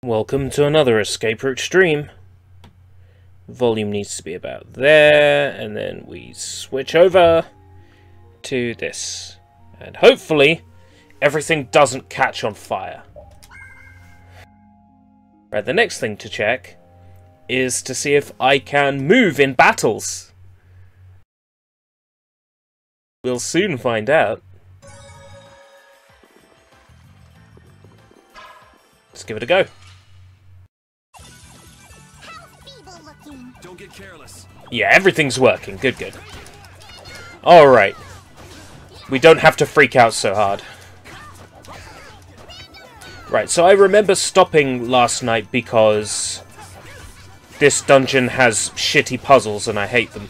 Welcome to another escape route stream. Volume needs to be about there, and then we switch over to this. And hopefully, everything doesn't catch on fire. Right, the next thing to check is to see if I can move in battles. We'll soon find out. Let's give it a go. Don't get careless. Yeah, everything's working. Good, good. Alright. We don't have to freak out so hard. Right, so I remember stopping last night because this dungeon has shitty puzzles and I hate them.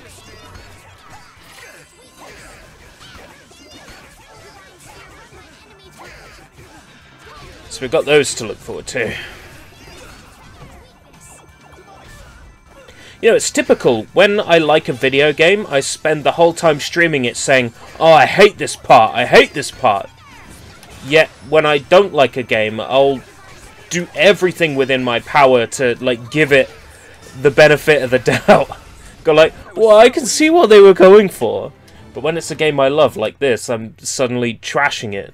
So we've got those to look forward to. You know, it's typical. When I like a video game, I spend the whole time streaming it saying, "Oh, I hate this part, I hate this part." Yet, when I don't like a game, I'll do everything within my power to, like, give it the benefit of the doubt. Go like, well, I can see what they were going for. But when it's a game I love, like this, I'm suddenly trashing it.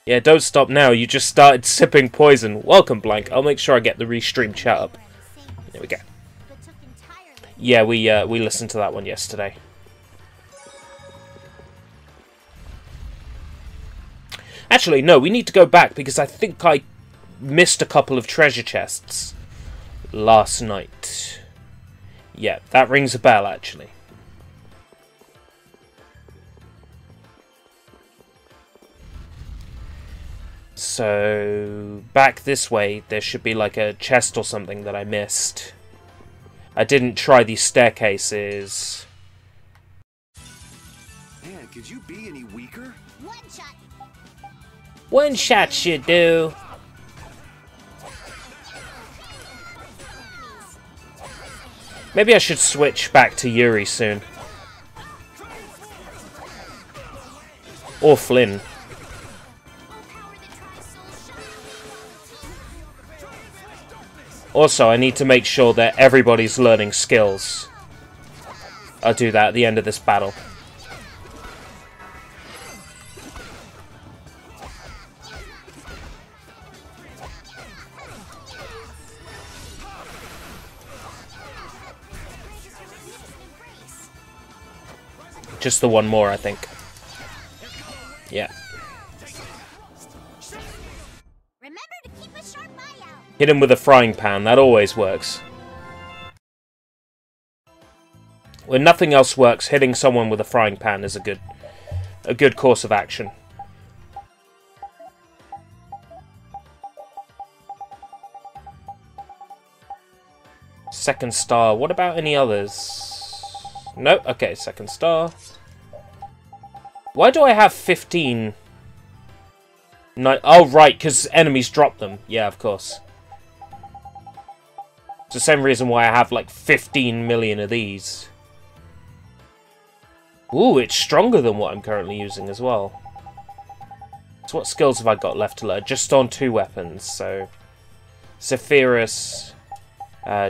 Yeah, don't stop now, you just started sipping poison. Welcome, Blank. I'll make sure I get the restream chat up. There we go. Yeah, we listened to that one yesterday. Actually, no, we need to go back because I think I missed a couple of treasure chests last night. Yeah, that rings a bell, actually. So, back this way, there should be like a chest or something that I missed. I didn't try these staircases. Man, could you be any weaker? One shot. One shot should do. Maybe I should switch back to Yuri soon. Or Flynn. Also, I need to make sure that everybody's learning skills. I'll do that at the end of this battle. Just the one more, I think. Yeah. Hit him with a frying pan, that always works. When nothing else works, hitting someone with a frying pan is a good course of action. Second star, what about any others? Nope, okay, second star. Why do I have 15? No, oh right, because enemies drop them. Yeah, of course. It's the same reason why I have like 15 million of these. Ooh, it's stronger than what I'm currently using as well. So what skills have I got left to learn? Just on 2 weapons, so... Zephyrus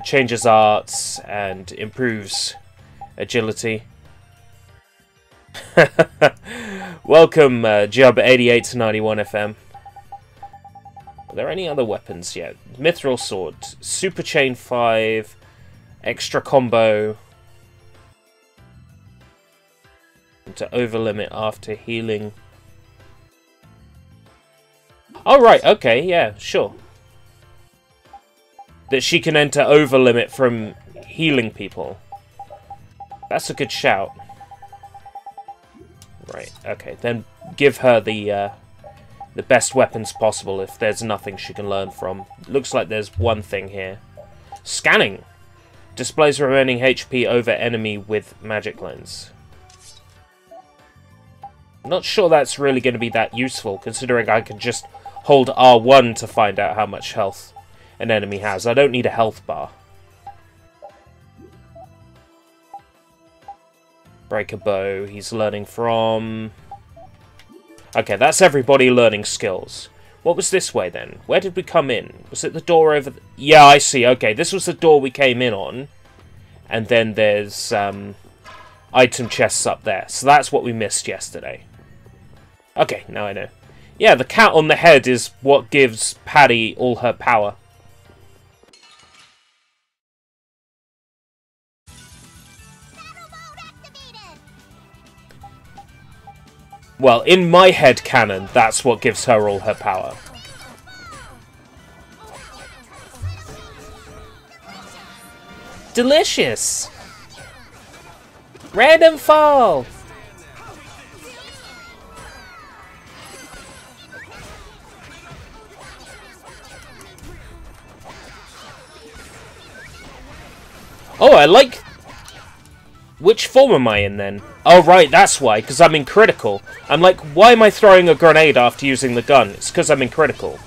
changes arts and improves agility. Welcome, Jub88 to 91 FM. Are there any other weapons yet? Mithril Sword, Super Chain 5, Extra Combo, and to overlimit after healing. Oh right, okay, yeah, sure. That she can enter overlimit from healing people. That's a good shout. Right, okay, then give her the best weapons possible if there's nothing she can learn from. Looks like there's one thing here. Scanning! Displays remaining HP over enemy with magic lens. Not sure that's really going to be that useful, considering I can just hold R1 to find out how much health an enemy has. I don't need a health bar. Break a bow, he's learning from... Okay, that's everybody learning skills. What was this way then? Where did we come in? Was it the door over the... Yeah, I see. Okay, this was the door we came in on. And then there's item chests up there. So that's what we missed yesterday. Okay, now I know. Yeah, the cat on the head is what gives Patty all her power. Well, in my head canon, that's what gives her all her power. Delicious! Random fall! Oh, I like... Which form am I in, then? Oh, right, that's why, because I'm in critical. I'm like, why am I throwing a grenade after using the gun? It's because I'm in critical.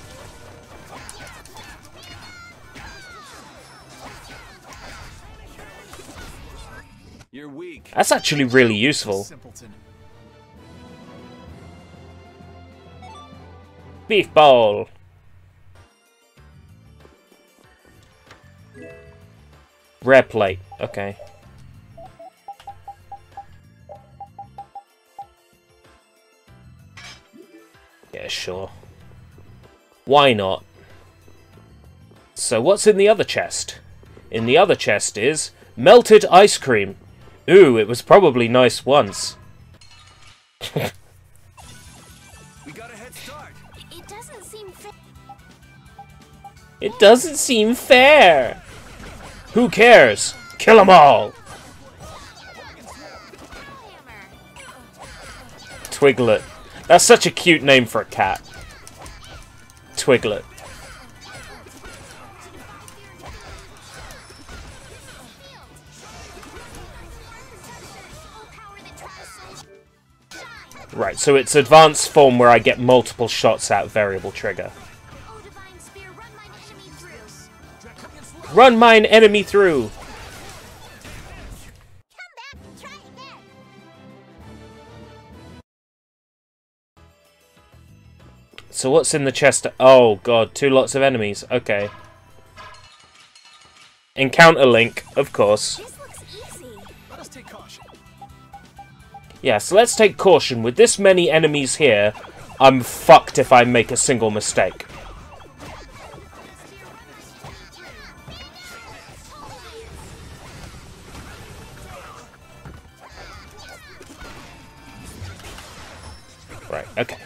You're weak. That's actually really useful. Beef ball. Rare plate. Okay. Yeah, sure. Why not? So what's in the other chest? In the other chest is melted ice cream. Ooh, it was probably nice once. We got a head start. It doesn't seem fair. It doesn't seem fair. Who cares? Kill them all. Twiglet. That's such a cute name for a cat. Twiglet. Right, so it's advanced form where I get multiple shots at variable trigger. Run mine enemy through! So what's in the chest? Oh god, 2 lots of enemies. Okay. Encounter link, of course. This looks easy. Let us take caution. Yeah, so let's take caution. With this many enemies here, I'm fucked if I make a single mistake. Right, okay.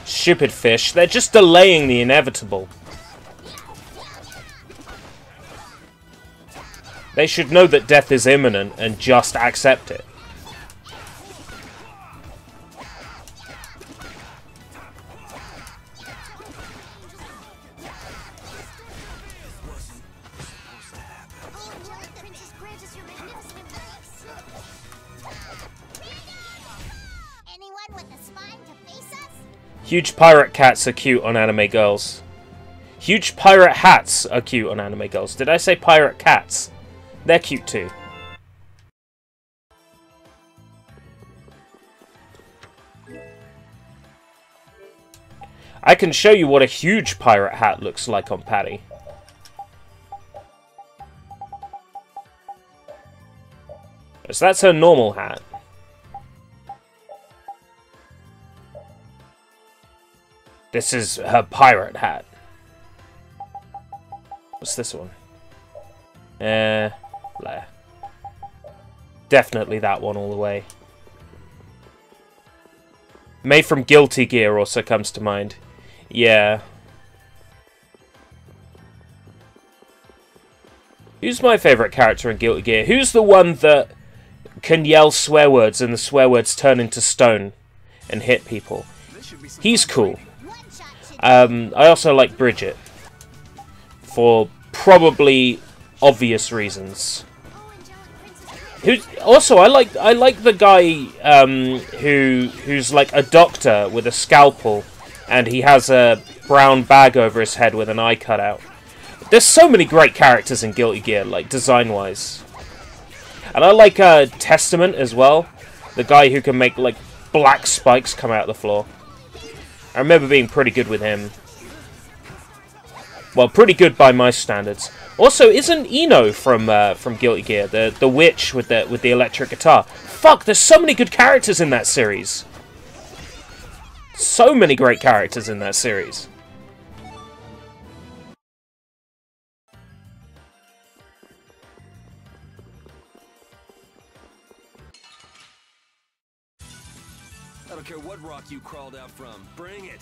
Stupid fish. They're just delaying the inevitable. They should know that death is imminent and just accept it. Anyone with a spine to face us? Huge pirate cats are cute on anime girls. Huge pirate hats are cute on anime girls. Did I say pirate cats? They're cute too. I can show you what a huge pirate hat looks like on Patty. So that's her normal hat. This is her pirate hat. What's this one? Blah. Definitely that one all the way. Made from Guilty Gear also comes to mind. Yeah. Who's my favourite character in Guilty Gear? Who's the one that can yell swear words and the swear words turn into stone and hit people? He's cool. I also like Bridget. For probably obvious reasons. Also, I like the guy who's like a doctor with a scalpel, and he has a brown bag over his head with an eye cut out. There's so many great characters in Guilty Gear, like design-wise. And I like Testament as well, the guy who can make like black spikes come out of the floor. I remember being pretty good with him. Well, pretty good by my standards. Also, isn't Eno from Guilty Gear the witch with the electric guitar? Fuck, there's so many good characters in that series. So many great characters in that series. I don't care what rock you crawled out from. Bring it.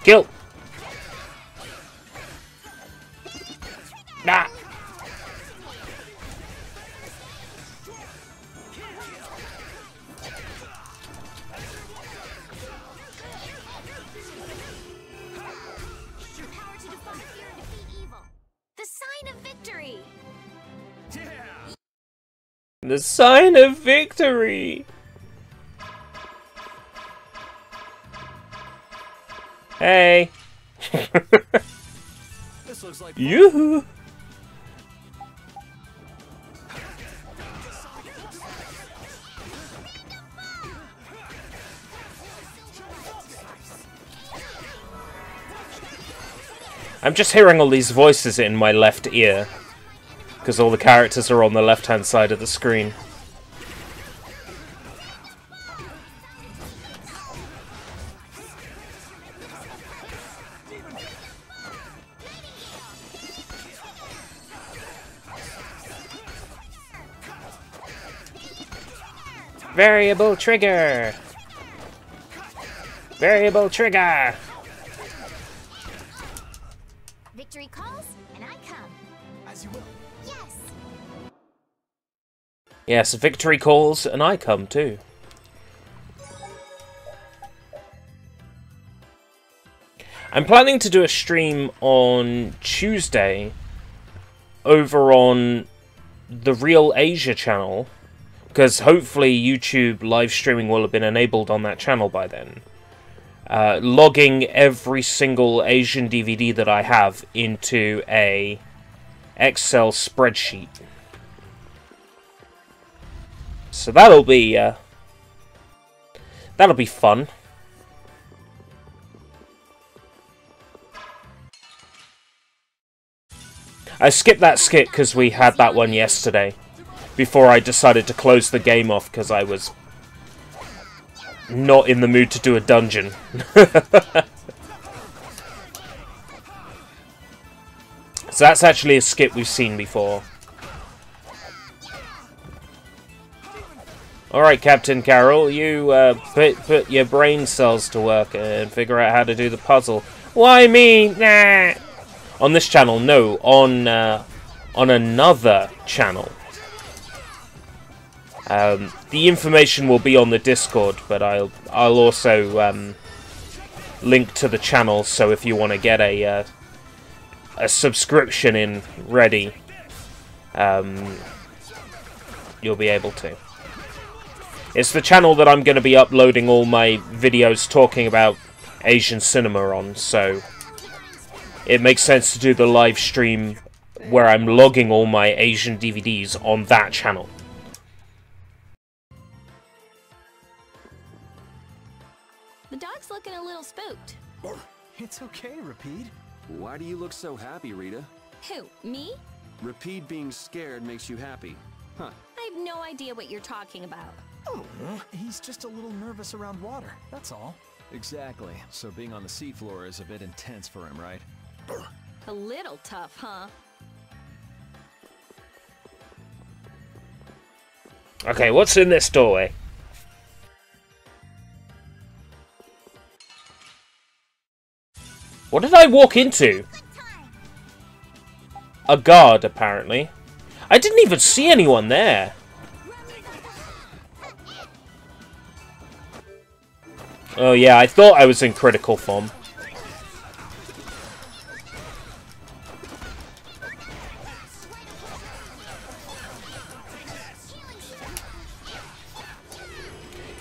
Kill. Nah. The sign of victory. Hey. This looks like Yoo-hoo. I'm just hearing all these voices in my left ear, because all the characters are on the left-hand side of the screen. Variable trigger! Variable trigger! Victory calls, and I come. as you will. Yes. Yes, victory calls, and I come too. I'm planning to do a stream on Tuesday over on the Real Asia channel, because hopefully YouTube live streaming will have been enabled on that channel by then. Logging every single Asian DVD that I have into a Excel spreadsheet. So that'll be fun. I skipped that skit because we had that one yesterday, before I decided to close the game off because I was not in the mood to do a dungeon. So that's actually a skit we've seen before. Alright, Captain Carroll, you put your brain cells to work and figure out how to do the puzzle. Why me? Nah. On this channel, no. On another channel. The information will be on the Discord, but I'll also link to the channel. So if you want to get a subscription in ready, you'll be able to. It's the channel that I'm going to be uploading all my videos talking about Asian cinema on. So it makes sense to do the live stream where I'm logging all my Asian DVDs on that channel. The dog's looking a little spooked. It's okay, Rapide. Why do you look so happy, Rita? Who, me? Rapide being scared makes you happy. Huh. I have no idea what you're talking about. Oh, he's just a little nervous around water, that's all. Exactly. So being on the seafloor is a bit intense for him, right? A little tough, huh? Okay, what's in this doorway? What did I walk into? A guard, apparently. I didn't even see anyone there. Oh yeah, I thought I was in critical form.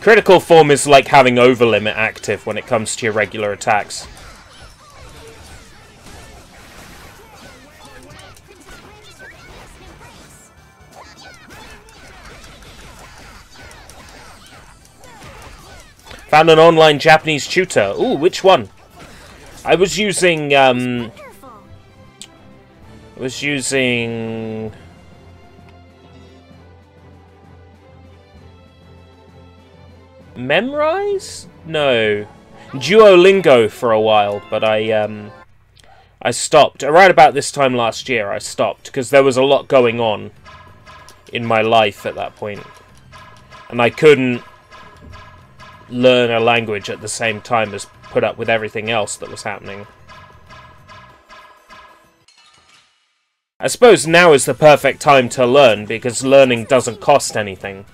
Critical form is like having overlimit active when it comes to your regular attacks. Found an online Japanese tutor. Ooh, which one? I was using, Memrise? No. Duolingo for a while, but I stopped. Around about this time last year, I stopped, because there was a lot going on in my life at that point. And I couldn't learn a language at the same time as put up with everything else that was happening. I suppose now is the perfect time to learn, because learning doesn't cost anything.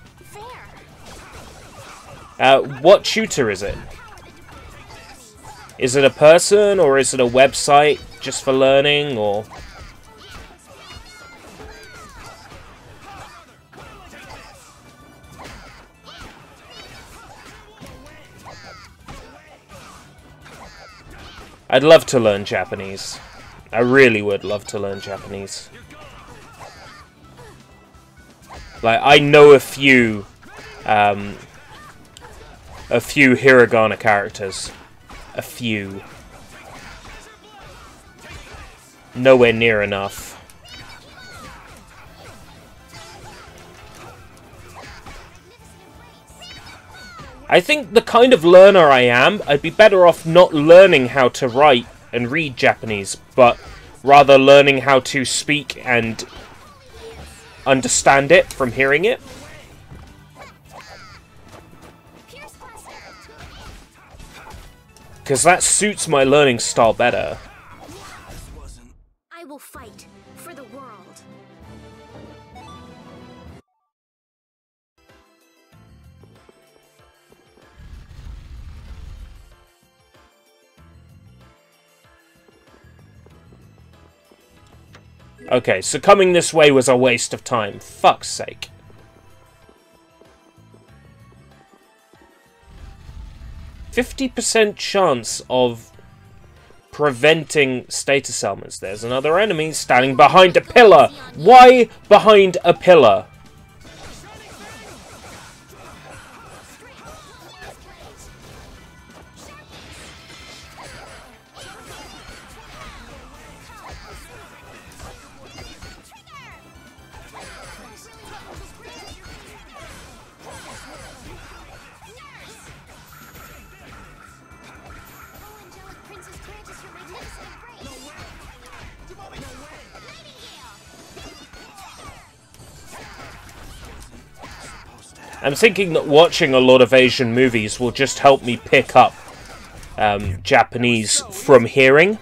What tutor is it? Is it a person, or is it a website just for learning, or... I'd love to learn Japanese. I really would love to learn Japanese. Like, I know a few hiragana characters. A few. Nowhere near enough. I think the kind of learner I am, I'd be better off not learning how to write and read Japanese, but rather learning how to speak and understand it from hearing it. Because that suits my learning style better. I will fight for the world. Okay, so coming this way was a waste of time. Fuck's sake. %50 chance of preventing status ailments. There's another enemy standing behind a pillar. Why behind a pillar? I'm thinking that watching a lot of Asian movies will just help me pick up Japanese from hearing.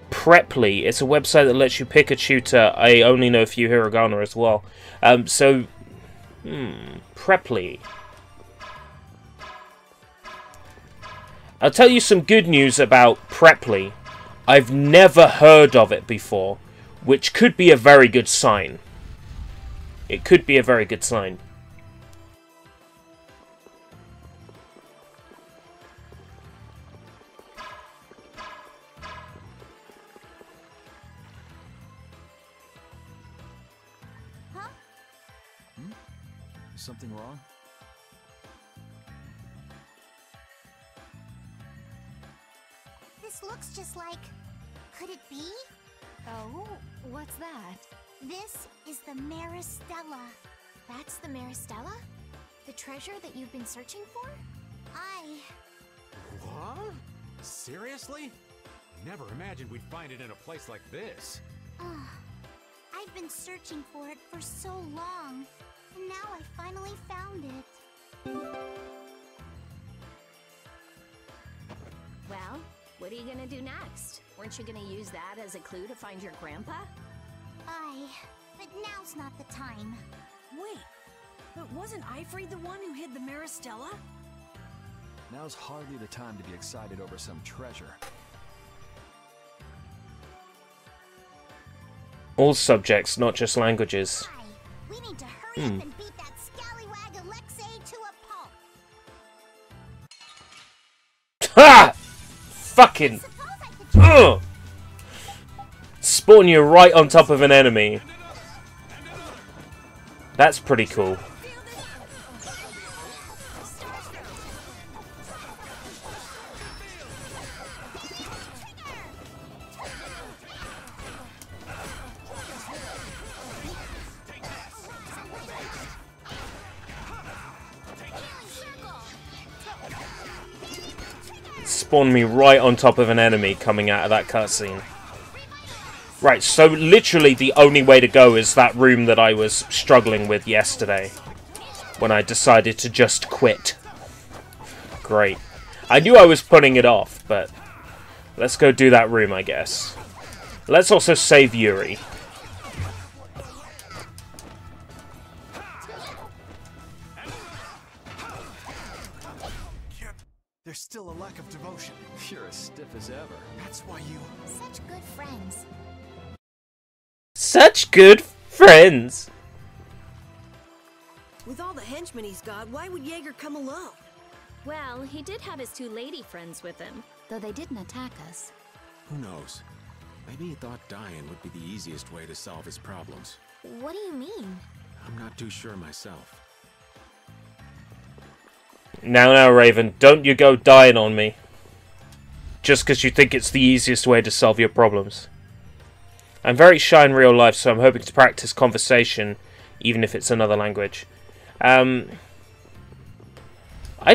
Preply, it's a website that lets you pick a tutor. I only know a few hiragana as well. Preply. I'll tell you some good news about Preply. I've never heard of it before, which could be a very good sign. It could be a very good sign. Huh? Something wrong? This looks just like... Could it be? Oh, what's that? This is the Maristella. That's the Maristella? The treasure that you've been searching for? What? Seriously? Never imagined we'd find it in a place like this. I've been searching for it for so long, and now I finally found it. Well, what are you gonna do next? Weren't you gonna use that as a clue to find your grandpa? But now's not the time. Wait, but wasn't Ifrey the one who hid the Maristella? Now's hardly the time to be excited over some treasure. All subjects, not just languages. Aye, we need to hurry up and beat that scallywag Alexei to a pulp. Ha! Fucking. Suppose I could try. Ugh! Spawn you right on top of an enemy. That's pretty cool. Spawn me right on top of an enemy coming out of that cutscene. Right, so literally the only way to go is that room that I was struggling with yesterday, when I decided to just quit. Great. I knew I was putting it off, but let's go do that room, I guess. Let's also save Yuri. There's still a lack of devotion. You're as stiff as ever. That's why you... Such good friends. Such good friends! With all the henchmen he's got, why would Jaeger come alone? Well, he did have his two lady friends with him, though they didn't attack us. Who knows? Maybe he thought dying would be the easiest way to solve his problems. What do you mean? I'm not too sure myself. Now, Raven, don't you go dying on me. Just because you think it's the easiest way to solve your problems. I'm very shy in real life, so I'm hoping to practice conversation, even if it's another language. I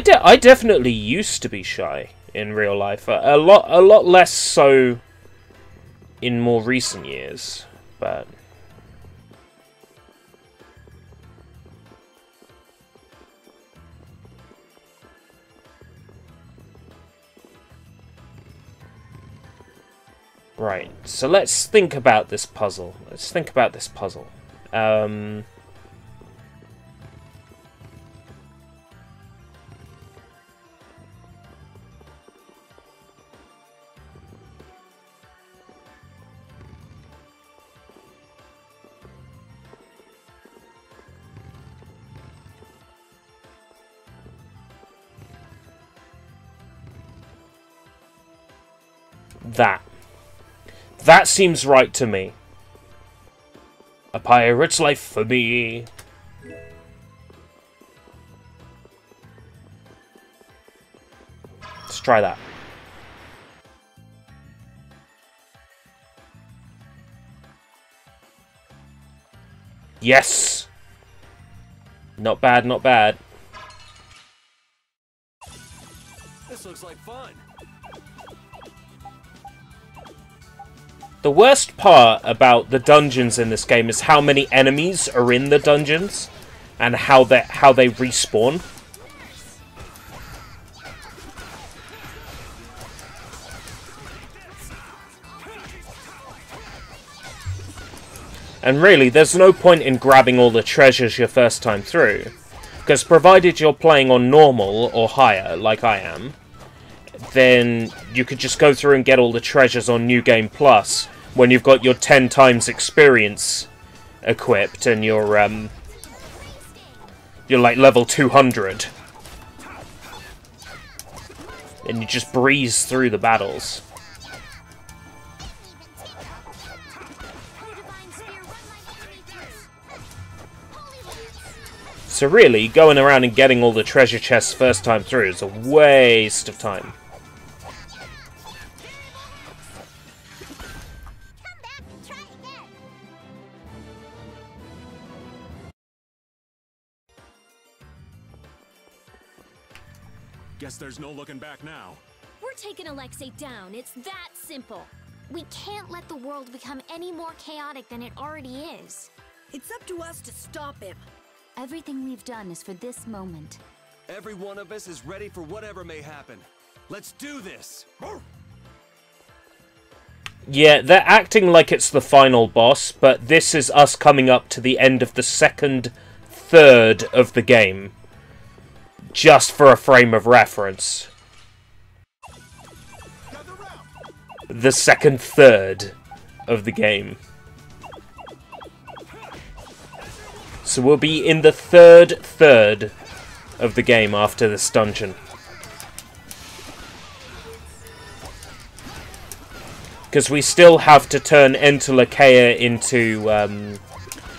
definitely used to be shy in real life. A lot less so in more recent years, but... Right, so let's think about this puzzle. That seems right to me. A pirate's life for me. Let's try that. Yes! Not bad, not bad. This looks like fun. The worst part about the dungeons in this game is how many enemies are in the dungeons and how they respawn. And really, there's no point in grabbing all the treasures your first time through, because provided you're playing on normal or higher, like I am, then you could just go through and get all the treasures on New Game Plus when you've got your 10 times experience equipped and you're like level 200. And you just breeze through the battles. So really, going around and getting all the treasure chests first time through is a waste of time. Guess there's no looking back now. We're taking Alexei down. It's that simple. We can't let the world become any more chaotic than it already is. It's up to us to stop him. Everything we've done is for this moment. Every one of us is ready for whatever may happen. Let's do this! Yeah, they're acting like it's the final boss, but this is us coming up to the end of the second third of the game. Just for a frame of reference. The second third of the game. So we'll be in the third third of the game after this dungeon. Because we still have to turn Entelakea into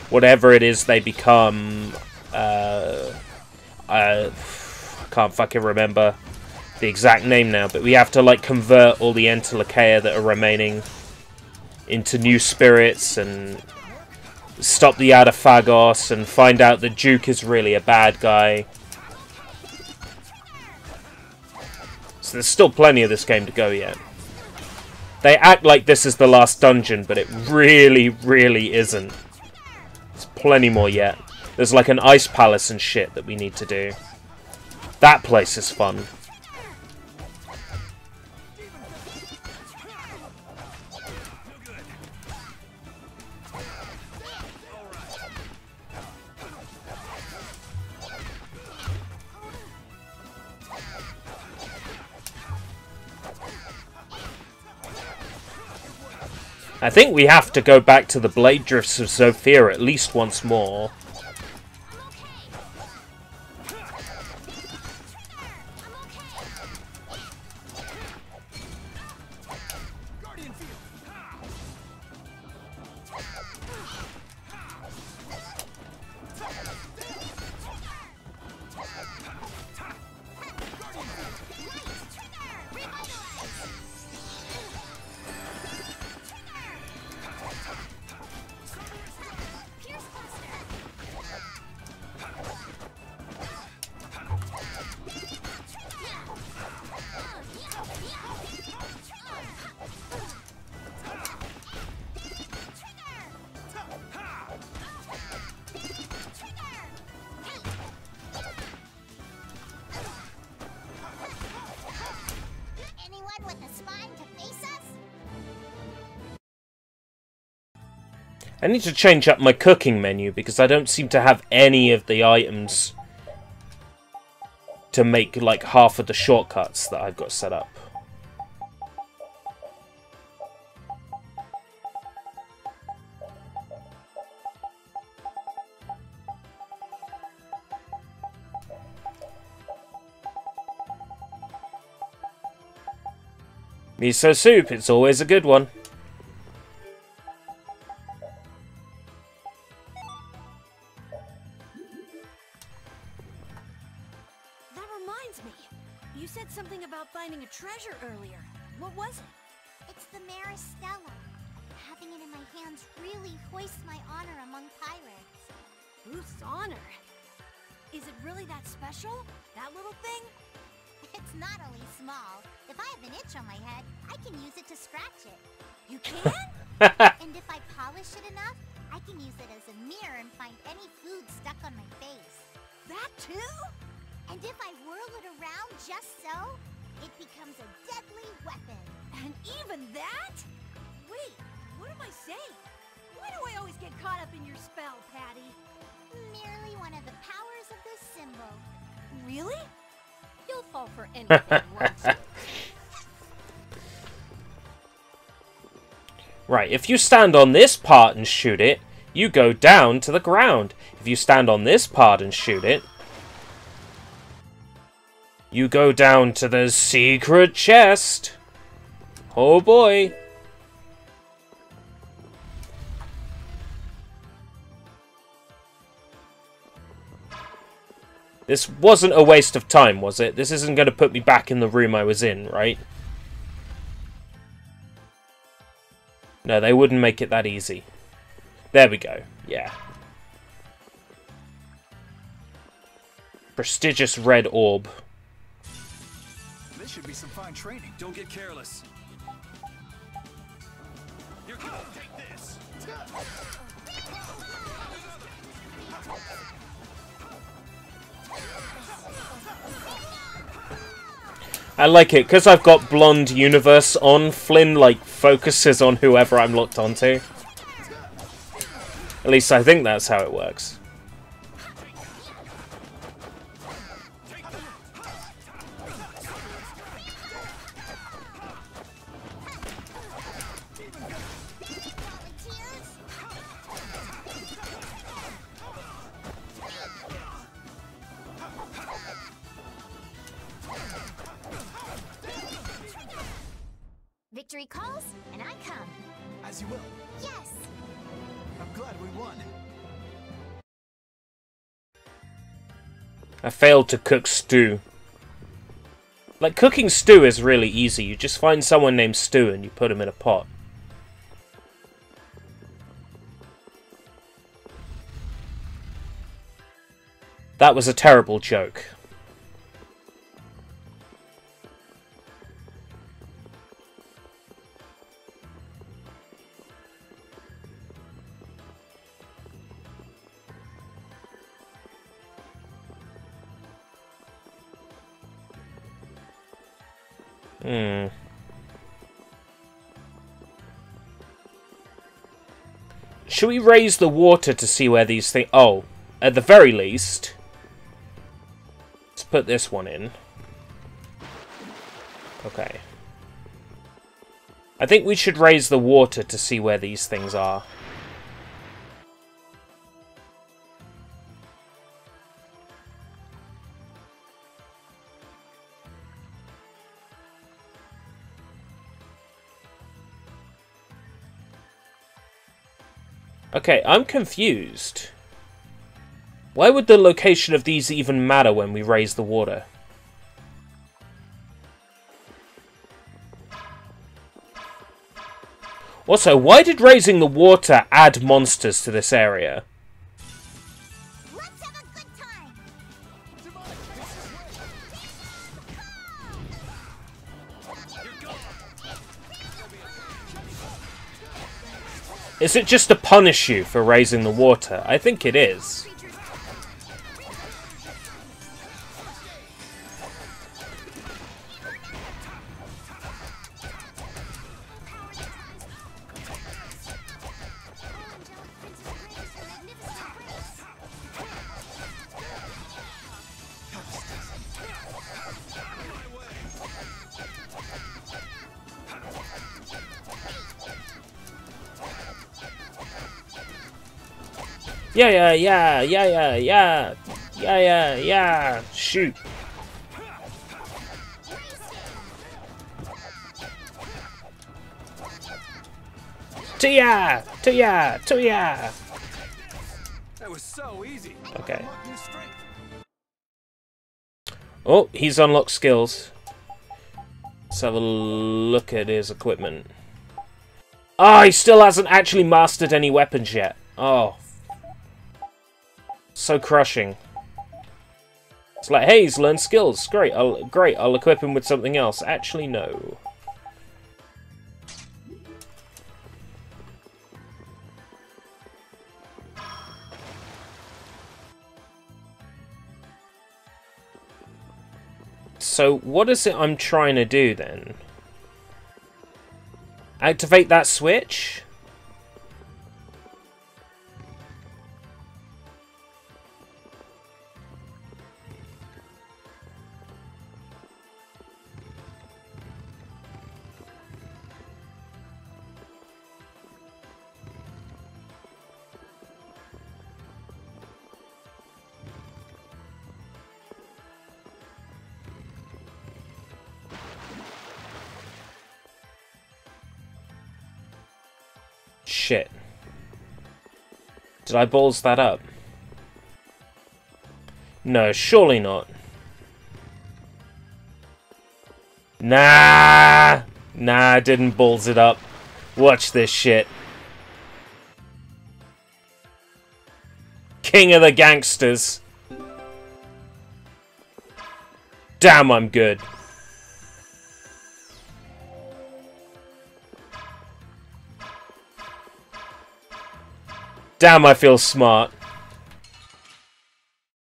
whatever it is they become. I can't fucking remember the exact name now, but we have to like convert all the Entelakea that are remaining into new spirits and stop the Adaphagos and find out that Duke is really a bad guy. So there's still plenty of this game to go yet. They act like this is the last dungeon, but it really, really isn't. There's plenty more yet. There's like an ice palace and shit that we need to do. That place is fun. I think we have to go back to the Blade Drifts of Zofia at least once more. I need to change up my cooking menu because I don't seem to have any of the items to make like half of the shortcuts that I've got set up. Miso soup, it's always a good one. Finding a treasure earlier. What was it? It's the Maristella. Having it in my hands really hoists my honor among pirates. Whose honor? Is it really that special? That little thing? It's not only small. If I have an itch on my head, I can use it to scratch it. You can? And if I polish it enough, I can use it as a mirror and find any food stuck on my face. That too? And if I whirl it around just so, it becomes a deadly weapon. And even that? Wait, what am I saying? Why do I always get caught up in your spell, Patty? Merely one of the powers of this symbol. Really? You'll fall for anything, won't you? Right, if you stand on this part and shoot it, you go down to the ground. If you stand on this part and shoot it, you go down to the secret chest. Oh boy. This wasn't a waste of time, was it? This isn't going to put me back in the room I was in, right? No, they wouldn't make it that easy. There we go. Yeah. Prestigious red orb. This should be some fine training. Don't get careless. I like it, because I've got Blonde Universe on, Flynn, like, focuses on whoever I'm locked onto. At least I think that's how it works. Victory calls, and I come. As you will. Yes! I'm glad we won. I failed to cook stew. Like, cooking stew is really easy. You just find someone named Stew and you put him in a pot. That was a terrible joke. Should we raise the water to see where these things... Oh, at the very least... Let's put this one in. Okay. I think we should raise the water to see where these things are. Okay, I'm confused. Why would the location of these even matter when we raise the water? Also, why did raising the water add monsters to this area? Let's have a good time. Is it just to punish you for raising the water? I think it is. Yeah. Shoot. To ya. That was so easy. Okay. Unlock new strength. Oh, he's unlocked skills. Let's have a look at his equipment. Ah, he still hasn't actually mastered any weapons yet. Oh. So crushing. It's like, hey, he's learned skills. Great, I'll equip him with something else. Actually, no. So, what is it I'm trying to do, then? Activate that switch? Shit. Did I balls that up? No, surely not. Nah, I didn't balls it up. Watch this shit. King of the gangsters. Damn, I'm good. Damn, I feel smart.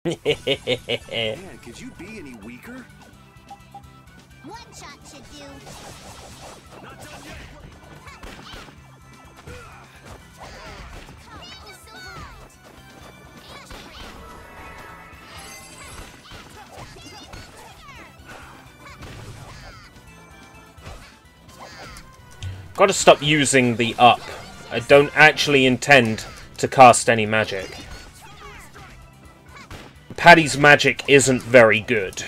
Man, could you be any weaker? One shot should do. Not done yet. Gotta stop using the up. I don't actually intend to cast any magic. Paddy's magic isn't very good.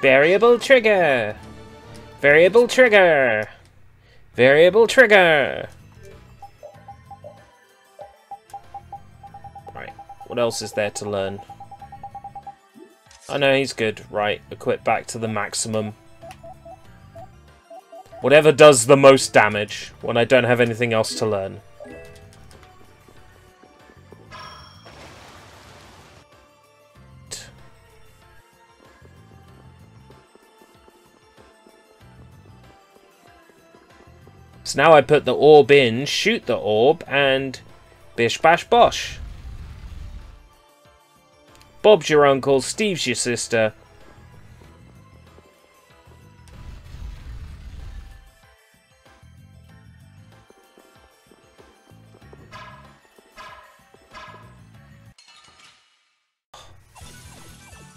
Variable trigger! Variable trigger! Variable trigger! Right, what else is there to learn? Oh no, he's good. Right, equip back to the maximum. Whatever does the most damage when I don't have anything else to learn. So now I put the orb in, shoot the orb, and bish bash bosh. Bob's your uncle, Steve's your sister.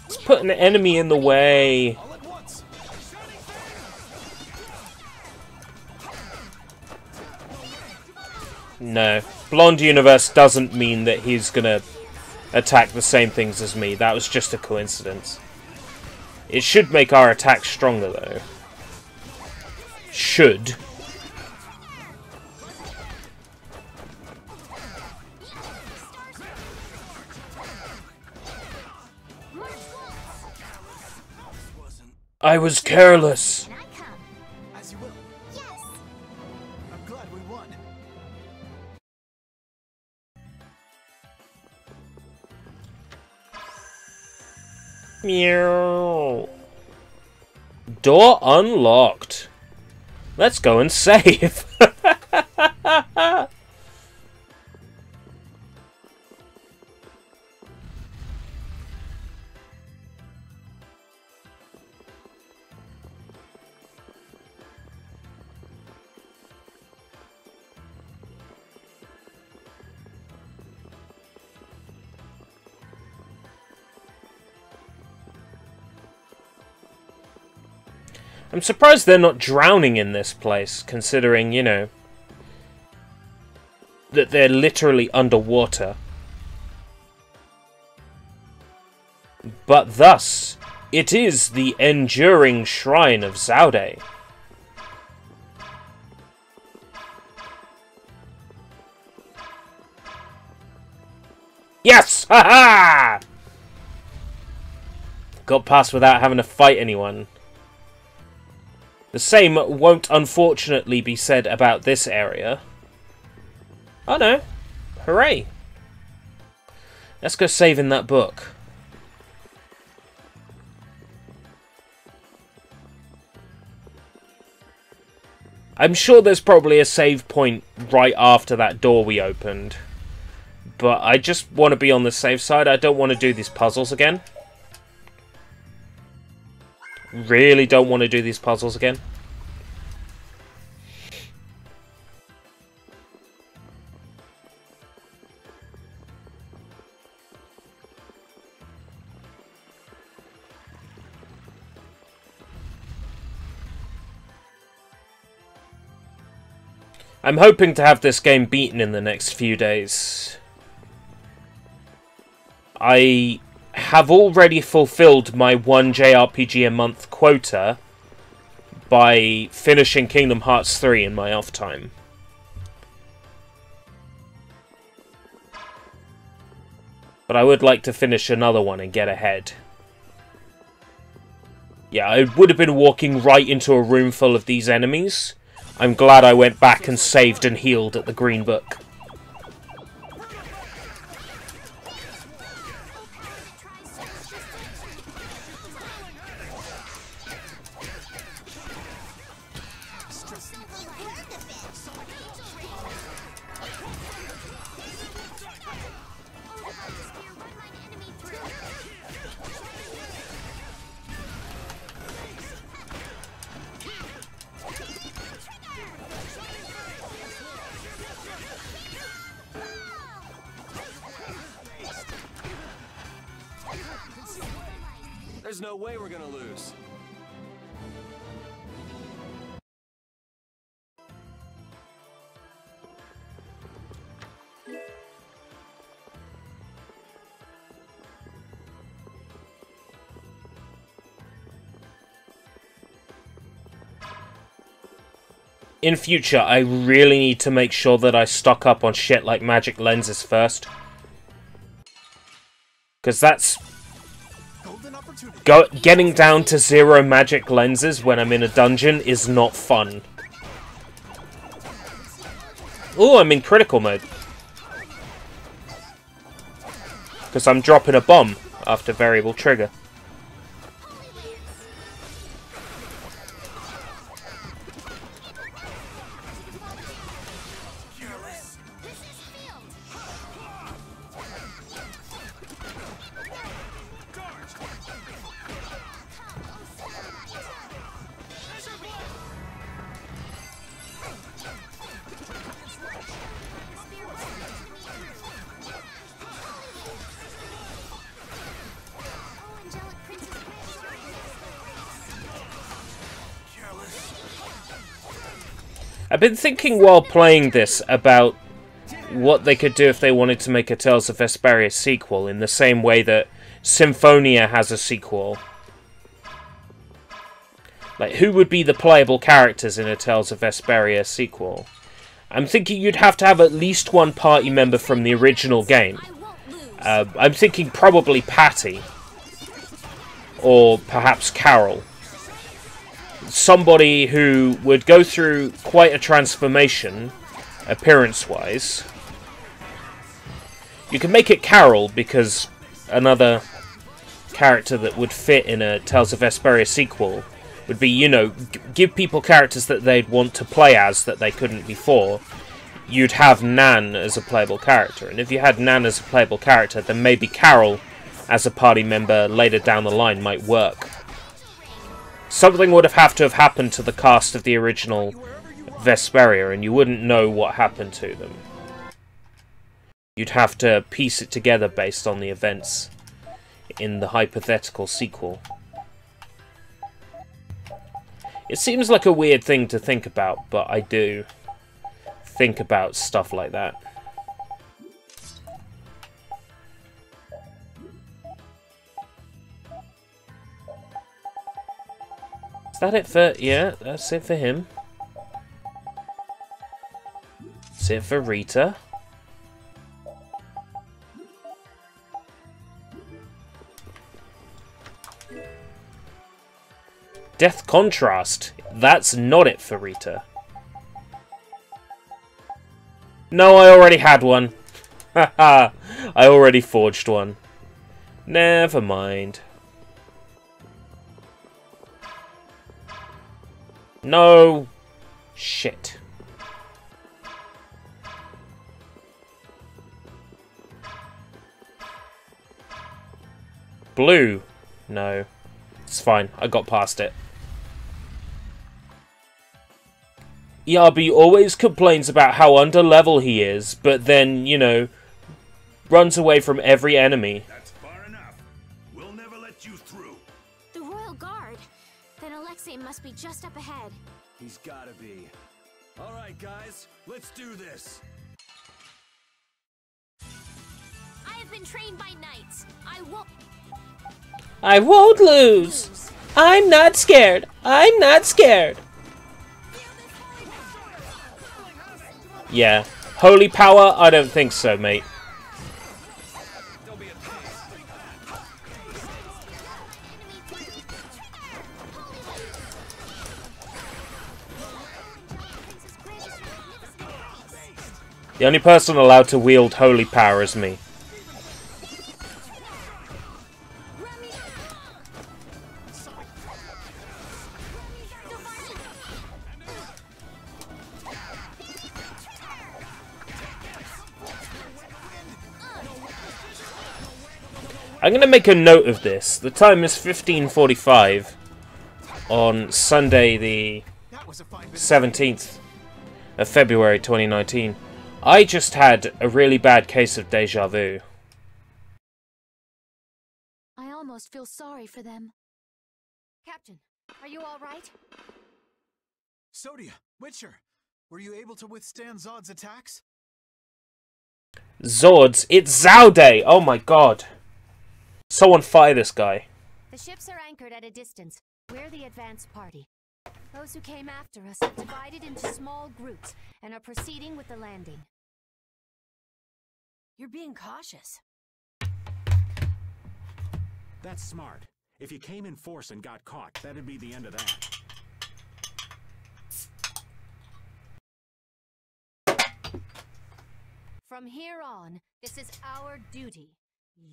Let's put an enemy in the way. All at once. No. Blonde Universe doesn't mean that he's gonna attack the same things as me. That was just a coincidence. It should make our attack stronger, though. Should. I was careless. Can I come? As you will. Yes. I'm glad we won. Meow. Door unlocked. Let's go and save. I'm surprised they're not drowning in this place, considering, you know, that they're literally underwater. But thus, it is the enduring shrine of Zaude. Yes! Ha ha! Got past without having to fight anyone. The same won't unfortunately be said about this area. Oh no. Hooray. Let's go save in that book. I'm sure there's probably a save point right after that door we opened. But I just want to be on the safe side. I don't want to do these puzzles again. Really don't want to do these puzzles again. I'm hoping to have this game beaten in the next few days. I have already fulfilled my 1 JRPG a month quota by finishing Kingdom Hearts 3 in my off time. But I would like to finish another one and get ahead. Yeah, I would have been walking right into a room full of these enemies. I'm glad I went back and saved and healed at the Green Book. There's no way we're gonna lose. In future, I really need to make sure that I stock up on shit like magic lenses first. Because that's... getting down to 0 magic lenses when I'm in a dungeon is not fun. Ooh, I'm in critical mode. Because I'm dropping a bomb after variable trigger. I've been thinking while playing this about what they could do if they wanted to make a Tales of Vesperia sequel in the same way that Symphonia has a sequel. Like, who would be the playable characters in a Tales of Vesperia sequel? I'm thinking you'd have to have at least one party member from the original game. I'm thinking probably Patty. Or perhaps Carol. Somebody who would go through quite a transformation, appearance-wise. You can make it Carol, because another character that would fit in a Tales of Vesperia sequel would be, you know, give people characters that they'd want to play as that they couldn't before. You'd have Nan as a playable character, and if you had Nan as a playable character, then maybe Carol as a party member later down the line might work. Something would have to have happened to the cast of the original Vesperia, and you wouldn't know what happened to them. You'd have to piece it together based on the events in the hypothetical sequel. It seems like a weird thing to think about, but I do think about stuff like that. Is that it for... yeah, that's it for him. That's it for Rita. Death Contrast. That's not it for Rita. No, I already had one. Haha, I already forged one. Never mind. No. Shit. Blue. No. It's fine. I got past it. ERB always complains about how underlevel he is, but then, you know, runs away from every enemy. That's far enough. We'll never let you through. The Royal Guard. Then Alexei must be just up ahead. He's gotta be. All right, guys, let's do this. I have been trained by knights. I won't... I won't lose. I'm not scared. I'm not scared. Yeah. Holy power? I don't think so, mate. The only person allowed to wield holy power is me. I'm going to make a note of this. The time is 15:45 on Sunday the 17th of February 2019. I just had a really bad case of deja vu. I almost feel sorry for them. Captain, are you all right? Sodia, Witcher, were you able to withstand Zod's attacks? Zords, it's Zaude! Oh my god. Someone fire this guy. The ships are anchored at a distance. We're the advance party. Those who came after us have divided into small groups and are proceeding with the landing. You're being cautious. That's smart. If you came in force and got caught, that'd be the end of that. From here on, this is our duty.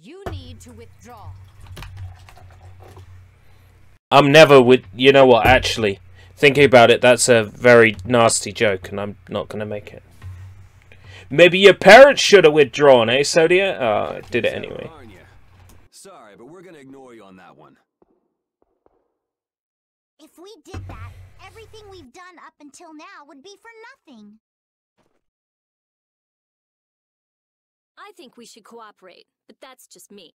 You need to withdraw. I'm never with... You know what, actually. Thinking about it, that's a very nasty joke, and I'm not going to make it. Maybe your parents should have withdrawn, eh, Sodia? Oh, I did it anyway. Aren't you? Sorry, but we're gonna ignore you on that one. If we did that, everything we've done up until now would be for nothing. I think we should cooperate, but that's just me.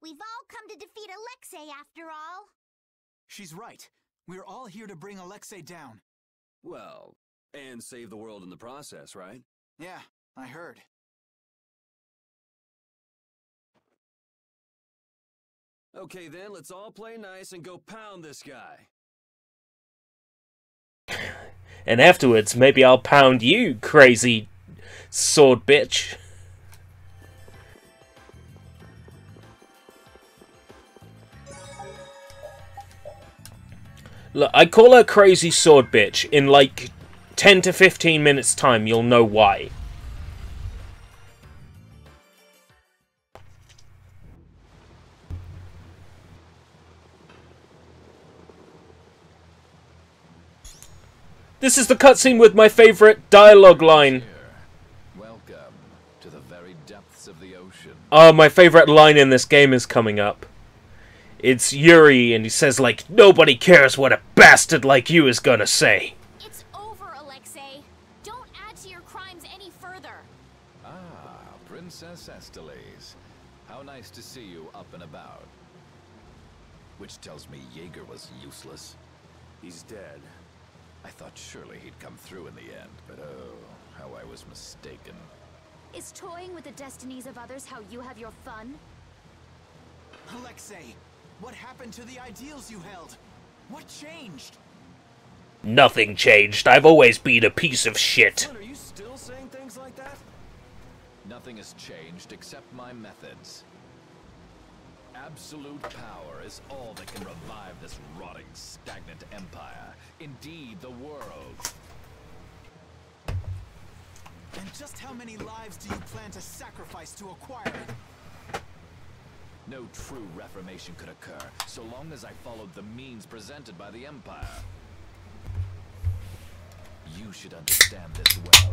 We've all come to defeat Alexei after all. She's right. We're all here to bring Alexei down. Well, and save the world in the process, right? Yeah, I heard. Okay then, let's all play nice and go pound this guy. And afterwards, maybe I'll pound you, crazy sword bitch. Look, I call her crazy sword bitch. In like 10 to 15 minutes time, you'll know why. This is the cutscene with my favorite dialogue line. Welcome to the very depths of the ocean. Oh, my favorite line in this game is coming up. It's Yuri, and he says, like, nobody cares what a bastard like you is gonna say. It's over, Alexei. Don't add to your crimes any further. Ah, Princess Esteles. How nice to see you up and about. Which tells me Jaeger was useless. He's dead. I thought surely he'd come through in the end, but oh, how I was mistaken. Is toying with the destinies of others how you have your fun? Alexei, what happened to the ideals you held? What changed? Nothing changed. I've always been a piece of shit. Are you still saying things like that? Nothing has changed except my methods. Absolute power is all that can revive this rotting, stagnant empire. Indeed, the world. And just how many lives do you plan to sacrifice to acquire it? No true reformation could occur, so long as I followed the means presented by the Empire. You should understand this well.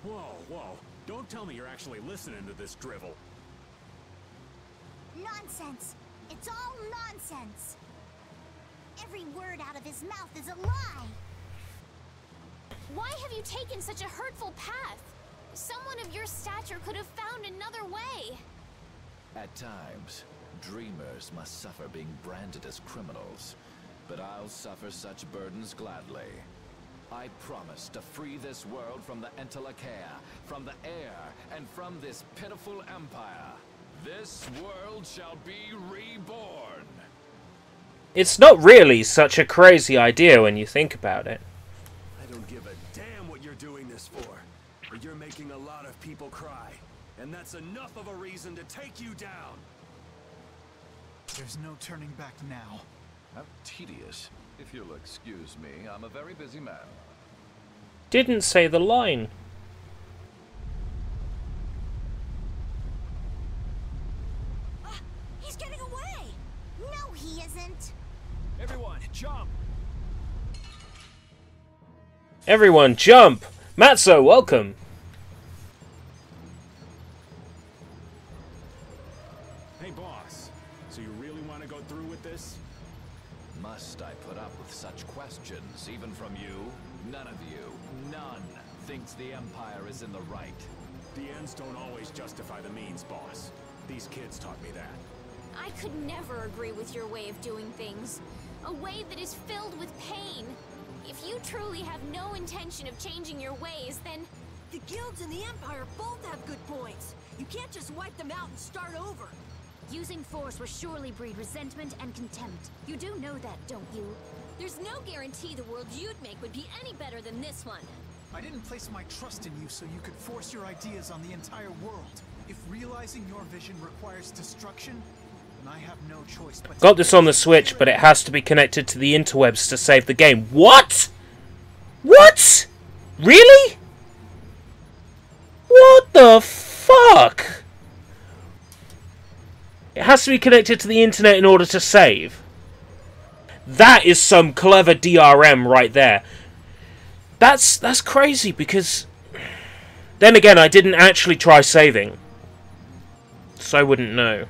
Whoa, whoa. Don't tell me you're actually listening to this drivel. Nonsense. It's all nonsense. Every word out of his mouth is a lie. Why have you taken such a hurtful path? Someone of your stature could have found another way. At times, dreamers must suffer being branded as criminals, but I'll suffer such burdens gladly. I promise to free this world from the Entelakea, from the air, and from this pitiful empire. This world shall be reborn. It's not really such a crazy idea when you think about it. I don't give a damn what you're doing this for, but you're making a lot of people cry, and that's enough of a reason to take you down. There's no turning back now. How tedious. If you'll excuse me, I'm a very busy man. Didn't say the line. He's getting away! No, he isn't. Everyone, jump! Everyone jump! Matzo, welcome! Hey, boss. So you really want to go through with this? Must I put up with such questions, even from you? None of you, none, thinks the Empire is in the right. The ends don't always justify the means, boss. These kids taught me that. I could never agree with your way of doing things. A way that is filled with pain. If you truly have no intention of changing your ways, then... The guilds and the Empire both have good points. You can't just wipe them out and start over. Using force will surely breed resentment and contempt. You do know that, don't you? There's no guarantee the world you'd make would be any better than this one. I didn't place my trust in you so you could force your ideas on the entire world. If realizing your vision requires destruction, then I have no choice but to... Got this on the Switch, but it has to be connected to the interwebs to save the game. What? What? Really? What the fuck? It has to be connected to the internet in order to save. That is some clever DRM right there. That's crazy because... Then again, I didn't actually try saving. So I wouldn't know.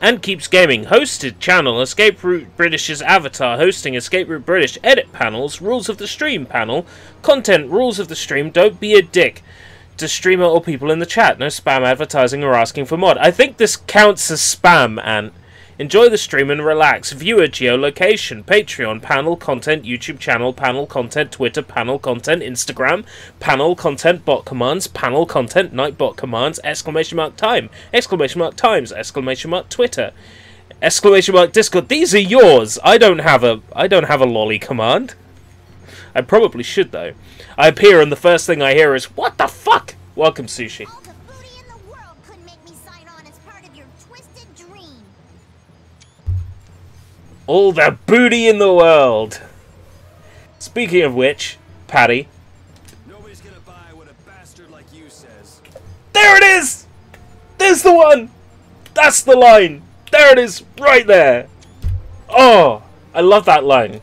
And Keeps Gaming. Hosted channel. Escape Route British's avatar. Hosting Escape Route British. Edit panels. Rules of the stream panel. Content. Rules of the stream. Don't be a dick to streamer or people in the chat. No spam advertising or asking for mod. I think this counts as spam, Ant. Enjoy the stream and relax. Viewer geolocation. Patreon. Panel content. YouTube channel. Panel content. Twitter. Panel content. Instagram. Panel content. Bot commands. Panel content. Nightbot commands. Exclamation mark time. Exclamation mark times. Exclamation mark Twitter. Exclamation mark Discord. These are yours. I don't have a lolly command. I probably should though. I appear and the first thing I hear is, "What the fuck?" Welcome, Sushi. All the booty in the world couldn't make me sign on as part of your twisted dream. All the booty in the world. Speaking of which, Patty. Nobody's gonna buy what a bastard like you says. There it is! There's the one! That's the line! There it is, right there! Oh, I love that line.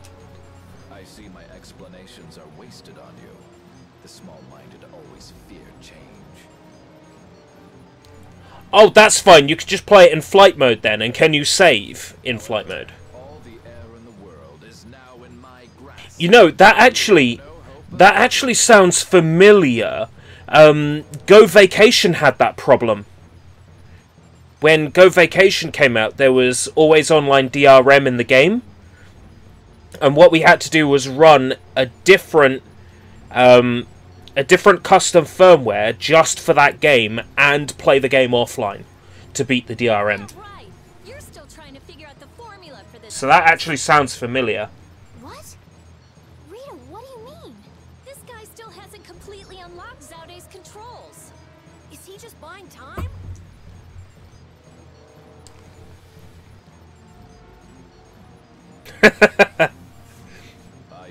I see my explanations are wasted on you. The small-minded always fear change. Oh, that's fine. You could just play it in flight mode then. And can you save in flight mode? All the air in the world is now in my grasp. You know, that actually sounds familiar. Go Vacation had that problem. When Go Vacation came out, there was always online DRM in the game. And what we had to do was run a different custom firmware just for that game and play the game offline to beat the DRM. That's right. You're still trying to figure out the formula for this. So that actually sounds familiar. What? Rita, what do you mean? This guy still hasn't completely unlocked Zaude's controls. Is he just buying time?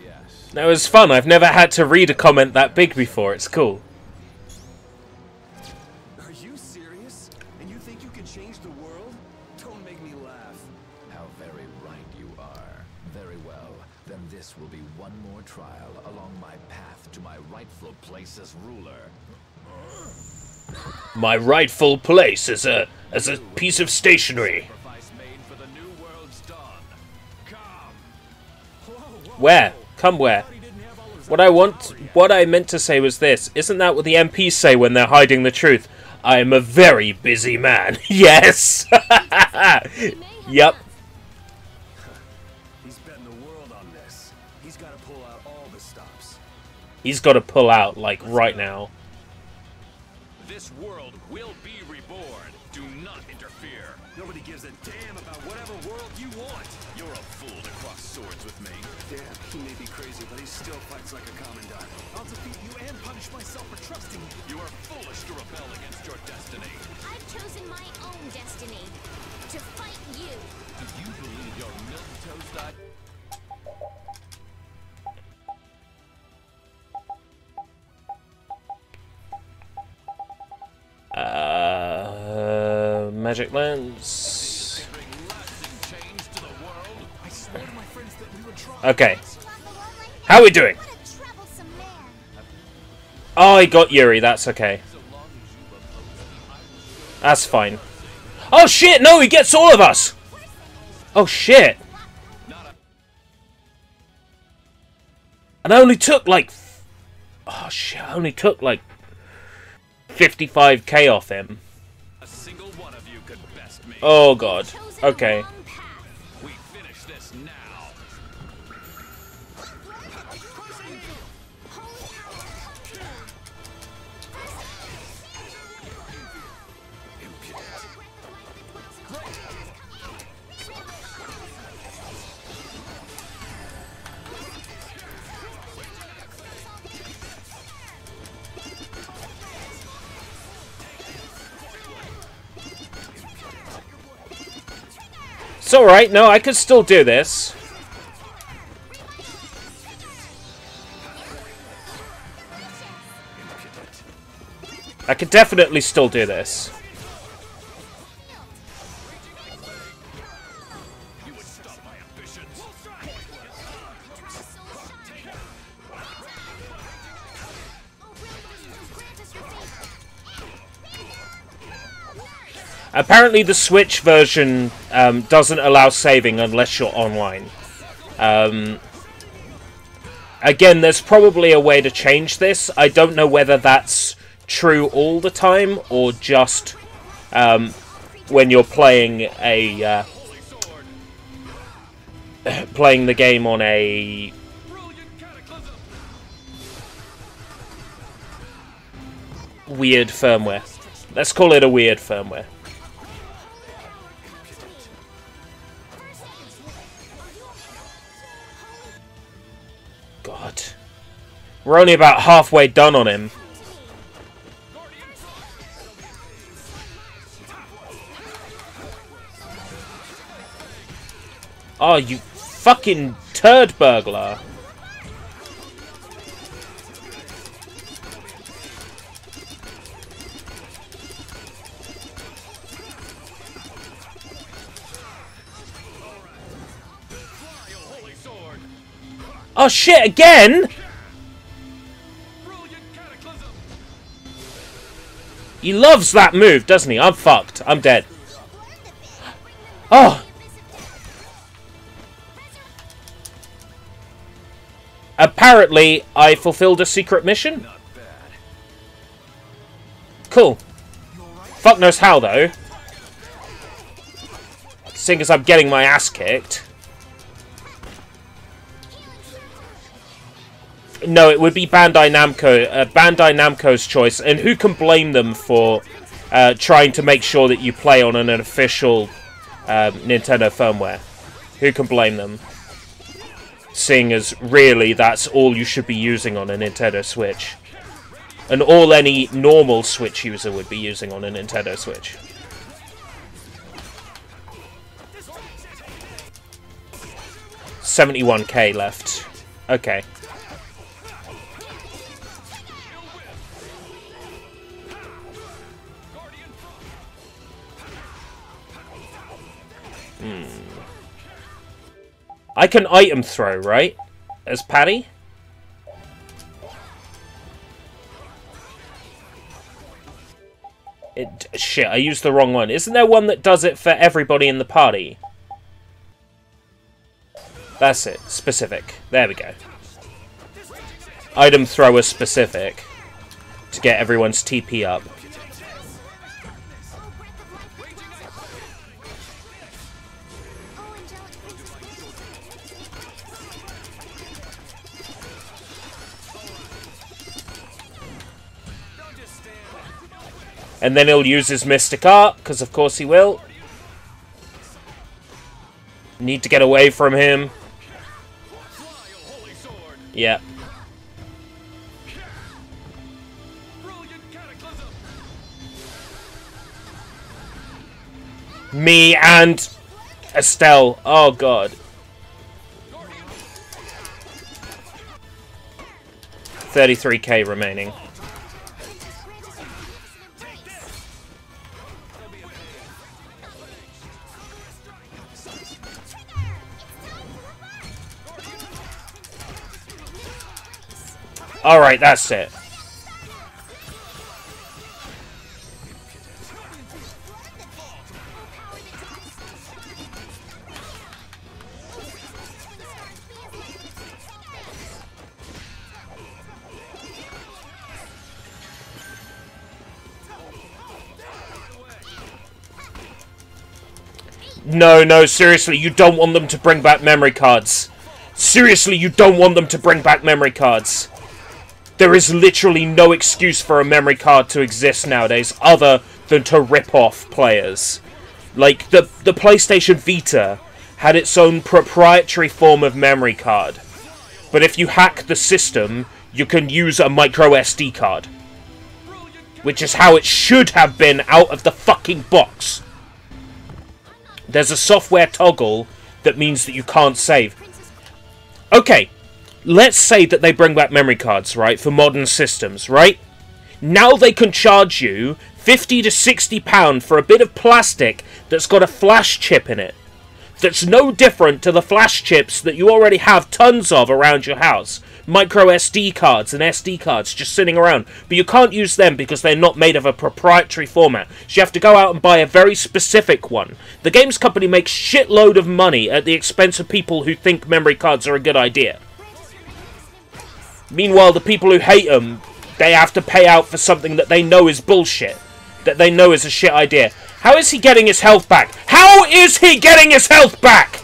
Yes. That was fun. I've never had to read a comment that big before. It's cool. Are you serious? And you think you can change the world? Don't make me laugh. How very right you are. Very well. Then this will be one more trial along my path to my rightful place as ruler. My rightful place as a piece of stationery. Sacrifice made for the new world's dawn. Come. Where? Come where? What I meant to say was this. Isn't that what the MPs say when they're hiding the truth? I am a very busy man. Yes! Yep. He's betting the world on this. He's He's got to pull out, like, right now. This world will be reborn. Do not interfere. Nobody gives a damn about whatever world you want. You're a fool to cross swords with me. Damn, he may be crazy, but he still fights like a commandant. I'll defeat you and punish myself for trusting you. You are foolish to rebel against your destiny. I've chosen my own destiny. To fight you. Do you believe your milk toast died? Magic lens. Okay. How are we doing? Oh, he got Yuri. That's okay. That's fine. Oh shit! No, he gets all of us. Oh shit! And I only took like. Oh shit! I only took like 55k off him. A single one of you could best me. Oh god. Okay. We finish this now. It's alright, no, I could still do this. I could definitely still do this. You would stop my ambitions. Apparently the Switch version doesn't allow saving unless you're online. Again, there's probably a way to change this. I don't know whether that's true all the time or just when you're playing a playing the game on a weird firmware. Let's call it a weird firmware. God. We're only about halfway done on him. Oh, you fucking turd burglar. Oh shit, again? He loves that move, doesn't he? I'm fucked. I'm dead. Oh! Apparently, I fulfilled a secret mission. Cool. Fuck knows how, though. Seeing as I'm getting my ass kicked. No, it would be Bandai Namco's choice, and who can blame them for trying to make sure that you play on an official Nintendo firmware? Who can blame them? Seeing as really that's all you should be using on a Nintendo Switch. And all any normal Switch user would be using on a Nintendo Switch. $71k left. Okay. I can item throw, right? As Patty? Shit, I used the wrong one. Isn't there one that does it for everybody in the party? That's it. Specific. There we go. Item thrower specific. To get everyone's TP up. And then he'll use his Mystic Art, because of course he will. Need to get away from him. Yeah. Me and Estelle. Oh, God. 33k remaining. Alright, that's it. No, seriously, you don't want them to bring back memory cards. Seriously, you don't want them to bring back memory cards. There is literally no excuse for a memory card to exist nowadays other than to rip off players. Like, the PlayStation Vita had its own proprietary form of memory card. But if you hack the system, you can use a micro SD card. Which is how it should have been out of the fucking box. There's a software toggle that means that you can't save. Okay, let's say that they bring back memory cards, right, for modern systems, right? Now they can charge you £50 to £60 for a bit of plastic that's got a flash chip in it. That's no different to the flash chips that you already have tons of around your house. Micro SD cards and SD cards just sitting around. But you can't use them because they're not made of a proprietary format. So you have to go out and buy a very specific one. The games company makes shitload of money at the expense of people who think memory cards are a good idea. Meanwhile, the people who hate them, they have to pay out for something that they know is bullshit. That they know is a shit idea. How is he getting his health back? How is he getting his health back?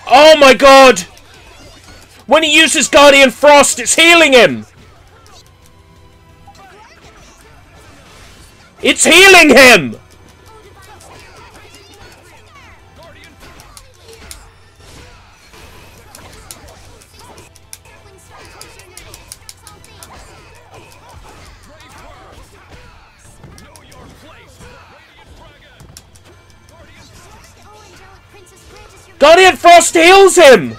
Oh my god! When he uses Guardian Frost, it's healing him! It's healing him! Guardian Frost heals him!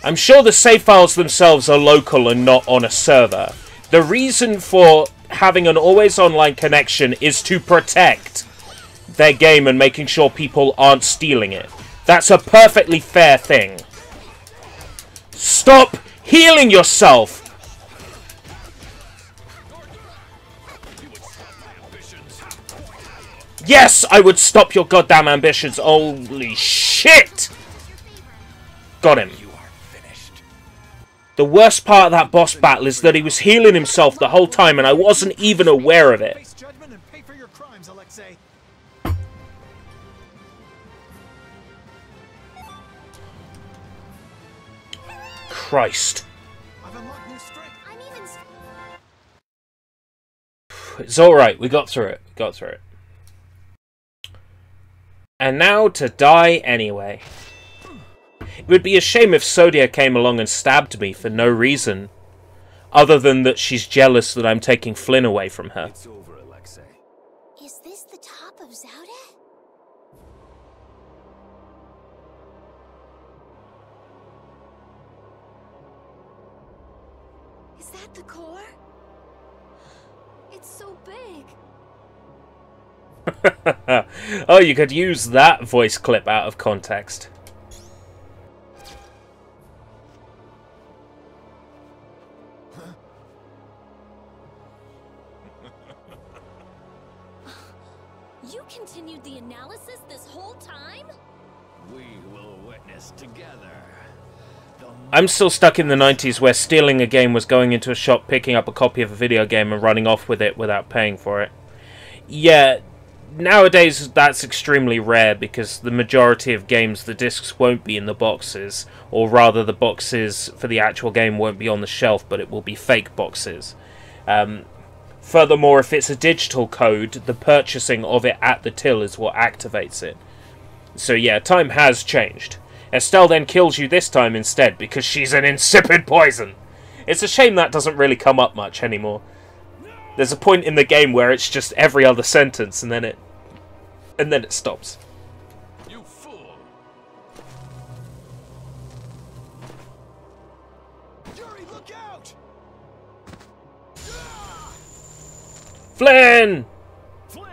I'm sure the save files themselves are local and not on a server. The reason for having an always online connection is to protect their game and making sure people aren't stealing it. That's a perfectly fair thing. Stop healing yourself! Yes, I would stop your goddamn ambitions. Holy shit! Got him. The worst part of that boss battle is that he was healing himself the whole time and I wasn't even aware of it. Christ. It's alright, we got through it. And now to die anyway. It would be a shame if Sodia came along and stabbed me for no reason. other than that she's jealous that I'm taking Flynn away from her. It's over, Alexei. Is this the top of Zauda? Is that the core? It's so big. Oh, you could use that voice clip out of context. You continued the analysis this whole time? We will witness together. I'm still stuck in the 90s where stealing a game was going into a shop, picking up a copy of a video game and running off with it without paying for it. Yeah, nowadays that's extremely rare because the majority of games, the discs won't be in the boxes, or rather the boxes for the actual game won't be on the shelf, but it will be fake boxes. Furthermore, if it's a digital code, the purchasing of it at the till is what activates it. So yeah, time has changed. Estelle then kills you this time instead because she's an insipid poison. It's a shame that doesn't really come up much anymore. There's a point in the game where it's just every other sentence and then it stops. You fool! Yuri, look out! Flynn! Flynn!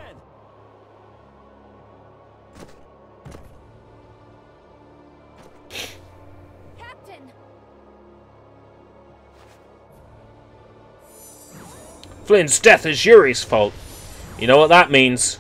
Captain! Flynn's death is Yuri's fault. You know what that means.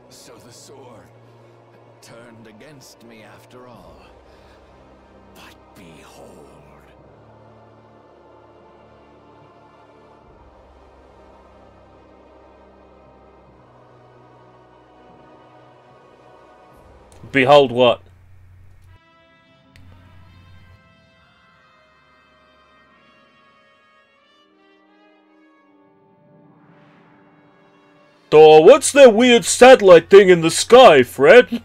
So the sword turned against me after all. But behold. Behold what? Oh, what's that weird satellite thing in the sky, Fred?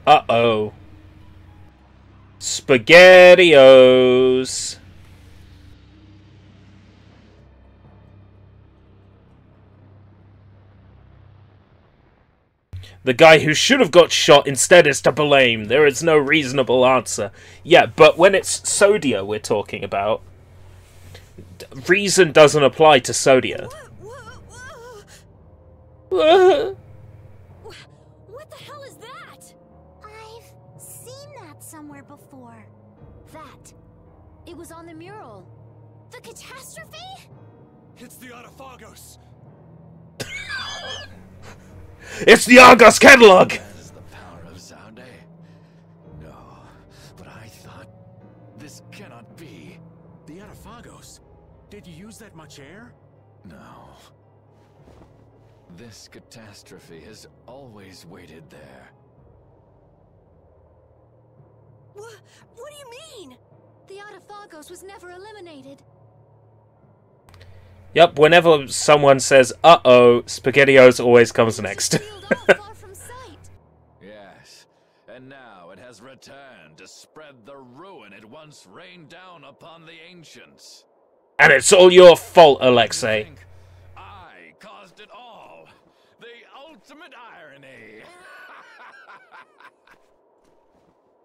Uh-oh. SpaghettiOs. The guy who should have got shot instead is to blame. There is no reasonable answer. Yeah, but when it's Sodia we're talking about, reason doesn't apply to Sodia. What the hell is that? I've seen that somewhere before. That. It was on the mural. The catastrophe? It's the Autophagos! It's the Argos catalog! That is the power of Zaude. No, but I thought this cannot be. The Autophagos? Did you use that much air? No. This catastrophe has always waited there. What do you mean? The Autophagos was never eliminated. Yep, whenever someone says, uh-oh, SpaghettiOs always comes next. Sealed off far from sight. Yes, and now it has returned to spread the ruin it once rained down upon the ancients. And it's all your fault, You Alexei. think I caused it all. The ultimate irony.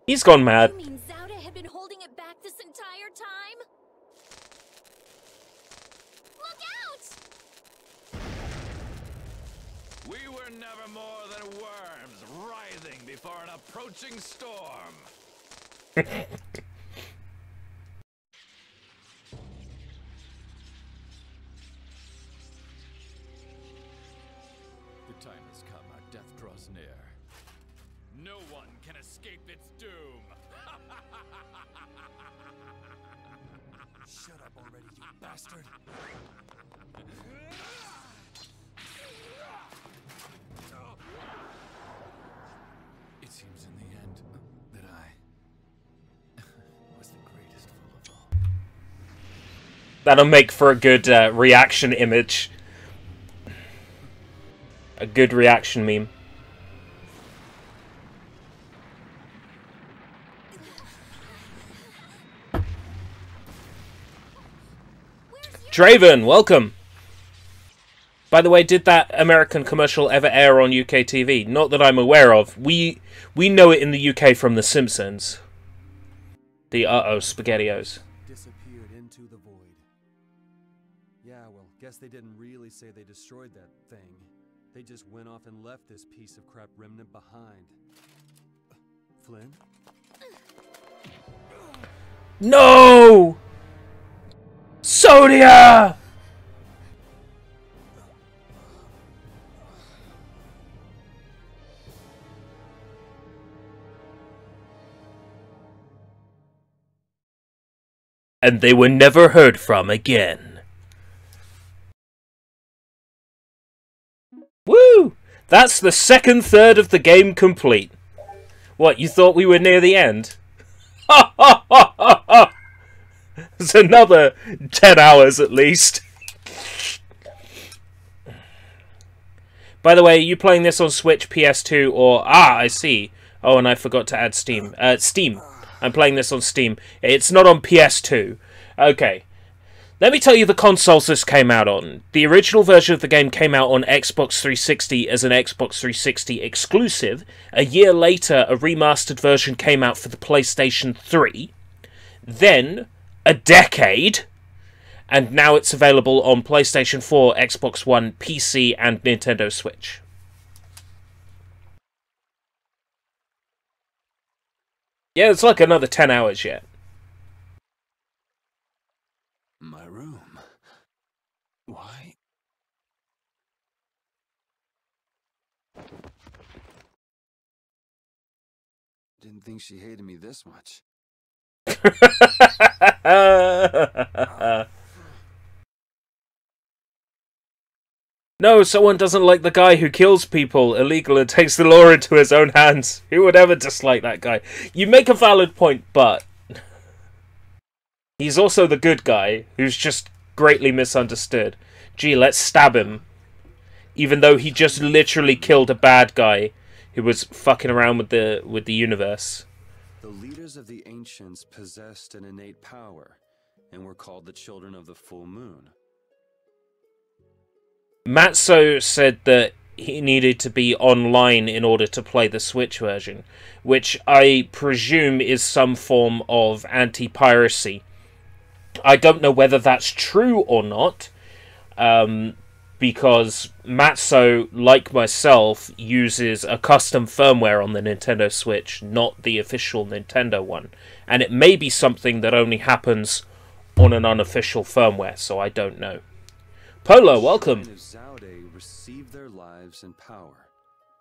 He's gone mad. You mean Zauda had been holding it back this entire time? Look out! We were never more than worms writhing before an approaching storm. The time has come. Our death draws escape its doom. Shut up already, you bastard! It seems in the end that I was the greatest fool of all. That'll make for a good reaction image. A good reaction meme. Draven, welcome! By the way, did that American commercial ever air on UK TV? Not that I'm aware of. We know it in the UK from The Simpsons. The SpaghettiOs. Disappeared into the void. Yeah, well, guess they didn't really say they destroyed that thing. They just went off and left this piece of crap remnant behind. Flynn? No! Sonia! And they were never heard from again. Woo! That's the second third of the game complete. What, you thought we were near the end? Ha ha ha ha ha! It's another 10 hours at least. By the way, are you playing this on Switch, PS2, or... Ah, I see. Oh, and I forgot to add Steam. Steam. I'm playing this on Steam. It's not on PS2. Okay. Let me tell you the consoles this came out on. The original version of the game came out on Xbox 360 as an Xbox 360 exclusive. A year later, a remastered version came out for the PlayStation 3. Then, a decade, and now it's available on PlayStation 4, Xbox One, PC, and Nintendo Switch. Yeah, it's like another 10 hours yet. My room. Why? Didn't think she hated me this much. No, someone doesn't like the guy who kills people illegal and takes the law into his own hands. Who would ever dislike that guy? You make a valid point, but he's also the good guy who's just greatly misunderstood. Gee, let's stab him. Even though he just literally killed a bad guy who was fucking around with the universe. The leaders of the ancients possessed an innate power, and were called the children of the full moon. Matzo said that he needed to be online in order to play the Switch version, which I presume is some form of anti-piracy. I don't know whether that's true or not, because Matzo, like myself, uses a custom firmware on the Nintendo Switch, not the official Nintendo one. And it may be something that only happens on an unofficial firmware, so I don't know. Polo, welcome! The Zaude received their lives and power.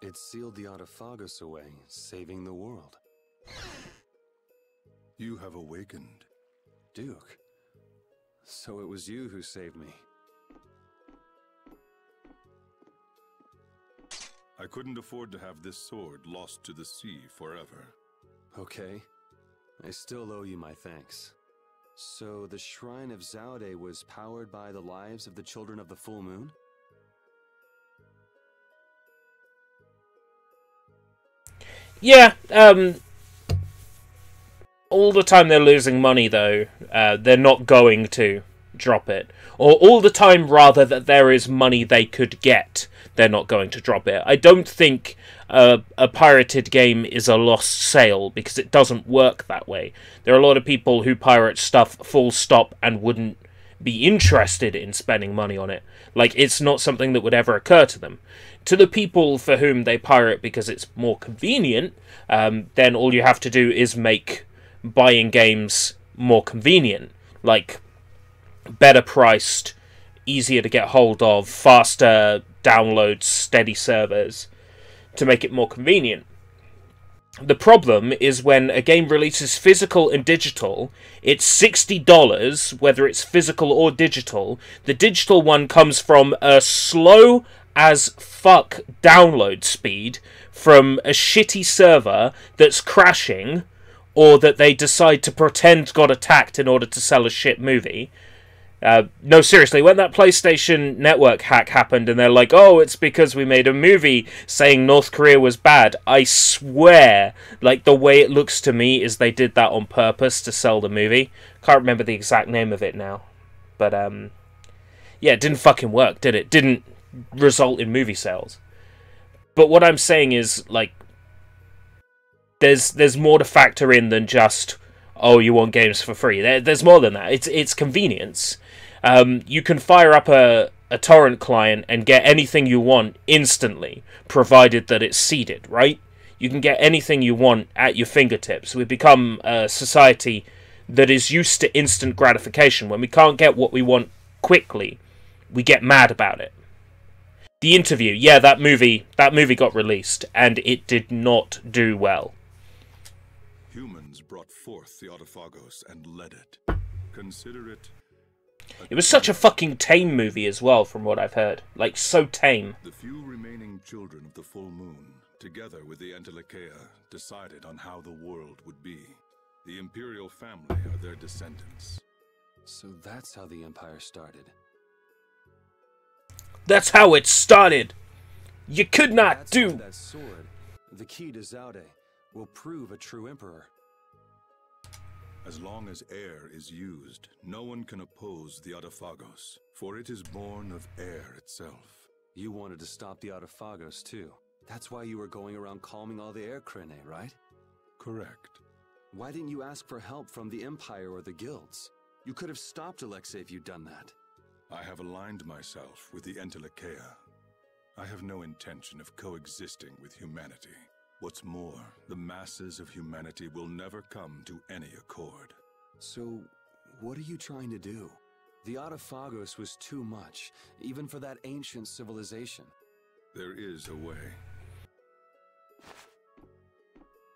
It sealed the Autophagos away, saving the world. You have awakened. Duke. So it was you who saved me. I couldn't afford to have this sword lost to the sea forever. Okay. I still owe you my thanks. So the Shrine of Zaude was powered by the lives of the children of the full moon? Yeah, all the time they're losing money, though, they're not going to drop it. Or all the time, rather, that there is money they could get, they're not going to drop it. I don't think a pirated game is a lost sale, because it doesn't work that way. There are a lot of people who pirate stuff full stop and wouldn't be interested in spending money on it. Like, it's not something that would ever occur to them. To the people for whom they pirate because it's more convenient, then all you have to do is make buying games more convenient. Like, better priced, easier to get hold of, faster downloads, steady servers, to make it more convenient. The problem is when a game releases physical and digital, it's $60, whether it's physical or digital. The digital one comes from a slow as fuck download speed from a shitty server that's crashing, or that they decide to pretend got attacked in order to sell a shit movie. No, seriously, when that PlayStation Network hack happened and they're like, oh, it's because we made a movie saying North Korea was bad, I swear, like, the way it looks to me is they did that on purpose to sell the movie. Can't remember the exact name of it now. But, yeah, it didn't fucking work, did it? Didn't result in movie sales. But what I'm saying is, like, there's more to factor in than just, oh, you want games for free. There's more than that. It's convenience. You can fire up a torrent client and get anything you want instantly, provided that it's seeded, right? You can get anything you want at your fingertips. We've become a society that is used to instant gratification. When we can't get what we want quickly, we get mad about it. The Interview, yeah, that movie got released, and it did not do well. Humans brought forth the Autophagos and led it. Consider it... It was such a fucking tame movie as well, from what I've heard. Like, so tame. The few remaining children of the full moon, together with the Entelekea, decided on how the world would be. The Imperial family are their descendants. So that's how the Empire started. That's how it started! You could not do... That sword, the key to Zaude, will prove a true emperor. As long as air is used, no one can oppose the Autophagos, for it is born of air itself. You wanted to stop the Autophagos too. That's why you were going around calming all the air Krene, right? Correct. Why didn't you ask for help from the Empire or the guilds? You could have stopped Alexei if you'd done that. I have aligned myself with the Entelekea. I have no intention of coexisting with humanity. What's more, the masses of humanity will never come to any accord. So, what are you trying to do? The Autophagos was too much, even for that ancient civilization. There is a way.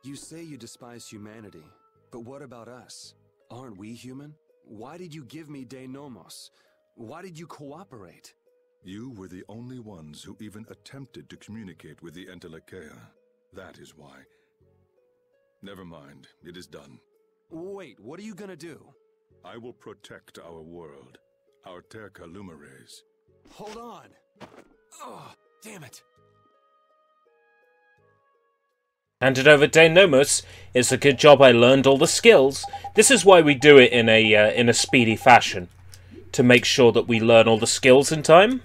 You say you despise humanity, but what about us? Aren't we human? Why did you give me De Nomos? Why did you cooperate? You were the only ones who even attempted to communicate with the Entelekea. That is why. Never mind, it is done. Wait, what are you gonna do? I will protect our world, our Terca Lumares. Hold on! Oh, damn it! Handed over De Nomos. It's a good job I learned all the skills. This is why we do it in a speedy fashion. To make sure that we learn all the skills in time.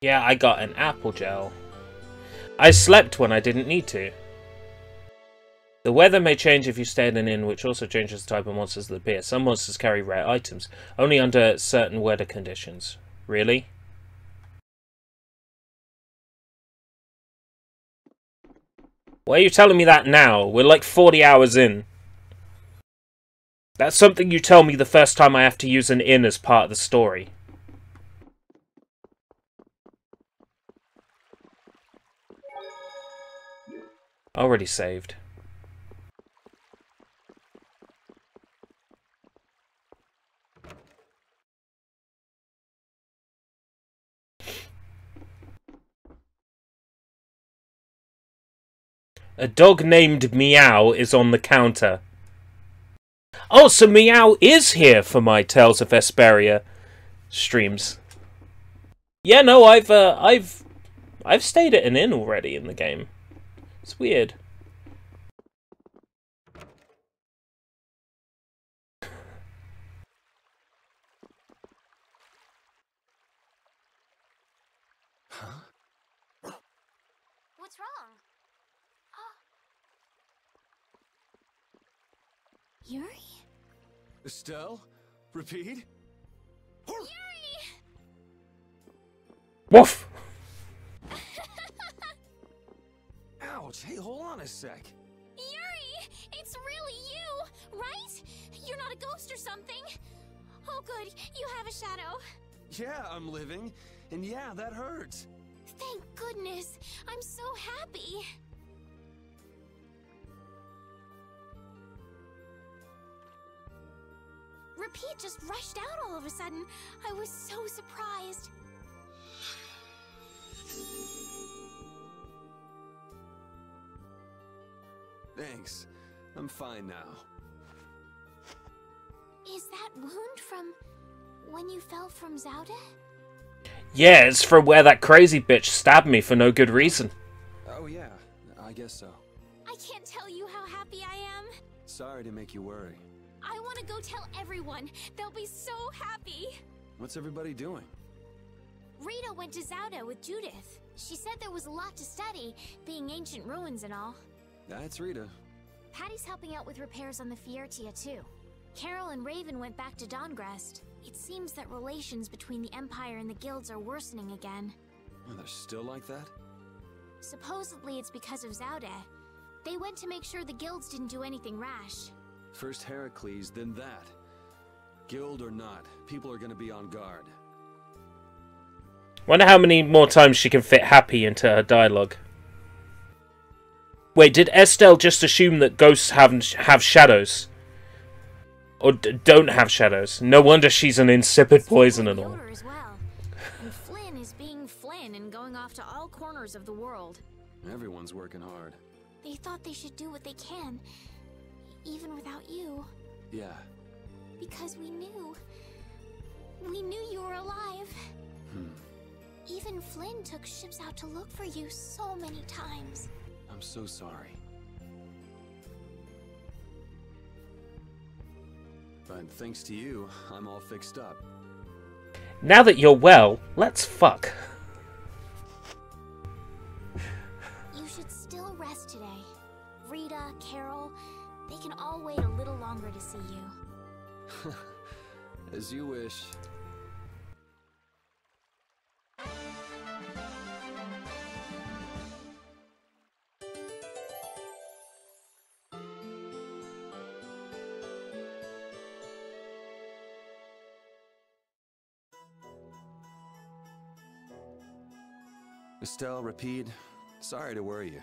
Yeah, I got an apple gel. I slept when I didn't need to. The weather may change if you stay in an inn, which also changes the type of monsters that appear. Some monsters carry rare items, only under certain weather conditions. Really? Why are you telling me that now? We're like 40 hours in. That's something you tell me the first time I have to use an inn as part of the story. Already saved. A dog named Meow is on the counter. Oh, so Meow is here for my Tales of Vesperia streams. Yeah, no, I've stayed at an inn already in the game. It's weird. Huh? What's wrong? Yuri? Estelle? Repeat? Yuri! Woof! Ouch! Hey, hold on a sec. Yuri! It's really you, right? You're not a ghost or something. Oh good, you have a shadow. Yeah, I'm living. And yeah, that hurts. Thank goodness. I'm so happy. Repeat just rushed out all of a sudden. I was so surprised. Thanks. I'm fine now. Is that wound from when you fell from Zaude? Yeah, it's from where that crazy bitch stabbed me for no good reason. Oh yeah, I guess so. I can't tell you how happy I am. Sorry to make you worry. I want to go tell everyone. They'll be so happy. What's everybody doing? Rita went to Zaude with Judith. She said there was a lot to study, being ancient ruins and all. That's Rita. Patty's helping out with repairs on the Fiertia too. Carol and Raven went back to Dawngrest. It seems that relations between the Empire and the guilds are worsening again. Oh, they're still like that? Supposedly it's because of Zaude. They went to make sure the guilds didn't do anything rash. First Heracles, then that. Guild or not, people are gonna be on guard. Wonder how many more times she can fit happy into her dialogue. Wait, did Estelle just assume that ghosts have shadows? Or don't have shadows? No wonder she's an insipid poison and all. As well. And Flynn is being Flynn and going off to all corners of the world. Everyone's working hard. They thought they should do what they can, even without you. Yeah. Because we knew. We knew you were alive. Even Flynn took ships out to look for you so many times. I'm so sorry. But thanks to you, I'm all fixed up. Now that you're well, let's fuck. You should still rest today. Rita, Carol, they can all wait a little longer to see you. As you wish. Estelle, Rapide, sorry to worry you.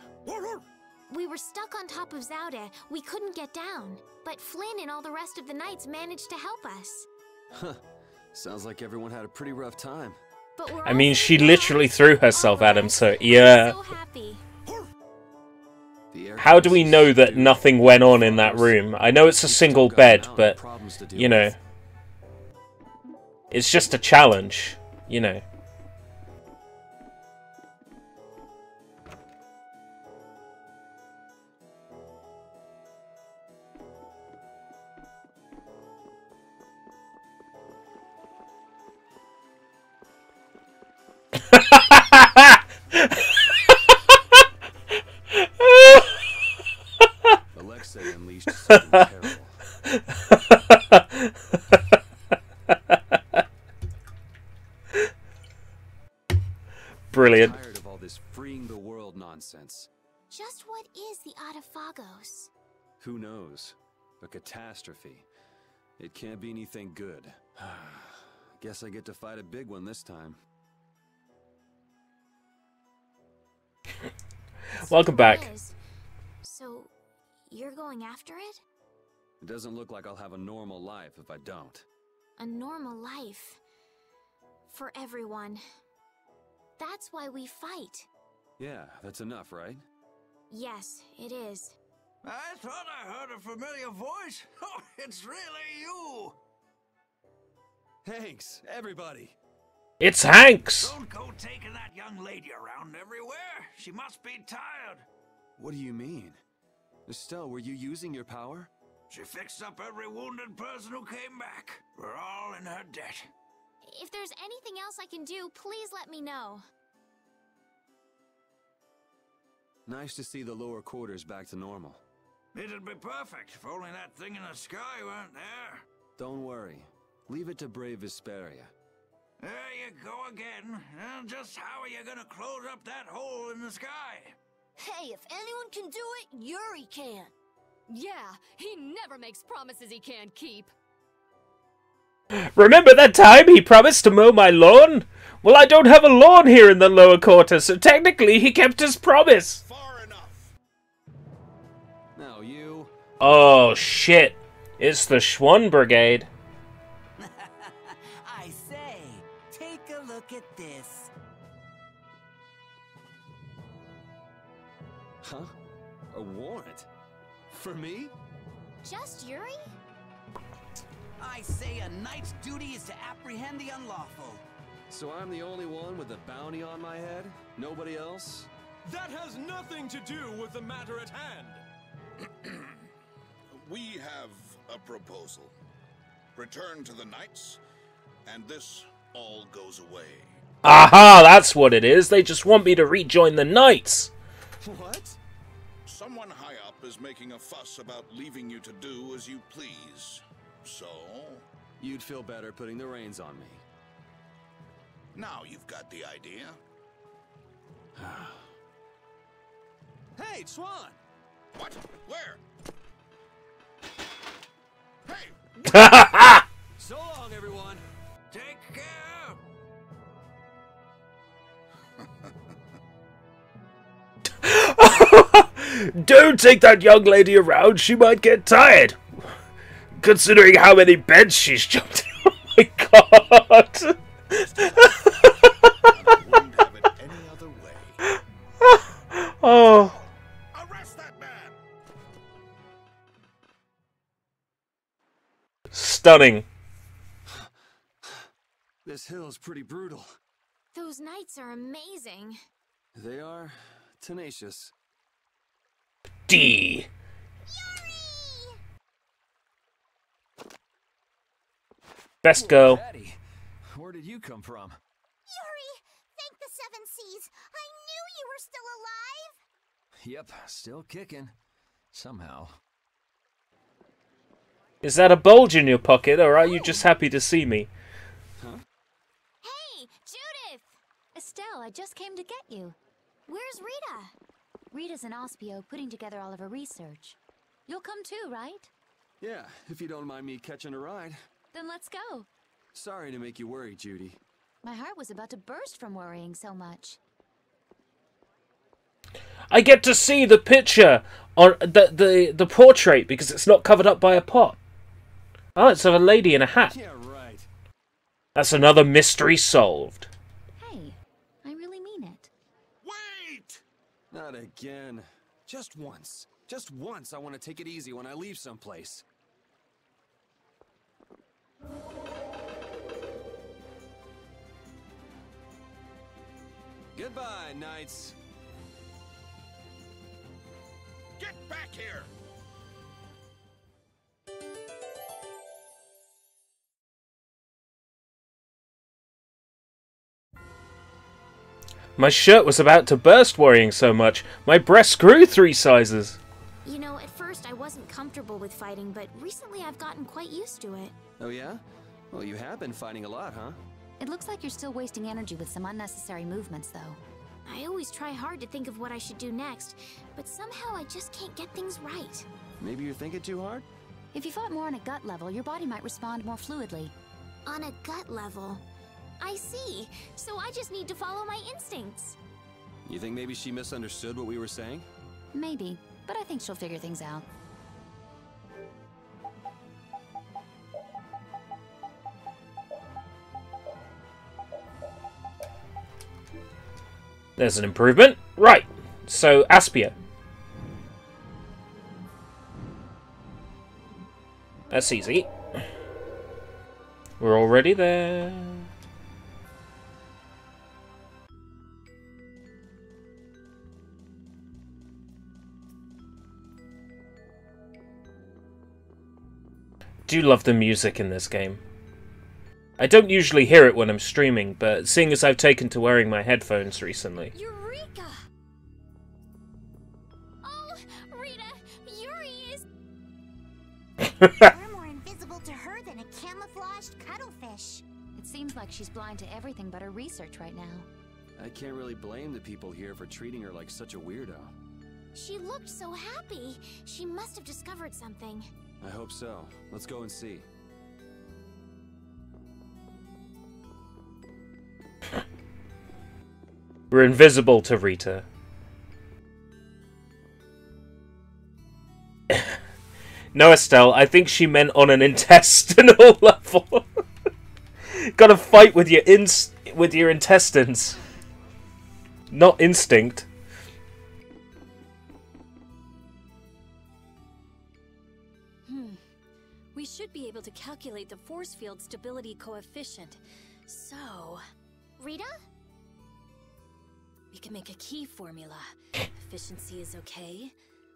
We were stuck on top of Zaude. We couldn't get down. But Flynn and all the rest of the knights managed to help us. Huh. Sounds like everyone had a pretty rough time. But we're I mean, she literally threw herself at him, so yeah. so happy. How do we know that nothing went on in that room? I know it's a single bed, but, you know, it's just a challenge, you know. Alexei unleashed something terrible. Brilliant. I'm tired of all this freeing the world nonsense. Just what is the Adaphagos? Who knows? A catastrophe. It can't be anything good. Guess I get to fight a big one this time. Welcome back. So, you're going after it? It doesn't look like I'll have a normal life if I don't. A normal life. For everyone. That's why we fight. Yeah, that's enough, right? Yes, it is. I thought I heard a familiar voice. Oh, it's really you! Thanks, everybody! It's Hanks! Don't go taking that young lady around everywhere. She must be tired. What do you mean? Estelle, were you using your power? She fixed up every wounded person who came back. We're all in her debt. If there's anything else I can do, please let me know. Nice to see the lower quarters back to normal. It'd be perfect if only that thing in the sky weren't there. Don't worry. Leave it to brave Vesperia. There you go again. And just how are you gonna close up that hole in the sky? Hey, if anyone can do it, Yuri can. Yeah, he never makes promises he can't keep. Remember that time he promised to mow my lawn? Well, I don't have a lawn here in the lower quarter, so technically he kept his promise. Far enough. Now you... Oh, shit. It's the Schwann Brigade. I say, take a look at this. Huh? A warrant? For me? Just Yuri? I say a knight's duty is to apprehend the unlawful. So I'm the only one with a bounty on my head? Nobody else? That has nothing to do with the matter at hand. We have a proposal. Return to the Knights, and this all goes away. Aha, that's what it is. They just want me to rejoin the Knights. What? Someone high up is making a fuss about leaving you to do as you please. So? You'd feel better putting the reins on me. Now you've got the idea. Hey, Swan! What? Where? Hey! So long, everyone! Take care! Don't take that young lady around. She might get tired. Considering how many beds she's jumped in. Oh my god! Wouldn't have it any other way. Oh. Arrest that man! Stunning. This hill's pretty brutal. Those knights are amazing. They are tenacious. D. Best girl. Daddy, where did you come from? Yuri, thank the Seven Seas. I knew you were still alive. Yep, still kicking. Somehow. Is that a bulge in your pocket, or are you just happy to see me? Huh? Hey, Judith! Estelle, I just came to get you. Where's Rita? Rita's in Ospio putting together all of her research. You'll come too, right? Yeah, if you don't mind me catching a ride. Then let's go. Sorry to make you worry, Judy. My heart was about to burst from worrying so much. I get to see the picture on the portrait because it's not covered up by a pot. Oh, it's of a lady in a hat. Yeah, right. That's another mystery solved. Hey, I really mean it. Wait! Not again. Just once. Just once I want to take it easy when I leave someplace. Goodbye, Knights. Get back here! My shirt was about to burst worrying so much. My breasts grew 3 sizes. You know, at first I wasn't comfortable with fighting, but recently I've gotten quite used to it. Oh yeah? Well, you have been fighting a lot, huh? It looks like you're still wasting energy with some unnecessary movements, though. I always try hard to think of what I should do next, but somehow I just can't get things right. Maybe you're thinking too hard? If you fought more on a gut level, your body might respond more fluidly. On a gut level. I see. So I just need to follow my instincts. You think maybe she misunderstood what we were saying? Maybe, but I think she'll figure things out. There's an improvement. Right. So, Aspia. That's easy. We're already there. Do love the music in this game. I don't usually hear it when I'm streaming, but seeing as I've taken to wearing my headphones recently. Eureka! Oh, Rita, Yuri is... We're more invisible to her than a camouflaged cuttlefish. It seems like she's blind to everything but her research right now. I can't really blame the people here for treating her like such a weirdo. She looked so happy. She must have discovered something. I hope so. Let's go and see. We're invisible to Rita. No, Estelle, I think she meant on an intestinal level. Gotta fight with your intestines. Not instinct. We should be able to calculate the force field stability coefficient. So... Rita? We can make a key formula. Efficiency is okay.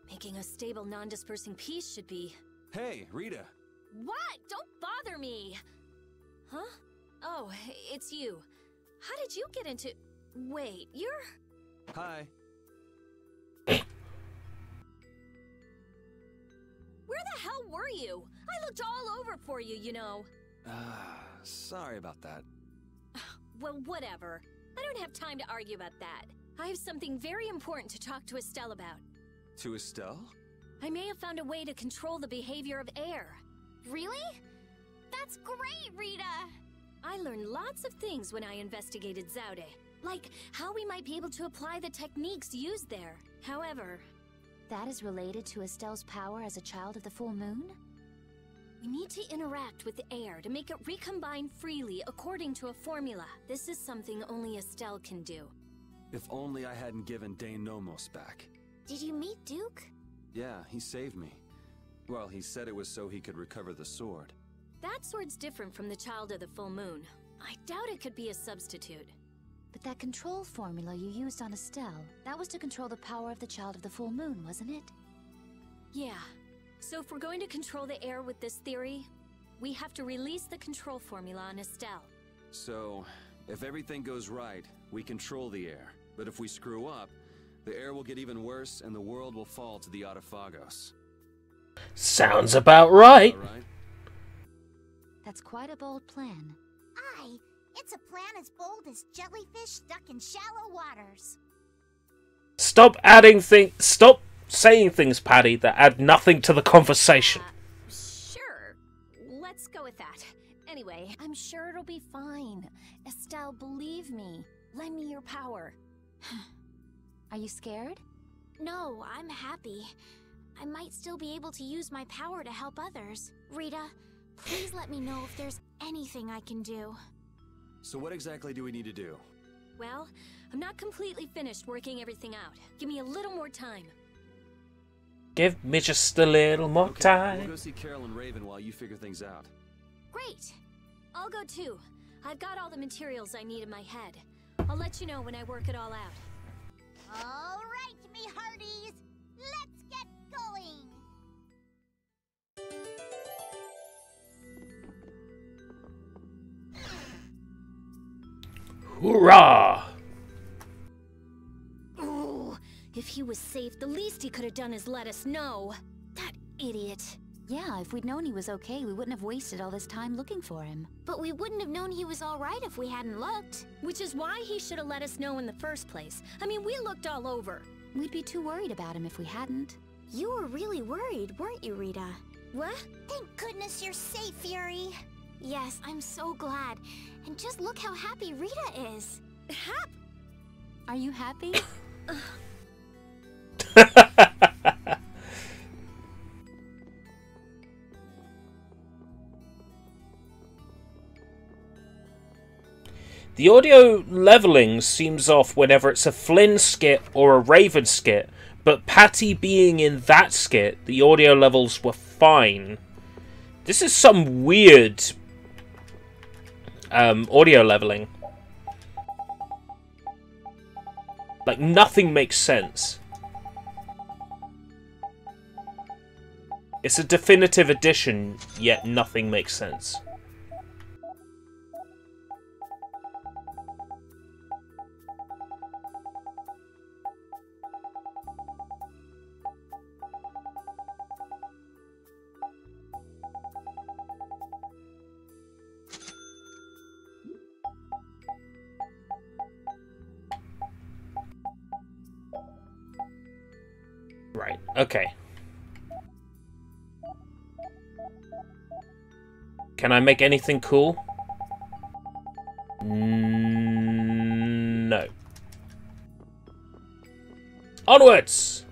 Making a stable, non-dispersing piece should be... Hey, Rita! What? Don't bother me! Huh? Oh, it's you. How did you get into... Wait, you're... Hi. Where the hell were you? I looked all over for you, you know. Sorry about that. Well, whatever. I don't have time to argue about that. I have something very important to talk to Estelle about. To Estelle? I may have found a way to control the behavior of air. Really? That's great, Rita! I learned lots of things when I investigated Zaude, like how we might be able to apply the techniques used there. However... That is related to Estelle's power as a child of the full moon? We need to interact with the air to make it recombine freely according to a formula. This is something only Estelle can do. If only I hadn't given Dane Nomos back. Did you meet Duke? Yeah, he saved me. Well, he said it was so he could recover the sword. That sword's different from the child of the full moon. I doubt it could be a substitute. But that control formula you used on Estelle, that was to control the power of the child of the full moon, wasn't it? Yeah. So if we're going to control the air with this theory, we have to release the control formula on Estelle. So, if everything goes right, we control the air. But if we screw up, the air will get even worse and the world will fall to the Autophagos. Sounds about right. All right? That's quite a bold plan. Aye, it's a plan as bold as jellyfish stuck in shallow waters. Stop saying things, Patty, that add nothing to the conversation. Sure. Let's go with that. Anyway, I'm sure it'll be fine. Estelle, believe me. Lend me your power. Are you scared? No, I'm happy. I might still be able to use my power to help others. Rita, please let me know if there's anything I can do. So what exactly do we need to do? well, I'm not completely finished working everything out. Give me a little more time. Give me just a little more time. We'll go see Carol and Raven while you figure things out. Great! I'll go too. I've got all the materials I need in my head. I'll let you know when I work it all out. All right, me hearties. Let's get going. Hoorah! Ooh, if he was safe, the least he could have done is let us know. That idiot. Yeah, if we'd known he was okay, we wouldn't have wasted all this time looking for him. But we wouldn't have known he was all right if we hadn't looked. Which is why he should have let us know in the first place. I mean, we looked all over. We'd be too worried about him if we hadn't. You were really worried, weren't you, Rita? What? Thank goodness you're safe, Fury. Yes, I'm so glad. And just look how happy Rita is. Are you happy? The audio leveling seems off whenever it's a Flynn skit or a Raven skit, but Patty being in that skit, the audio levels were fine. This is some weird audio leveling. Like, nothing makes sense. It's a definitive edition, yet nothing makes sense. Right, okay. Can I make anything cool? No. Onwards!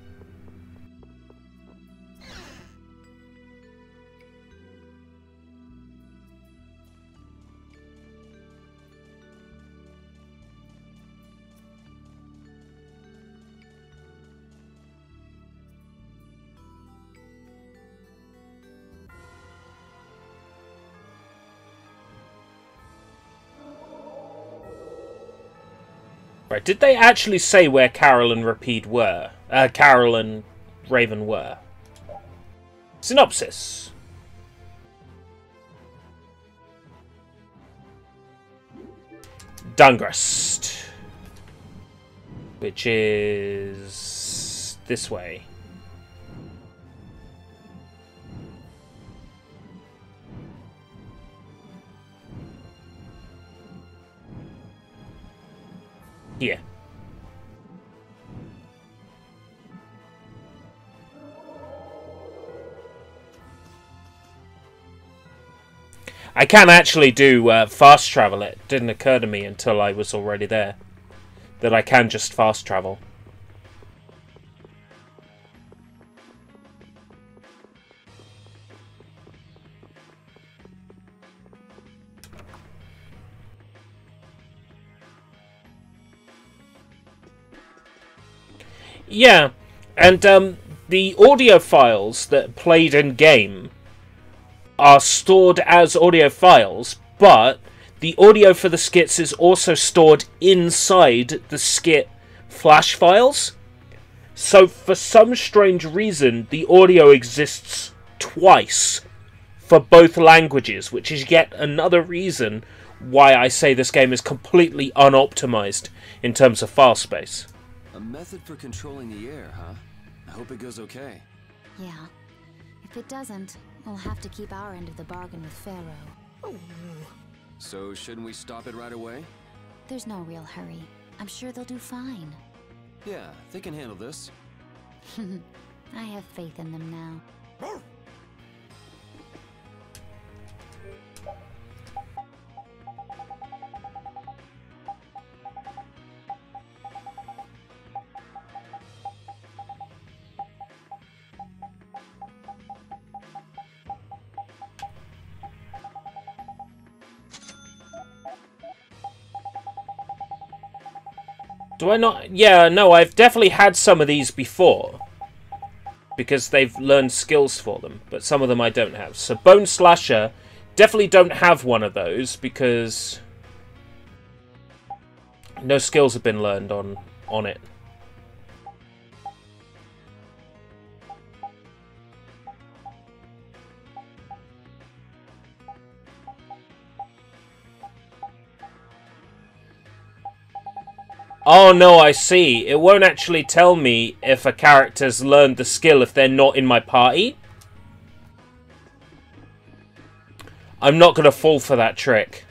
Right, did they actually say where Carol and Rapide were? Carol and Raven were? Synopsis. Dungrust. Which is this way. Here. I can actually do fast travel. It didn't occur to me until I was already there that I can just fast travel. Yeah, and the audio files that played in game are stored as audio files, but the audio for the skits is also stored inside the skit flash files. So for some strange reason, the audio exists twice for both languages, which is yet another reason why I say this game is completely unoptimized in terms of file space. A method for controlling the air, huh? I hope it goes okay. Yeah. If it doesn't, we'll have to keep our end of the bargain with Pharaoh. So shouldn't we stop it right away? There's no real hurry. I'm sure they'll do fine. Yeah, they can handle this. I have faith in them now. Do I not? Yeah, no, I've definitely had some of these before. Because they've learned skills for them. But some of them I don't have. So Bone Slasher, definitely don't have one of those because no skills have been learned on it. Oh no, I see. It won't actually tell me if a character's learned the skill if they're not in my party. I'm not going to fall for that trick.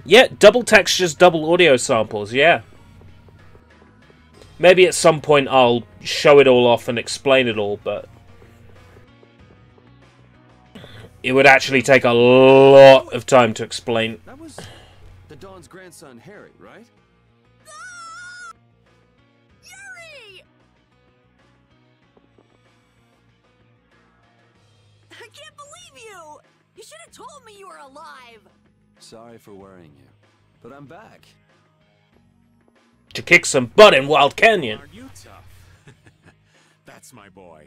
Yeah, double textures, double audio samples, yeah. Maybe at some point I'll show it all off and explain it all, but it would actually take a lot of time to explain. That was the Dawn's grandson, Harry, right? Yuri! I can't believe you! You should have told me you were alive! Sorry for worrying you, but I'm back. To kick some butt in Wild Canyon. Aren't you tough? That's my boy.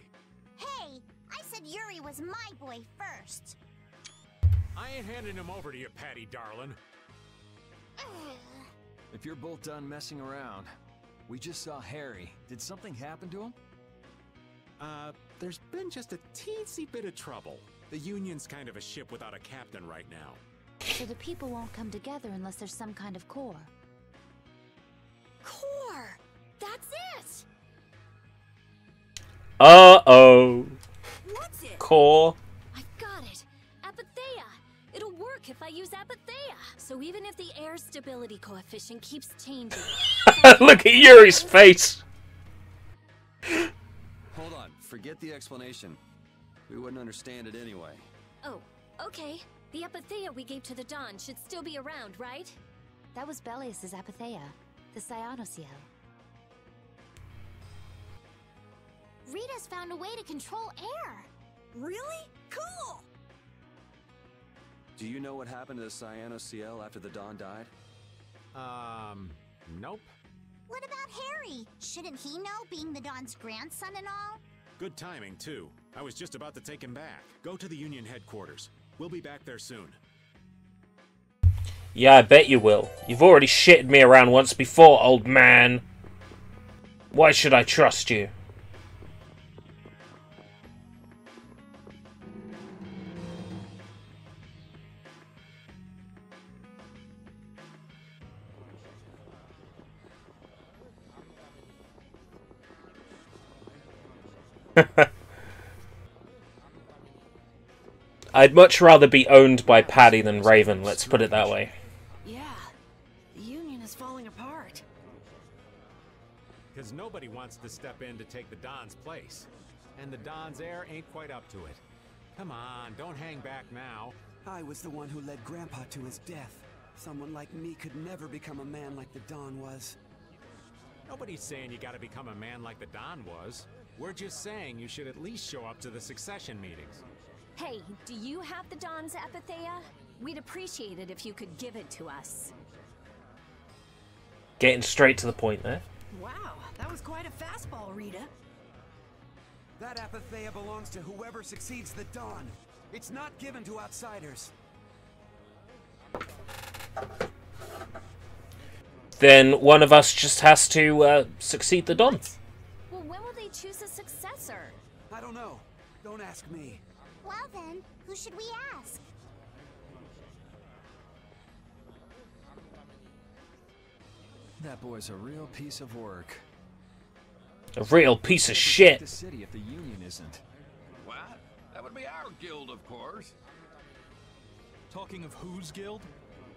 Hey, I said Yuri was my boy first. I ain't handing him over to you, Patty, darling. If you're both done messing around, we just saw Harry. Did something happen to him? There's been just a teensy bit of trouble. The Union's kind of a ship without a captain right now. So the people won't come together unless there's some kind of core. Core! That's it! Uh-oh. What's it? Core. I've got it. Apatheia. It'll work if I use Apatheia. So even if the air stability coefficient keeps changing... Look at Yuri's face. Hold on. Forget the explanation. We wouldn't understand it anyway. Oh, okay. The Apatheia we gave to the Dawn should still be around, right? That was Belius's Apatheia, the Cyanosael. Rita's found a way to control air. Really? Cool! Do you know what happened to the Cyano-CL after the Dawn died? Nope. What about Harry? Shouldn't he know, being the Dawn's grandson and all? Good timing, too. I was just about to take him back. Go to the Union headquarters. We'll be back there soon. Yeah, I bet you will. You've already shitted me around once before, old man. Why should I trust you? I'd much rather be owned by Paddy than Raven, let's put it that way. Yeah, the Union is falling apart. Because nobody wants to step in to take the Don's place. And the Don's heir ain't quite up to it. Come on, don't hang back now. I was the one who led Grandpa to his death. Someone like me could never become a man like the Don was. Nobody's saying you gotta become a man like the Don was. We're just saying you should at least show up to the succession meetings. Hey, do you have the Don's Epithea? We'd appreciate it if you could give it to us. Getting straight to the point there. Wow, that was quite a fastball, Rita. That Epithea belongs to whoever succeeds the Dawn. It's not given to outsiders. Then one of us just has to succeed the Don. Well, when will they choose a successor? I don't know. Don't ask me. Well then, who should we ask? That boy's a real piece of work. A real piece of shit. The city if the Union isn't. What? That would be our guild, of course. Talking of whose guild?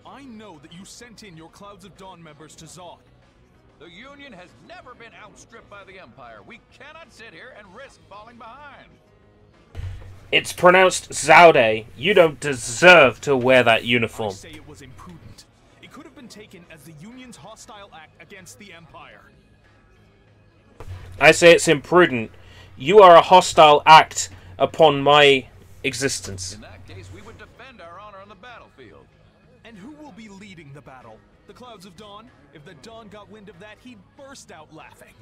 I know that you sent in your Clouds of Dawn members to Zod. The Union has never been outstripped by the Empire. We cannot sit here and risk falling behind. It's pronounced Zaude. You don't deserve to wear that uniform. I say it was imprudent. It could have been taken as the Union's hostile act against the Empire. I say it's imprudent. You are a hostile act upon my existence. In that case, we would defend our honor on the battlefield. And who will be leading the battle? The Clouds of Dawn? If the Dawn got wind of that, he'd burst out laughing.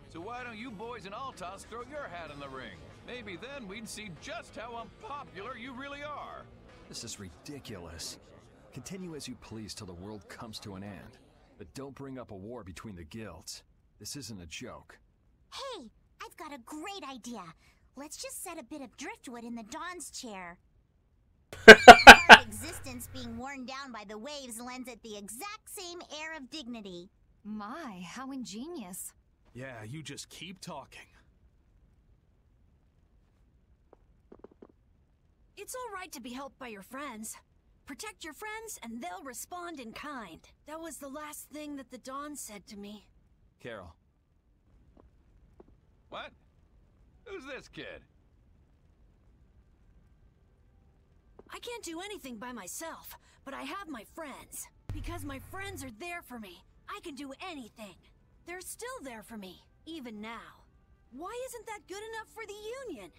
So why don't you boys in Altos throw your hat in the ring? Maybe then we'd see just how unpopular you really are. This is ridiculous. Continue as you please till the world comes to an end. But don't bring up a war between the guilds. This isn't a joke. Hey, I've got a great idea. Let's just set a bit of driftwood in the Dawn's chair. Our existence being worn down by the waves lends it the exact same air of dignity. My, how ingenious. Yeah, you just keep talking. It's all right to be helped by your friends. Protect your friends, and they'll respond in kind. That was the last thing that the Dawn said to me. Carol. What? Who's this kid? I can't do anything by myself, but I have my friends. Because my friends are there for me, I can do anything. They're still there for me, even now. Why isn't that good enough for the Union?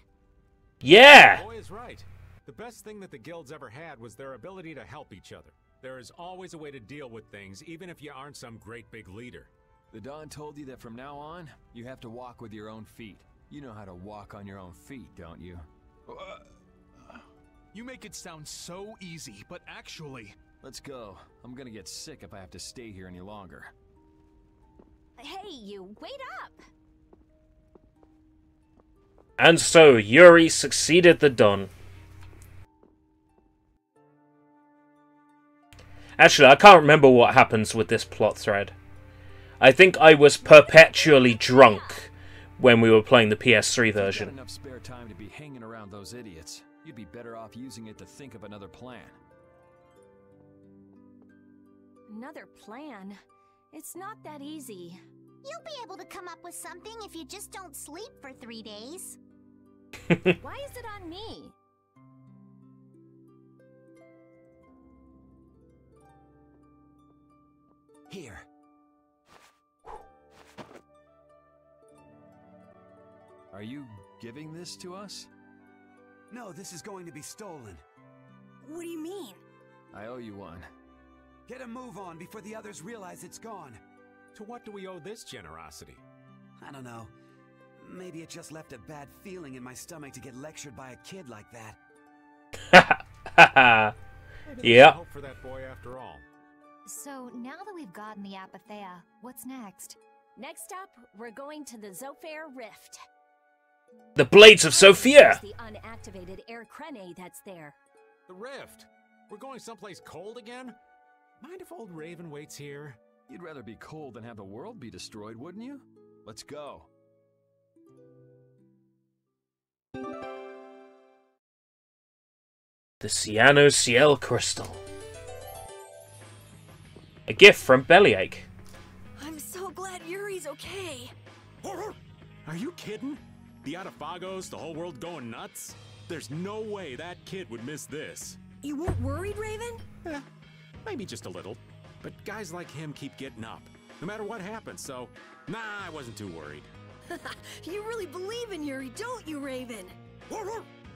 Yeah! The boy is right. The best thing that the guilds ever had was their ability to help each other. There is always a way to deal with things, even if you aren't some great big leader. The Dawn told you that from now on, you have to walk with your own feet. You know how to walk on your own feet, don't you? You make it sound so easy, but actually... Let's go. I'm gonna get sick if I have to stay here any longer. Hey, you, wait up! And so, Yuri succeeded the Don. Actually, I can't remember what happens with this plot thread. I think I was perpetually drunk when we were playing the PS3 version. If you got enough spare time to be hanging around those idiots, you'd be better off using it to think of another plan. Another plan? It's not that easy. You'll be able to come up with something if you just don't sleep for 3 days. Why is it on me? Here. Are you giving this to us? No, this is going to be stolen. What do you mean? I owe you one. Get a move on before the others realize it's gone. To what do we owe this generosity? I don't know. Maybe it just left a bad feeling in my stomach to get lectured by a kid like that. Yeah. Hope for that boy after all. So now that we've gotten the Apathea, what's next? Next up, we're going to the Zophair Rift. The Blades of Sophia! The unactivated air crene that's there. The Rift? We're going someplace cold again? Mind if old Raven waits here? You'd rather be cold than have the world be destroyed, wouldn't you? Let's go. The Cyano Ciel Crystal. A gift from Bellyache. I'm so glad Yuri's okay. Are you kidding? The Atafagos, the whole world going nuts? There's no way that kid would miss this. You weren't worried, Raven? Maybe just a little. But guys like him keep getting up, no matter what happens, so nah, I wasn't too worried. You really believe in Yuri, don't you, Raven?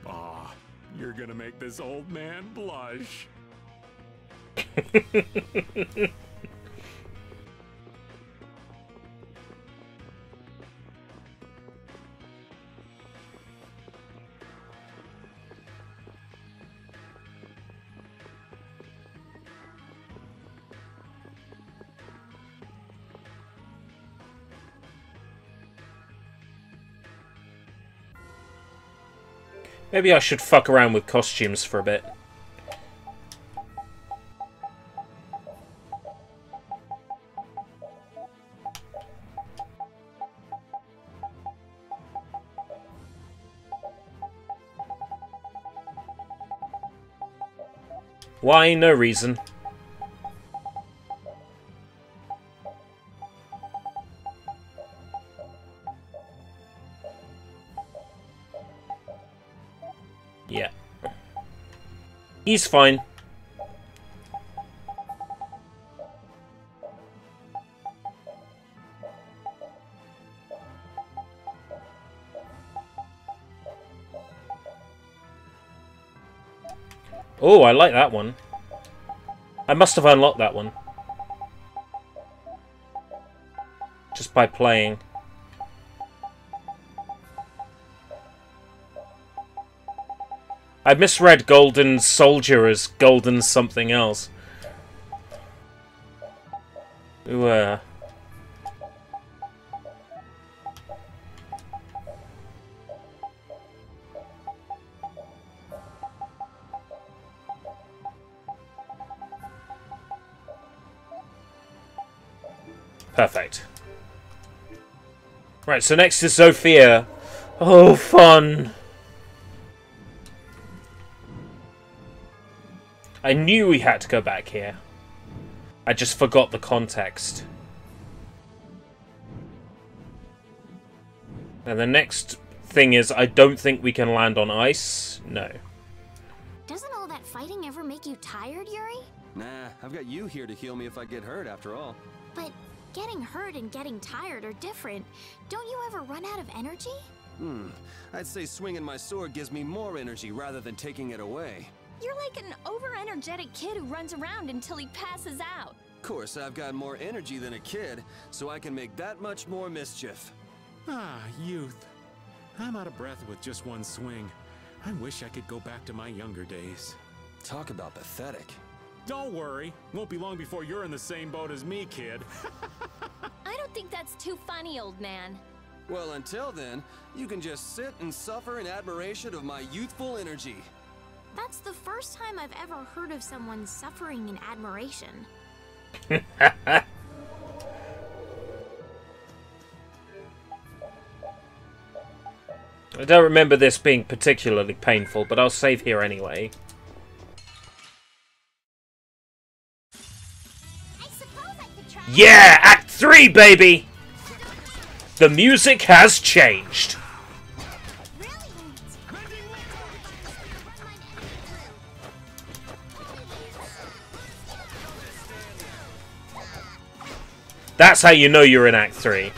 Aw, you're gonna make this old man blush. Maybe I should fuck around with costumes for a bit. Why? No reason. Yeah. He's fine. Oh, I like that one. I must have unlocked that one. Just by playing. I misread Golden Soldier as Golden something else. Ooh, Perfect. Right, so next is Sophia. Oh, fun! I knew we had to go back here. I just forgot the context. And the next thing is, I don't think we can land on ice. No. Doesn't all that fighting ever make you tired, Yuri? Nah, I've got you here to heal me if I get hurt after all. But getting hurt and getting tired are different. Don't you ever run out of energy? I'd say swinging my sword gives me more energy rather than taking it away. You're like an over-energetic kid who runs around until he passes out. Of course, I've got more energy than a kid, so I can make that much more mischief. Ah, youth. I'm out of breath with just one swing. I wish I could go back to my younger days. Talk about pathetic. Don't worry. Won't be long before you're in the same boat as me, kid. I don't think that's too funny, old man. Well, until then, you can just sit and suffer in admiration of my youthful energy. That's the first time I've ever heard of someone suffering in admiration. I don't remember this being particularly painful, but I'll save here anyway. Yeah! Act 3, baby! The music has changed. That's how you know you're in Act 3.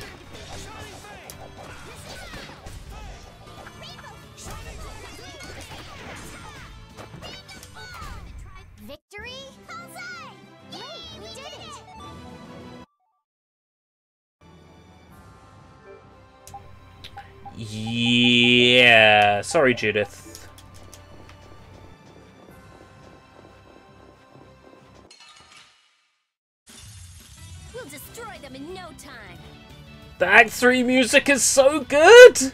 Sorry, Judith. We'll destroy them in no time. The Act 3 music is so good!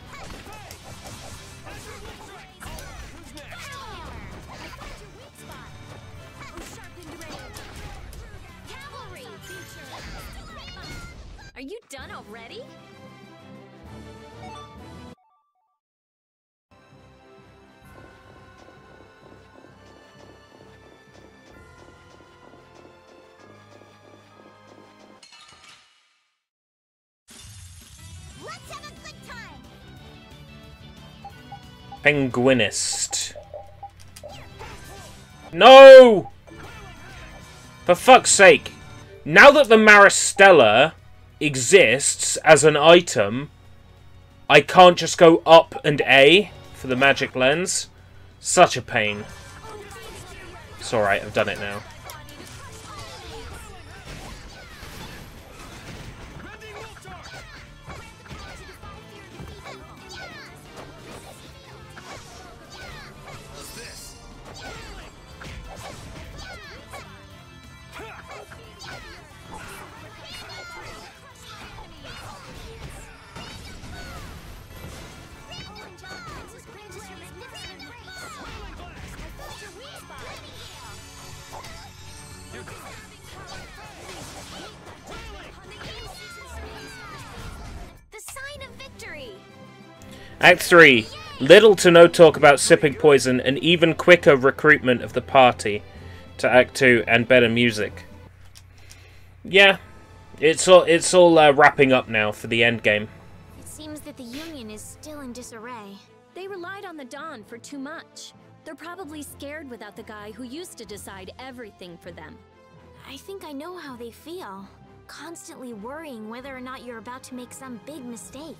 Are you done already? Let's have a good time. Penguinist. No! For fuck's sake. Now that the Maristella exists as an item, I can't just go up and A for the magic lens. Such a pain. It's alright, I've done it now. The sign of victory! Act 3. Little to no talk about sipping poison and even quicker recruitment of the party to Act 2 and better music. Yeah, it's all wrapping up now for the end game. It seems that the Union is still in disarray. They relied on the Dawn for too much. They're probably scared without the guy who used to decide everything for them. I think I know how they feel. Constantly worrying whether or not you're about to make some big mistake.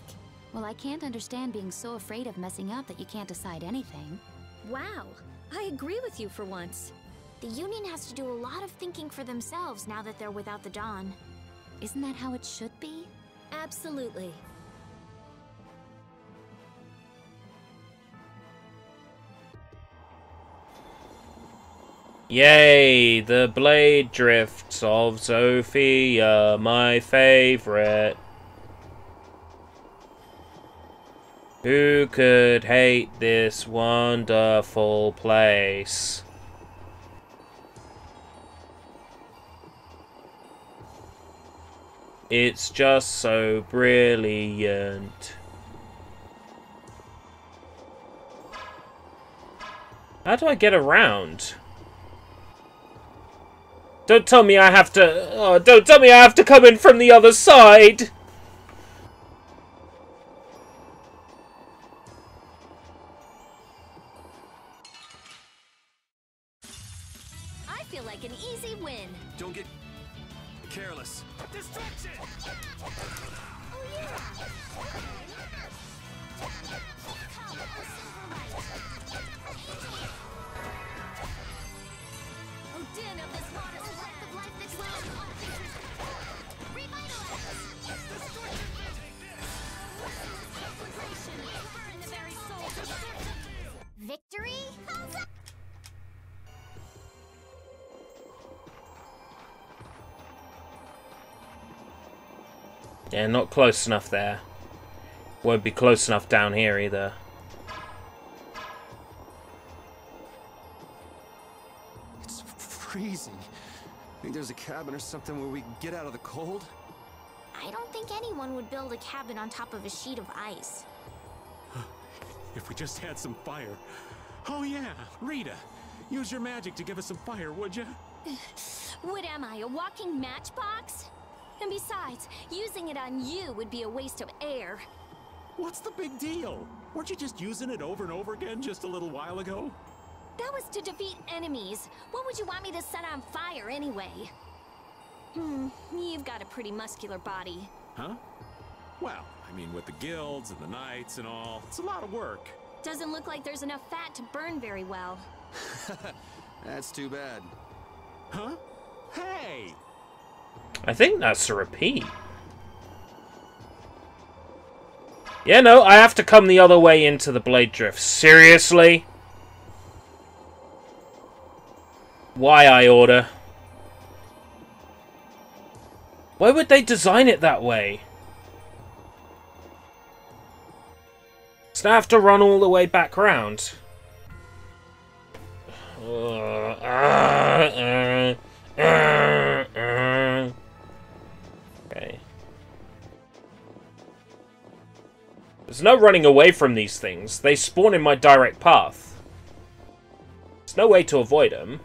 Well, I can't understand being so afraid of messing up that you can't decide anything. Wow, I agree with you for once. The Union has to do a lot of thinking for themselves now that they're without the Dawn. Isn't that how it should be? Absolutely. Yay, the blade drifts of Sophia, my favorite. Who could hate this wonderful place? It's just so brilliant. How do I get around? Don't tell me I have to... Oh, don't tell me I have to come in from the other side! I feel like an easy win. Don't get careless. Distraction! Oh yeah! Oh, din of this water, the breath of life that dwells in all creatures. Revitalize! Celebration, burn the very soul. Victory? Yeah, not close enough there. Won't be close enough down here either. It's freezing. Think there's a cabin or something where we can get out of the cold? I don't think anyone would build a cabin on top of a sheet of ice. If we just had some fire. Oh yeah, Rita, use your magic to give us some fire, would you? What am I, a walking matchbox? And besides, using it on you would be a waste of air. What's the big deal? Weren't you just using it over and over again just a little while ago? That was to defeat enemies. What would you want me to set on fire anyway? You've got a pretty muscular body. Huh? Well, I mean, with the guilds and the knights and all, it's a lot of work. Doesn't look like there's enough fat to burn very well. That's too bad. Huh? Hey! I think that's a repeat. Yeah, no, I have to come the other way into the blade drift. Seriously? Why, I order? Why would they design it that way? So I have to run all the way back round. Okay. There's no running away from these things. They spawn in my direct path. There's no way to avoid them.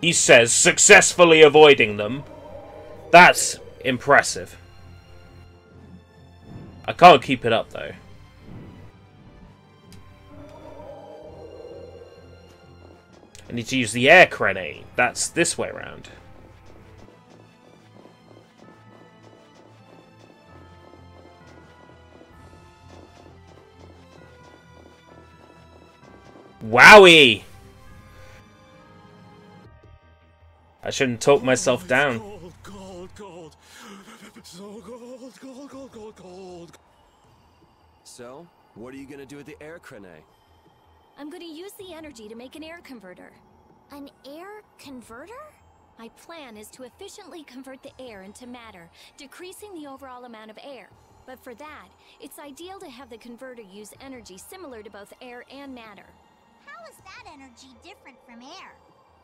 He says, successfully avoiding them. That's impressive. I can't keep it up, though. I need to use the air crenade. That's this way around. Wowie! I shouldn't talk myself down. Cold. So cold. So, what are you gonna do with the air crenade? I'm gonna use the energy to make an air converter. An air converter? My plan is to efficiently convert the air into matter, decreasing the overall amount of air. But for that, it's ideal to have the converter use energy similar to both air and matter. How is that energy different from air?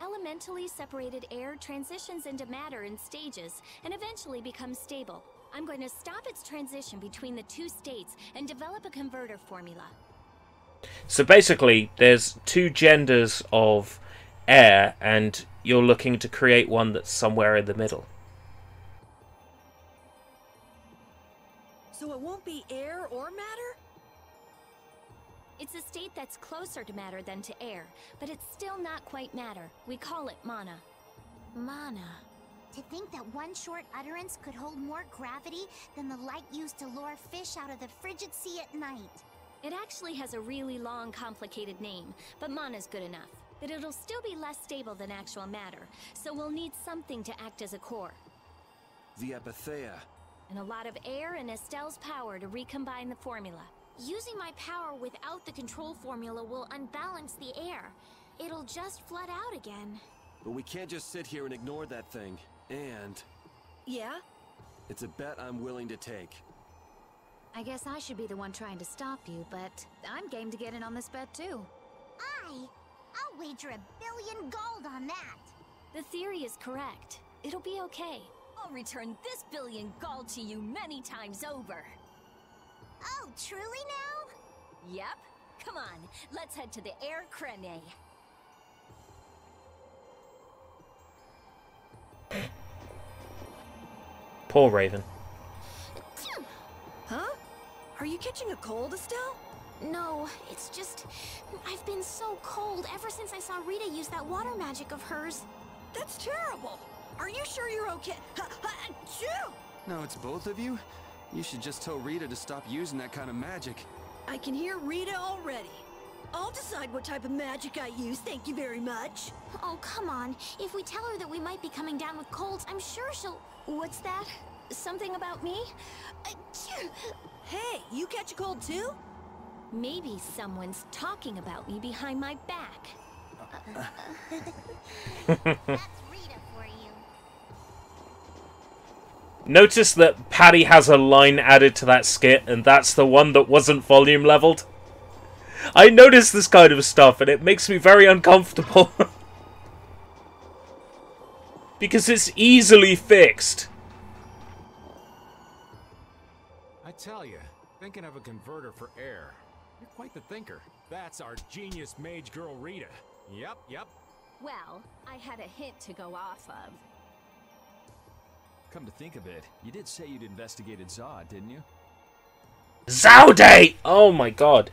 Elementally separated air transitions into matter in stages and eventually becomes stable. I'm going to stop its transition between the two states and develop a converter formula. So basically, there's two genders of air, and you're looking to create one that's somewhere in the middle. So it won't be air or matter? It's a state that's closer to matter than to air, but it's still not quite matter. We call it mana. Mana. To think that one short utterance could hold more gravity than the light used to lure fish out of the frigid sea at night. It actually has a really long, complicated name, but mana's good enough. But it'll still be less stable than actual matter, so we'll need something to act as a core. The Epithea. And a lot of air and Estelle's power to recombine the formula. Using my power without the control formula will unbalance the air. It'll just flood out again. But we can't just sit here and ignore that thing. And... Yeah? It's a bet I'm willing to take. I guess I should be the one trying to stop you, but I'm game to get in on this bet too. I'll wager $1 billion gold on that. The theory is correct. It'll be okay. I'll return this $1 billion gold to you many times over. Oh, truly now? Yep. Come on, let's head to the air crenade. Poor Raven. Huh? Are you catching a cold, Estelle? No, it's just... I've been so cold ever since I saw Rita use that water magic of hers. That's terrible! Are you sure you're okay? No, it's both of you? You should just tell Rita to stop using that kind of magic. I can hear Rita already. I'll decide what type of magic I use, thank you very much. Oh, come on. If we tell her that we might be coming down with colds, I'm sure she'll... What's that? Something about me? Hey, you catch a cold too? Maybe someone's talking about me behind my back. That's Rita for you. Notice that Patty has a line added to that skit, and that's the one that wasn't volume leveled. I notice this kind of stuff, and it makes me very uncomfortable. Because it's easily fixed. I tell you, thinking of a converter for air. You're quite the thinker. That's our genius mage girl Rita. Yep. Well, I had a hint to go off of. Come to think of it, you did say you'd investigated Zod, didn't you? Zaude! Oh my god.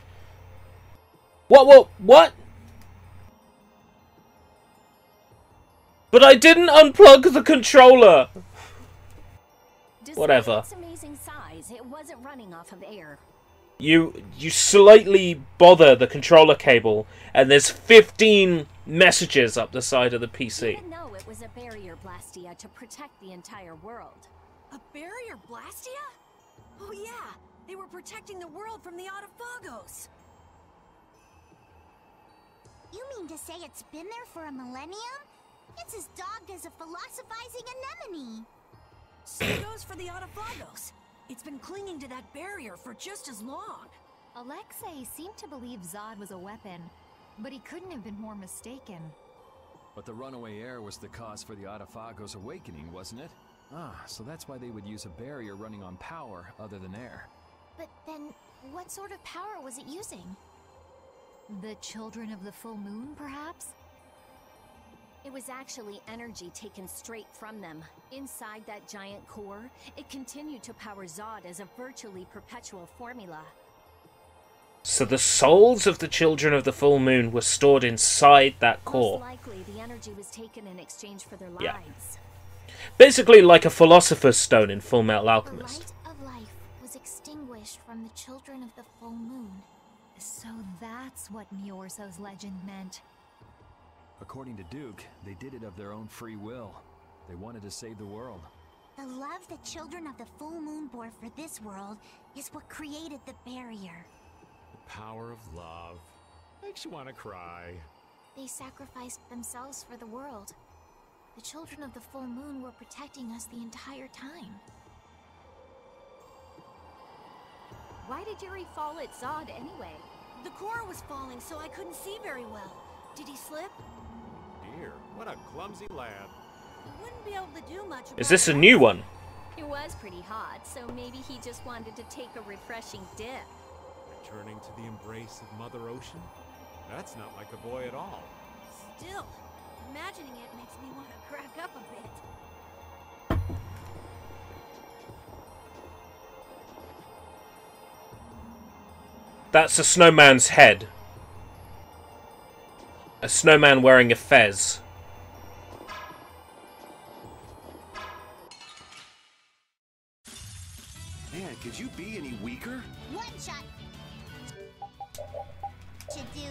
What? But I didn't unplug the controller! Despite Whatever. its amazing size, it wasn't running off of air. You slightly bother the controller cable, and there's 15 messages up the side of the PC. Even though it was a barrier blastia to protect the entire world. A barrier Blastia? Oh yeah, they were protecting the world from the Autophagos. You mean to say it's been there for a millennium? It's as dogged as a philosophizing anemone. Same goes for the Autophagos. It's been clinging to that barrier for just as long. Alexei seemed to believe Zod was a weapon, but he couldn't have been more mistaken. But the runaway air was the cause for the Autophagos' awakening, wasn't it? Ah, so that's why they would use a barrier running on power other than air. But then, what sort of power was it using? The children of the full moon, perhaps? It was actually energy taken straight from them. Inside that giant core, it continued to power Zod as a virtually perpetual formula. So the souls of the children of the full moon were stored inside that core. Most likely, the energy was taken in exchange for their lives. Yeah. Basically like a philosopher's stone in Full Metal Alchemist. The light of life was extinguished from the children of the full moon. So that's what Miorso's legend meant. According to Duke, they did it of their own free will. They wanted to save the world. The love the children of the full moon bore for this world is what created the barrier. The power of love. Makes you want to cry. They sacrificed themselves for the world. The children of the full moon were protecting us the entire time. Why did Yuri fall at Zod anyway? The core was falling, so I couldn't see very well. Did he slip? Dear, what a clumsy lad. He wouldn't be able to do much about Is this a new one? It was pretty hot, so maybe he just wanted to take a refreshing dip. Returning to the embrace of Mother Ocean? That's not like the boy at all. Still, imagining it makes me want to crack up a bit. That's a snowman's head. A snowman wearing a fez. Man, could you be any weaker? One shot. To do.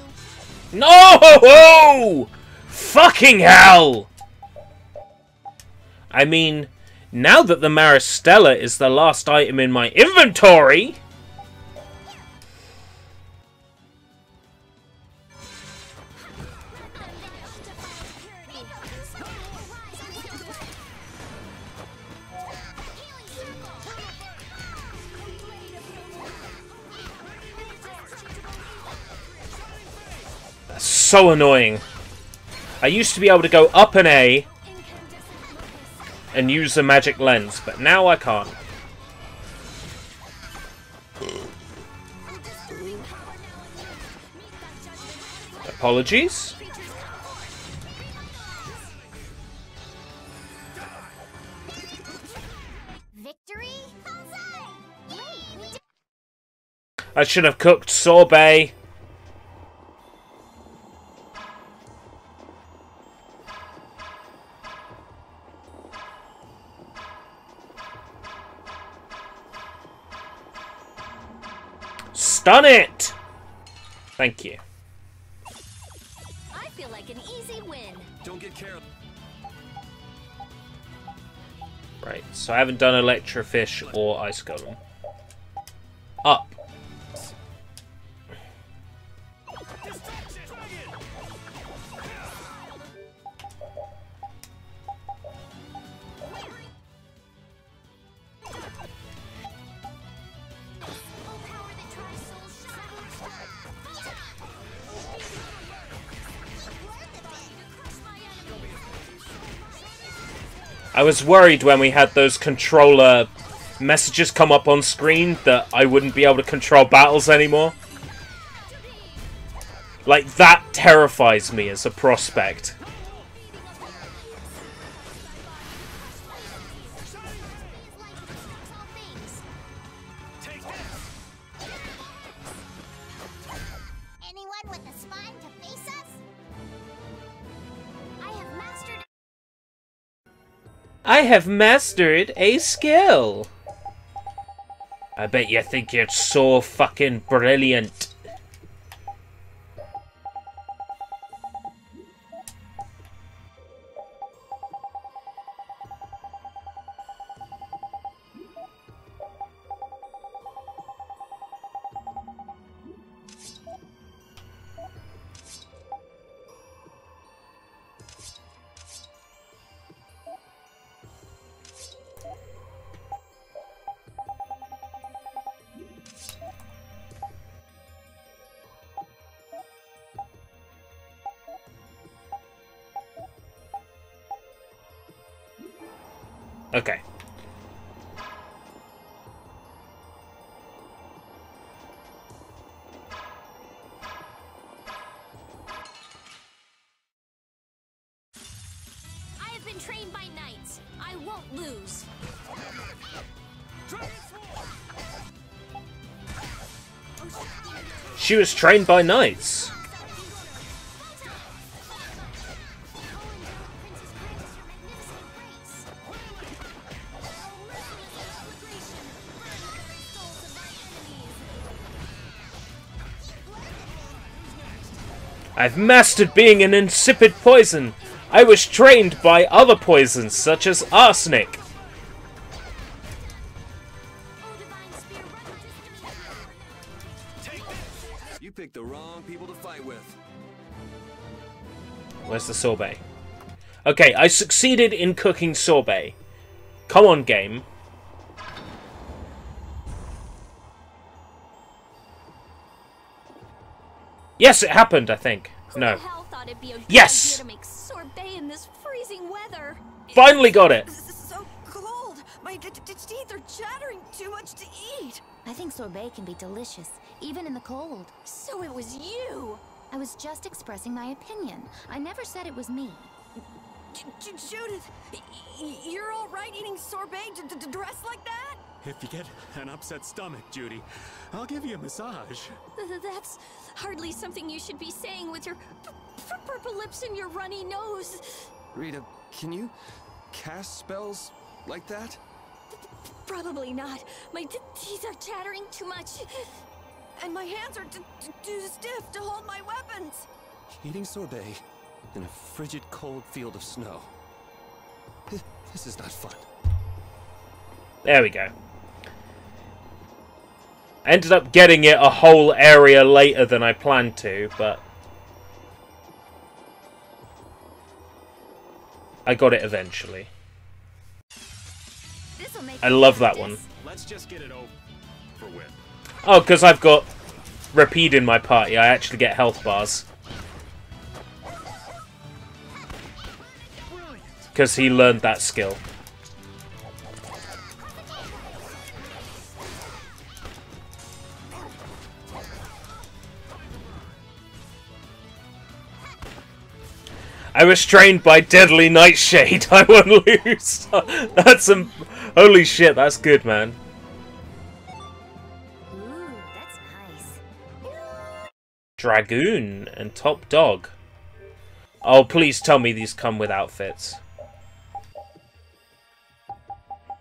No! Fucking hell! I mean, now that the Maristella is the last item in my inventory... That's so annoying. I used to be able to go up an A and use the magic lens, but now I can't. Apologies. Victory? Wait, we did. I should have cooked sorbet. Stun it! Thank you. I feel like an easy win. Don't get careless. Right, so I haven't done Electrofish or Ice Golem. Up. I was worried when we had those controller messages come up on screen that I wouldn't be able to control battles anymore. Like, that terrifies me as a prospect. Anyone with a spine to face us? I have mastered a skill. I bet you think you're so fucking brilliant. Okay. I have been trained by knights. I won't lose. She was trained by knights. I've mastered being an insipid poison. I was trained by other poisons, such as arsenic. You picked the wrong people to fight with. Where's the sorbet? Okay, I succeeded in cooking sorbet. Come on, game. Yes, it happened, I think. No. Yes! To make sorbet in this freezing weather. Finally got it! So cold. My teeth are chattering. Too much to eat. I think sorbet can be delicious, even in the cold. So it was you! I was just expressing my opinion. I never said it was me. Judith, you're all right eating sorbet dressed like that? If you get an upset stomach, Judy, I'll give you a massage. That's hardly something you should be saying with your purple lips and your runny nose. Rita, can you cast spells like that? Probably not. My teeth are chattering too much. And my hands are too stiff to hold my weapons. Eating sorbet in a frigid, cold field of snow. This is not fun. There we go. I ended up getting it a whole area later than I planned to, but I got it eventually. I love that one. Let's just get it over with. Oh, because I've got Rapide in my party, I actually get health bars. Because he learned that skill. I was trained by Deadly Nightshade. I won't lose. That's some... Holy shit, that's good, man. Ooh, that's nice. Dragoon and Top Dog. Oh, please tell me these come with outfits.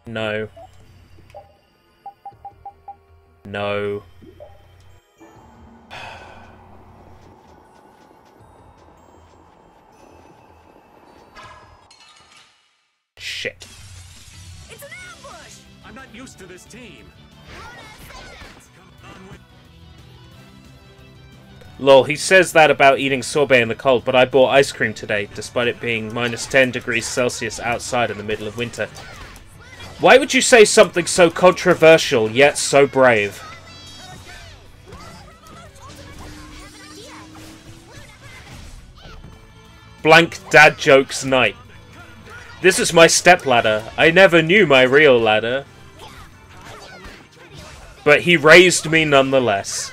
No. No. Shit. It's an ambush! I'm not used to this team. Lol, he says that about eating sorbet in the cold, but I bought ice cream today, despite it being minus 10 degrees Celsius outside in the middle of winter. Why would you say something so controversial, yet so brave? Blank dad jokes night. This is my stepladder. I never knew my real ladder. But he raised me nonetheless.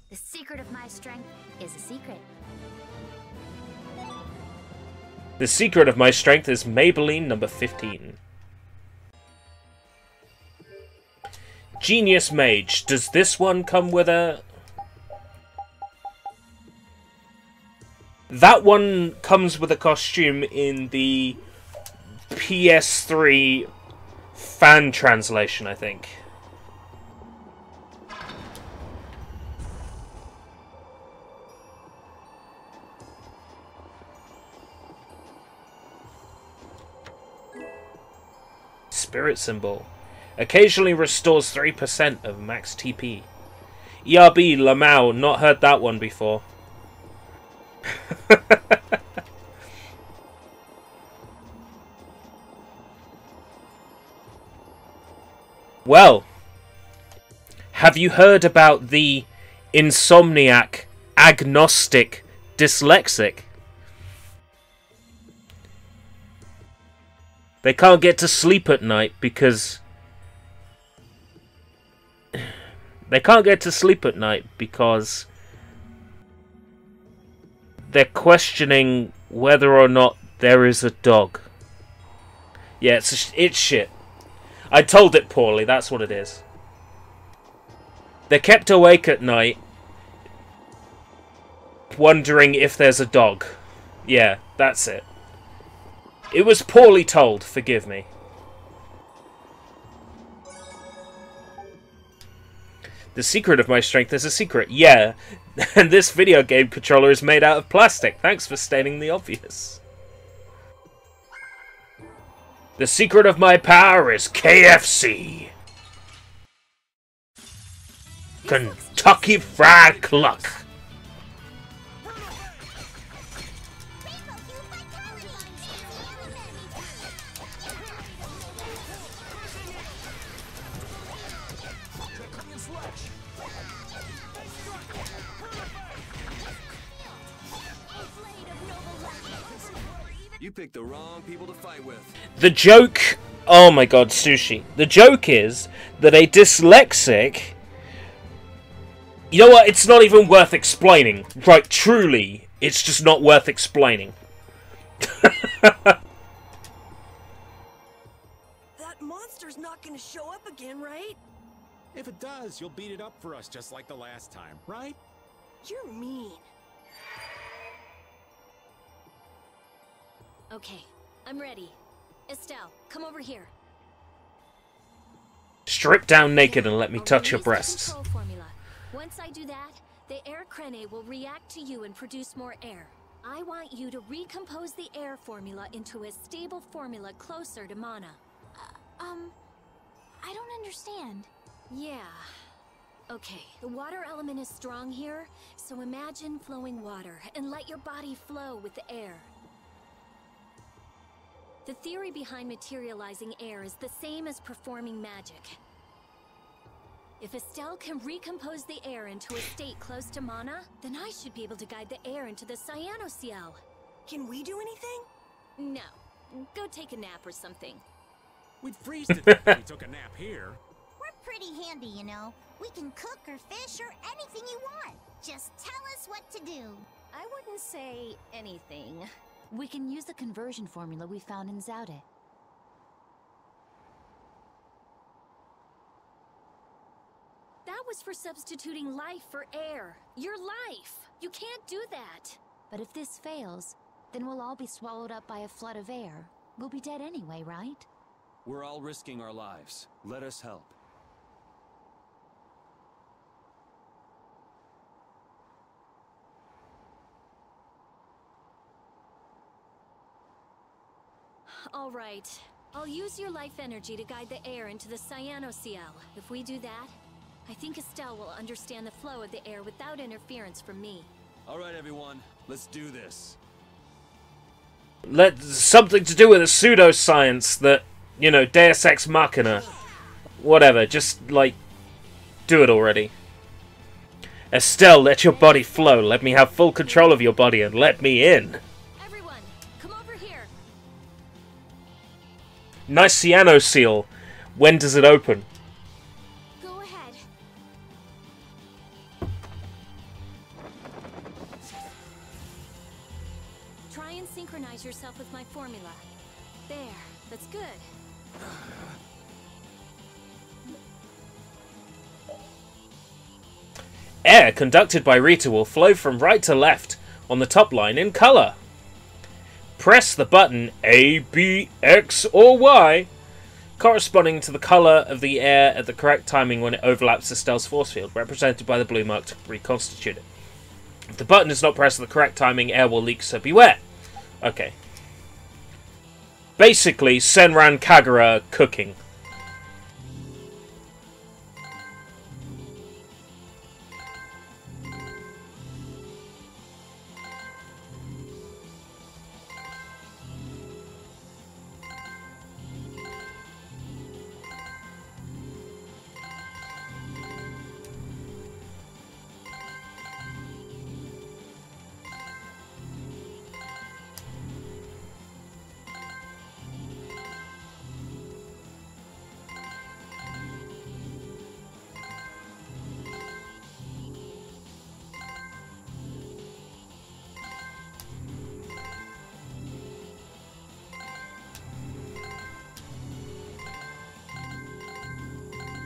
The secret of my strength is a secret. The secret of my strength is Maybelline number 15. Genius Mage. Does this one come with a... That one comes with a costume in the PS3 fan translation, I think. Spirit Symbol. Occasionally restores 3% of max TP. ERB, Lamau, not heard that one before. Well, have you heard about the insomniac, agnostic, dyslexic? They can't get to sleep at night because... They can't get to sleep at night because... They're questioning whether or not there is a dog. Yeah, it's shit. I told it poorly, that's what it is. They're kept awake at night, wondering if there's a dog. Yeah, that's it. It was poorly told, forgive me. The secret of my strength is a secret. Yeah, and this video game controller is made out of plastic. Thanks for stating the obvious. The secret of my power is KFC. Kentucky Fried Cluck. You picked the wrong people to fight with. The joke... Oh my god, Sushi. The joke is that a dyslexic... You know what? It's not even worth explaining. Right, truly, it's just not worth explaining. That monster's not gonna show up again, right? If it does, you'll beat it up for us just like the last time, right? You're mean. Okay, I'm ready. Estelle, come over here. Strip down naked and let me I'll touch your release the breasts. control formula. Once I do that, the air crene will react to you and produce more air. I want you to recompose the air formula into a stable formula closer to mana. I don't understand. Yeah. Okay, the water element is strong here, so imagine flowing water and let your body flow with the air. The theory behind materializing air is the same as performing magic. If Estelle can recompose the air into a state close to mana, then I should be able to guide the air into the Cyanoceal. Can we do anything? No. Go take a nap or something. We'd freeze to death if we took a nap here. We're pretty handy, you know. We can cook or fish or anything you want. Just tell us what to do. I wouldn't say anything. We can use the conversion formula we found in Zaude. That was for substituting life for air. Your life! You can't do that! But if this fails, then we'll all be swallowed up by a flood of air. We'll be dead anyway, right? We're all risking our lives. Let us help. All right. I'll use your life energy to guide the air into the Cyanoceal. If we do that, I think Estelle will understand the flow of the air without interference from me. All right, everyone. Let's do this. Something to do with a pseudoscience that, you know, Deus Ex Machina. Whatever, just, like, do it already. Estelle, let your body flow. Let me have full control of your body and let me in. Everyone, come over here. Nice Cyanoceal. When does it open? Go ahead. Try and synchronize yourself with my formula. There, that's good. Air conducted by Rita will flow from right to left on the top line in color. Press the button A, B, X, or Y, corresponding to the color of the air at the correct timing when it overlaps Estelle's force field, represented by the blue mark to reconstitute it. If the button is not pressed at the correct timing, air will leak, so beware. Okay. Basically, Senran Kagura cooking.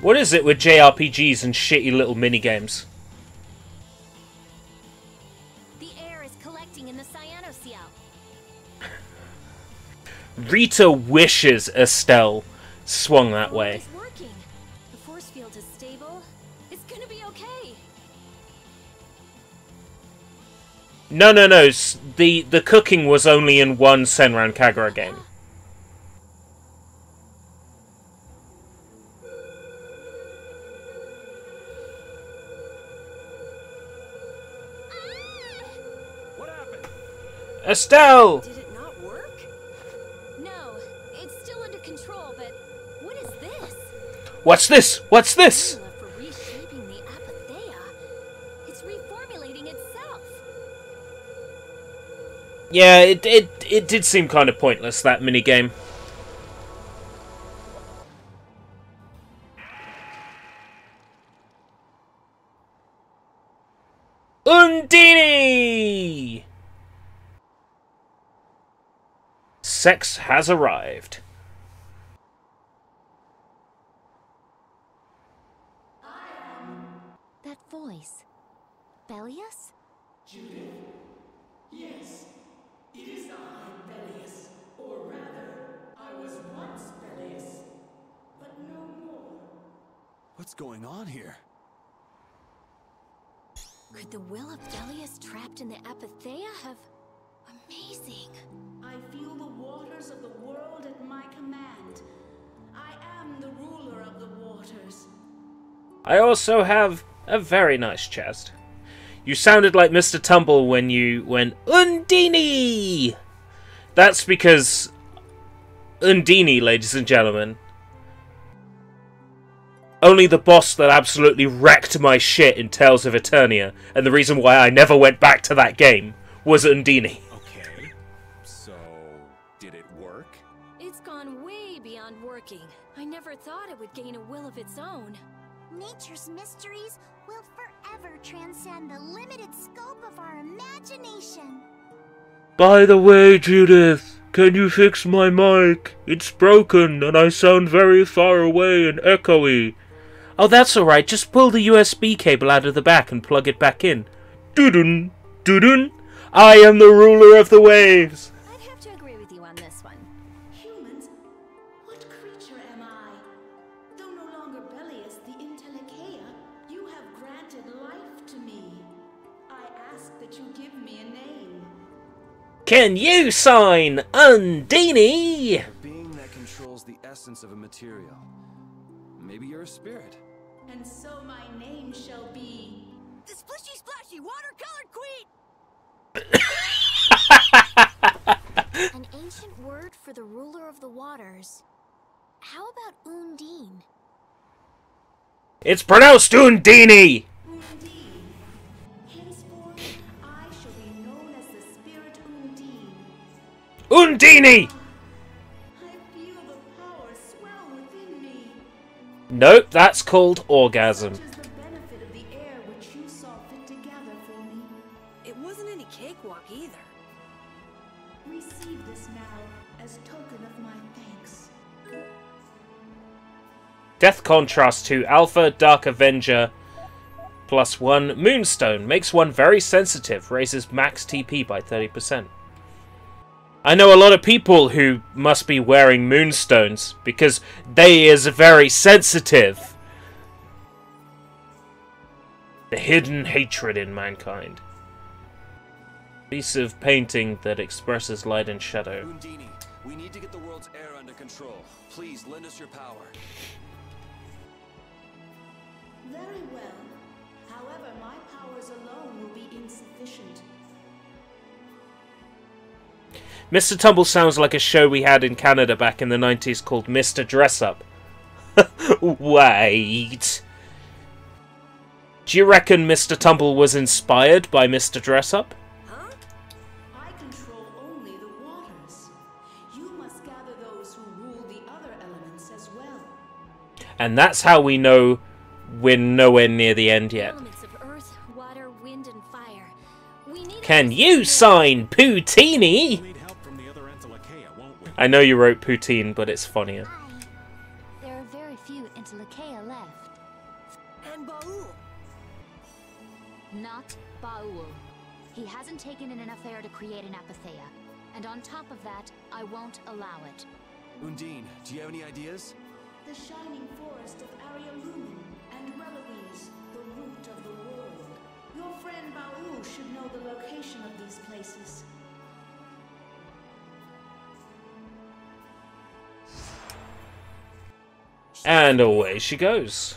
What is it with JRPGs and shitty little minigames? The air is collecting in the cyanoseal. Rita wishes Estelle swung that way. It's working. The force field is stable. It's gonna be okay. No. The cooking was only in one Senran Kagura game. What happened? Estelle! Did it not work? No, it's still under control, but what is this? What's this? What's this? Formula for reshaping the apatheia. It's reformulating itself. Yeah, it did seem kind of pointless, that minigame. Undine! Sex has arrived. That voice. Bellius? Judith? Yes, it is I, Bellius. Or rather, I was once Bellius, but no more. What's going on here? Could the will of Bellius trapped in the apatheia have... Amazing. I feel the waters of the world at my command. I am the ruler of the waters. I also have a very nice chest. You sounded like Mr. Tumble when you went, Undine! That's because Undine, ladies and gentlemen, only the boss that absolutely wrecked my shit in Tales of Eternia, and the reason why I never went back to that game, was Undine. Okay, so did it work? It's gone way beyond working. I never thought it would gain a will of its own. Nature's mysteries will forever transcend the limited scope of our imagination. By the way, Judith, can you fix my mic? It's broken and I sound very far away and echoey. Oh, that's alright, just pull the USB cable out of the back and plug it back in. Doo-dun, doo-dun. I am the ruler of the waves. I'd have to agree with you on this one. Humans? What creature am I? Though no longer Bellius the Intellicheia, you have granted life to me. I ask that you give me a name. Can you sign Undine? A being that controls the essence of a material. Maybe you're a spirit. And so my name shall be... The Splishy Splashy Watercolor Queen! An ancient word for the ruler of the waters. How about Undine? It's pronounced Undine! Undine. Henceforth, I shall be known as the spirit Undine. Undine! I feel the power swell within me. Nope, that's called orgasm. Such is the benefit of the air which you saw fit to gather for me. It wasn't any cakewalk either. Receive this now as token of my thanks. Death contrast to Alpha Dark Avenger +1 Moonstone. Makes one very sensitive. Raises max TP by 30%. I know a lot of people who must be wearing Moonstones because they is very sensitive. The hidden hatred in mankind. Piece of painting that expresses light and shadow. Undine, we need to get the world's air under control. Please lend us your power. Very well. However, my powers alone will be insufficient. Mr. Tumble sounds like a show we had in Canada back in the 90s called Mr. Dress Up. Wait. Do you reckon Mr. Tumble was inspired by Mr. Dress Up? Huh? I control only the waters. You must gather those who rule the other elements as well. And that's how we know we're nowhere near the end yet. Elements of earth, water, wind, and fire. We need Can you sign Poutini? From the other Entelakea, won't we? I know you wrote Poutine, but it's funnier. There are very few Interlakeia left. And Baul. Not Baul. He hasn't taken in enough air to create an apatheia. And on top of that, I won't allow it. Undine, do you have any ideas? The shining forest of Arialumen and Reloise, the root of the world. Your friend Baul should know the location of these places. And away she goes.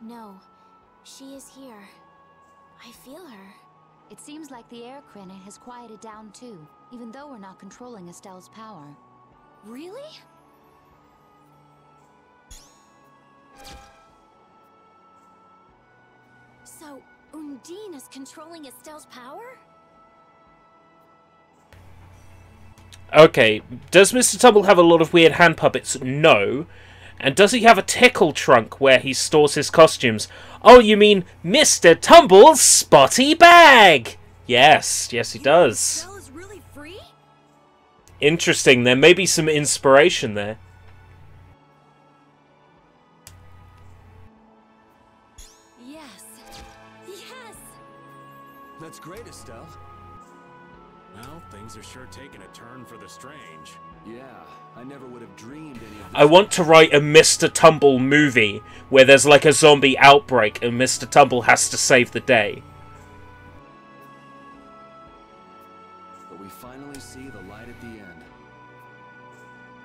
No, she is here. I feel her. It seems like the air crane has quieted down too, even though we're not controlling Estelle's power. Really? So, Undine is controlling Estelle's power? Okay, does Mr. Tumble have a lot of weird hand puppets? No. And does he have a tickle trunk where he stores his costumes? Oh, you mean Mr. Tumble's spotty bag! Yes, yes he does. Estelle is really free? Interesting, there may be some inspiration there. Yes. Yes! That's great, Estelle. Well, things are sure taking a turn for the strange. Yeah, I never would have dreamed any of this. I want to write a Mr. Tumble movie where there's like a zombie outbreak and Mr. Tumble has to save the day. But we finally see the light at the end.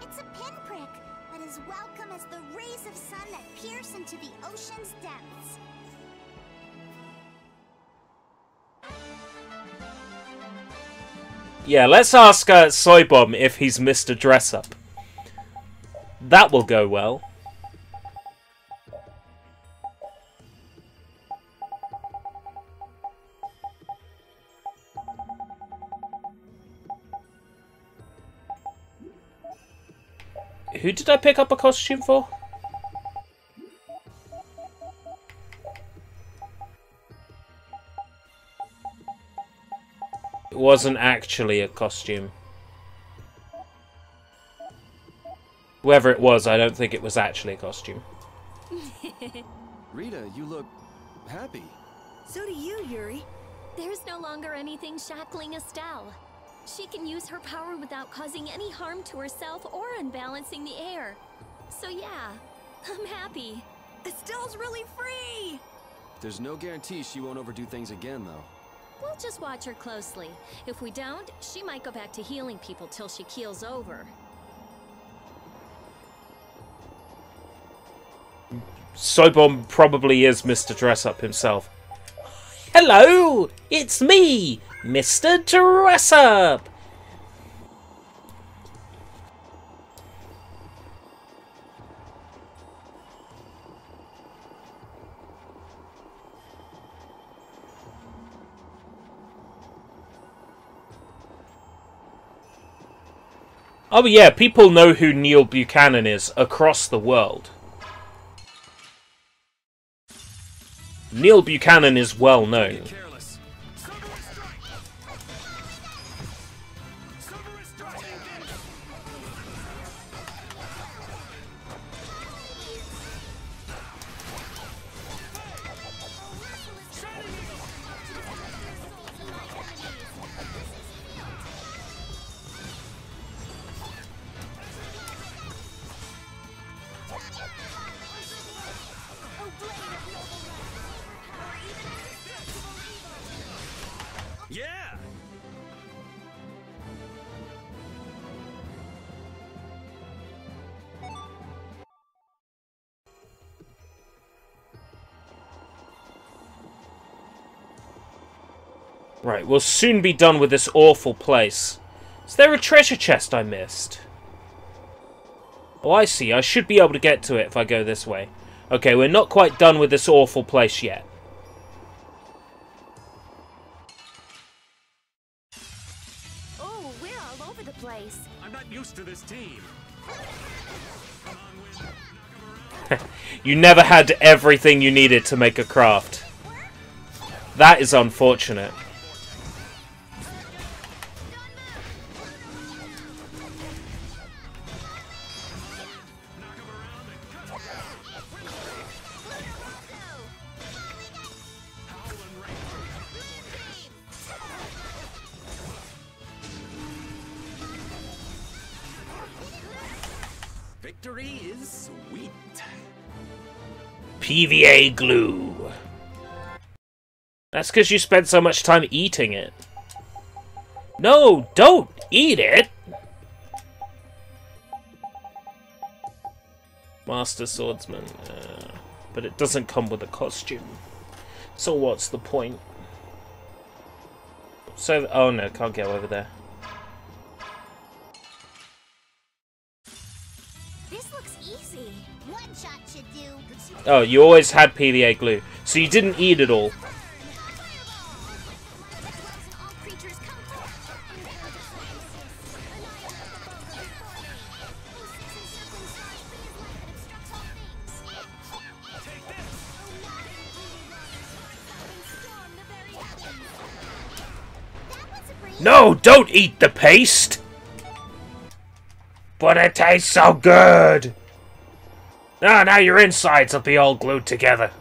It's a pinprick, but as welcome as the rays of sun that pierce into the ocean's depths. Yeah, let's ask Soybomb if he's Mr. Dress-Up. That will go well. Who did I pick up a costume for? It wasn't actually a costume. Whoever it was, I don't think it was actually a costume. Rita, you look happy. So do you, Yuri. There's no longer anything shackling Estelle. She can use her power without causing any harm to herself or unbalancing the air. So yeah, I'm happy. Estelle's really free! There's no guarantee she won't overdo things again, though. We'll just watch her closely. If we don't, she might go back to healing people till she keels over. Soybomb probably is Mr. Dress-Up himself. Hello! It's me, Mr. Dress-Up! Oh yeah, people know who Neil Buchanan is across the world. Neil Buchanan is well known. Yeah! Right, we'll soon be done with this awful place. Is there a treasure chest I missed? Oh, I see. I should be able to get to it if I go this way. Okay, we're not quite done with this awful place yet. Oh, we're all over the place. I'm not used to this team. You never had everything you needed to make a craft. That is unfortunate. victory is sweet. PVA glue. That's because you spent so much time eating it. No, don't eat it! Master Swordsman. But it doesn't come with a costume. So what's the point? So, oh no, can't get over there. This looks easy. One shot should do. Oh, you always had PVA glue. So you didn't eat it all. No, don't eat the paste! But it tastes so good! Ah, now your insides will be all glued together.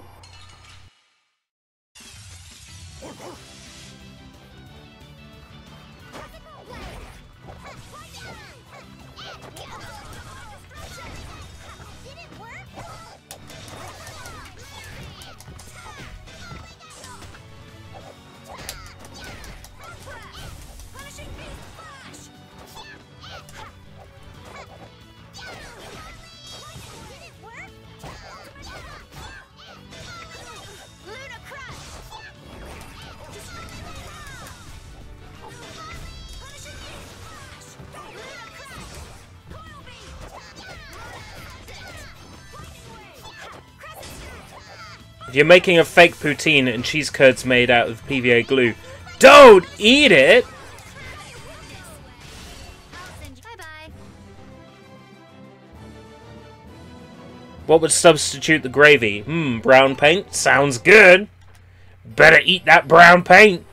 If you're making a fake poutine and cheese curds made out of PVA glue, don't eat it! What would substitute the gravy? Brown paint? Sounds good! Better eat that brown paint!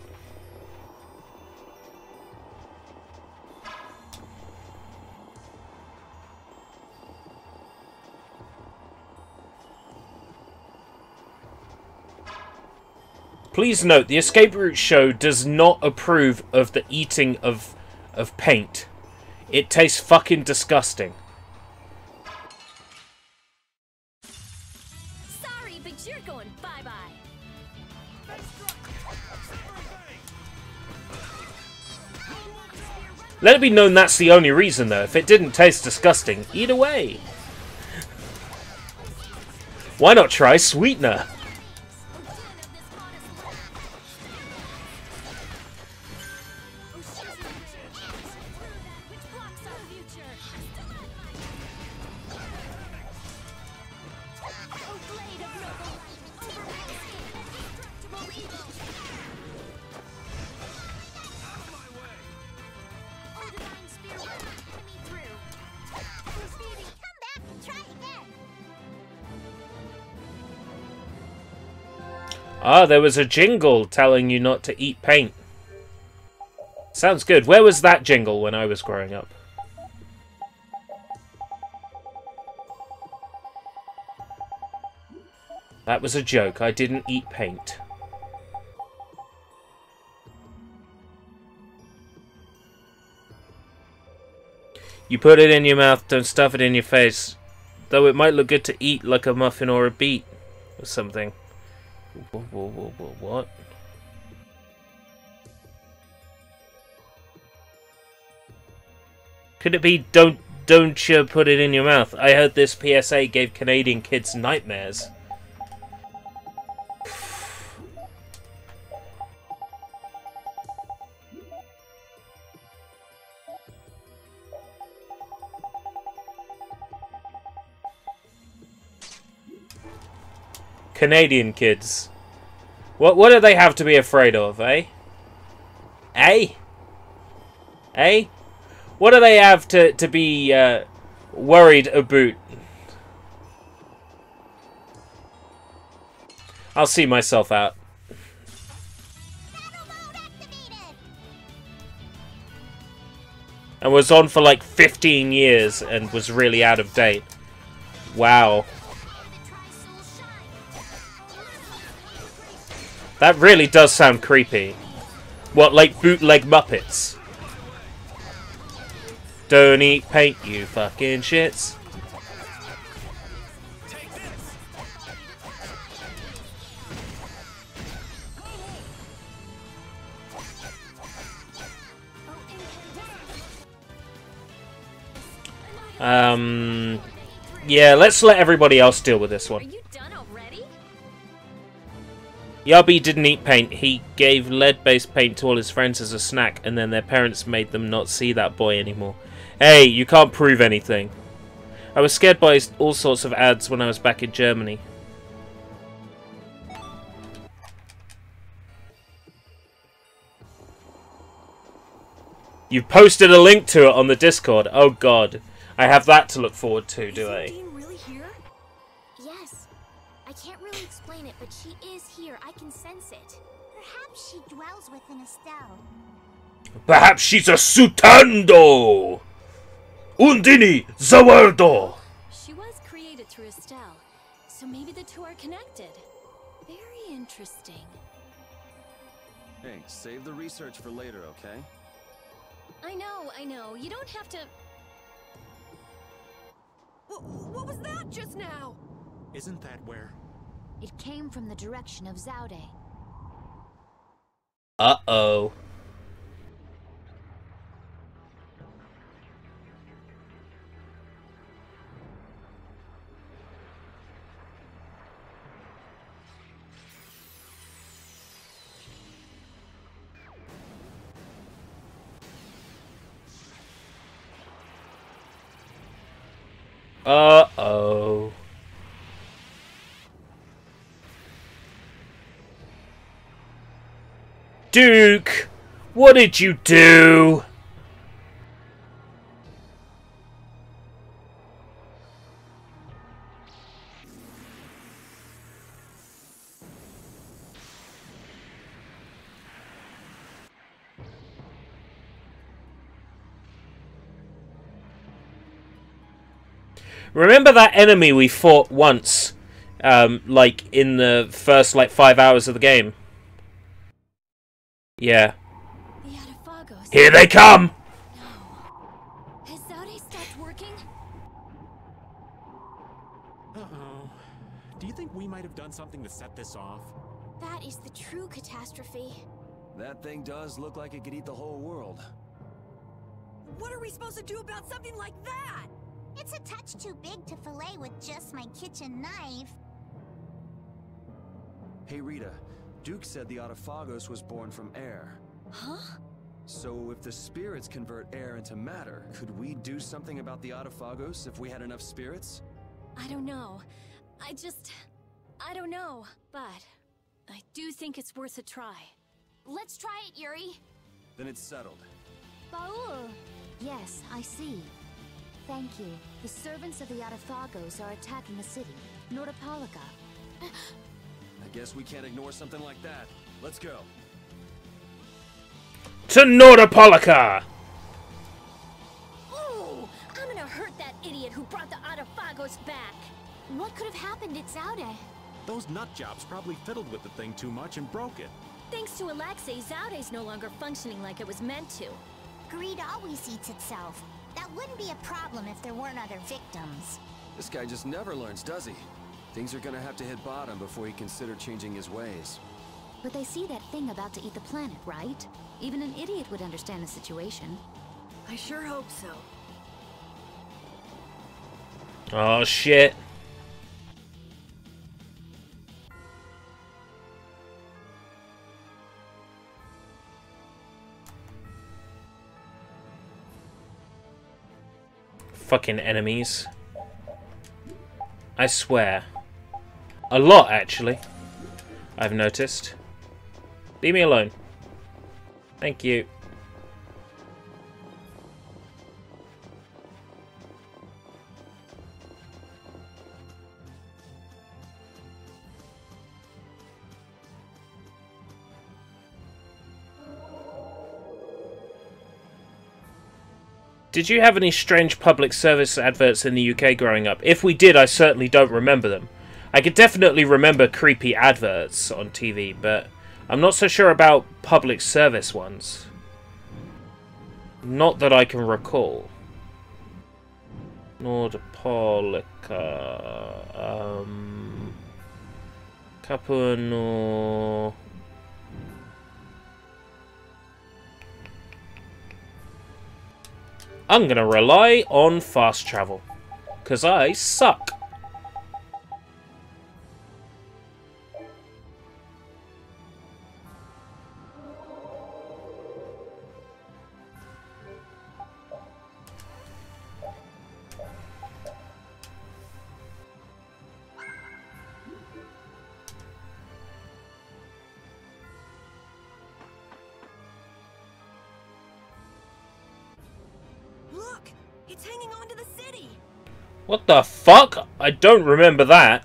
Please note, the Escape Route show does not approve of the eating of paint. It tastes fucking disgusting. Sorry, but you're going bye-bye. Let it be known that's the only reason, though. If it didn't taste disgusting, eat away. Why not try sweetener? Ah, there was a jingle telling you not to eat paint. Sounds good. Where was that jingle when I was growing up? That was a joke. I didn't eat paint. You put it in your mouth, don't stuff it in your face. Though it might look good to eat, like a muffin or a beet. Or something. What? Could it be don't you put it in your mouth? I heard this PSA gave Canadian kids nightmares. Canadian kids. What do they have to be afraid of, eh? Eh? Eh? What do they have to be worried about? I'll see myself out. And was on for like 15 years and was really out of date. Wow. That really does sound creepy. What, like bootleg Muppets? Don't eat paint, you fucking shits. Yeah, let's let everybody else deal with this one. Yubby didn't eat paint. He gave lead-based paint to all his friends as a snack, and then their parents made them not see that boy anymore. Hey, you can't prove anything. I was scared by all sorts of ads when I was back in Germany. You've posted a link to it on the Discord. Oh god. I have that to look forward to, do I? Really here? Yes. I can't really explain it, but she is here. I can sense it. Perhaps she dwells within Estelle. Perhaps she's a Sutando! Undini Zawardo! She was created through Estelle, so maybe the two are connected. Very interesting. Hey, save the research for later, okay? I know. You don't have to... What was that just now? Isn't that where? It came from the direction of Zaude. Uh-oh. Uh-oh. Duke! What did you do? Remember that enemy we fought once, like in the first 5 hours of the game? Yeah. Here they come! Has Zaude stopped working? Uh-oh. Do you think we might have done something to set this off? That is the true catastrophe. That thing does look like it could eat the whole world. What are we supposed to do about something like that? It's a touch too big to fillet with just my kitchen knife. Hey Rita, Duke said the Autophagos was born from air. Huh? So if the spirits convert air into matter, could we do something about the Autophagos if we had enough spirits? I don't know. I don't know, but I do think it's worth a try. Let's try it, Yuri. Then it's settled. Baul! Yes, I see. Thank you. The servants of the Autophagos are attacking the city, Nordopolica. I guess we can't ignore something like that. Let's go. To Nordopolica! Ooh! I'm gonna hurt that idiot who brought the Autophagos back! What could have happened at Zaude? Those nutjobs probably fiddled with the thing too much and broke it. Thanks to Alexei, Zaude's no longer functioning like it was meant to. Greed always eats itself. That wouldn't be a problem if there weren't other victims. This guy just never learns, does he? Things are gonna have to hit bottom before he consider changing his ways. But they see that thing about to eat the planet, right? Even an idiot would understand the situation. I sure hope so. Oh shit. Fucking enemies. I swear. A lot, actually. I've noticed. Leave me alone. Thank you. Did you have any strange public service adverts in the UK growing up? If we did, I certainly don't remember them. I could definitely remember creepy adverts on TV, but I'm not so sure about public service ones. Not that I can recall. Nordopolica. Capuano. I'm gonna rely on fast travel. 'Cause I suck. Look, it's hanging on to the city. What the fuck? I don't remember that.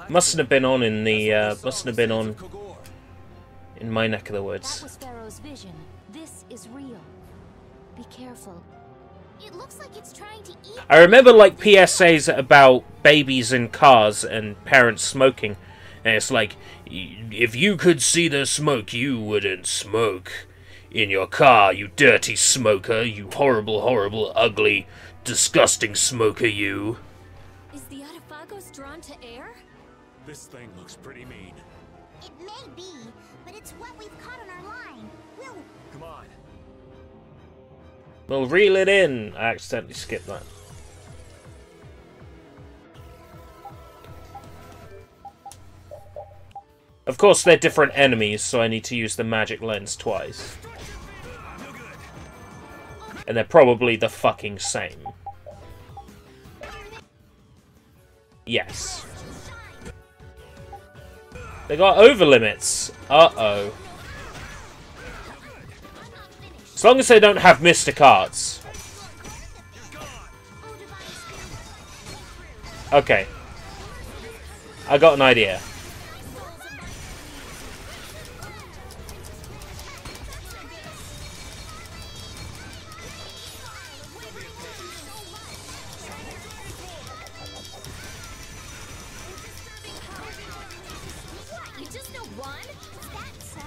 Mustn't have been on in the, mustn't have been on in my neck of the woods. That was Pharaoh's vision. This is real. Be careful. It looks like it's trying to eat. I remember, like, PSAs about babies in cars and parents smoking. And it's like, if you could see the smoke, you wouldn't smoke in your car, you dirty smoker, you horrible, horrible, ugly, disgusting smoker, you. Is the Artifagos drawn to air? This thing looks pretty mean. It may be, but it's what we've caught on our line. We'll... Come on. We'll reel it in. I accidentally skipped that. Of course, they're different enemies, so I need to use the magic lens twice. And they're probably the fucking same. Yes. They got over limits. Uh-oh. As long as they don't have Mystic Arts. Okay. I got an idea. You just know one? Is that so?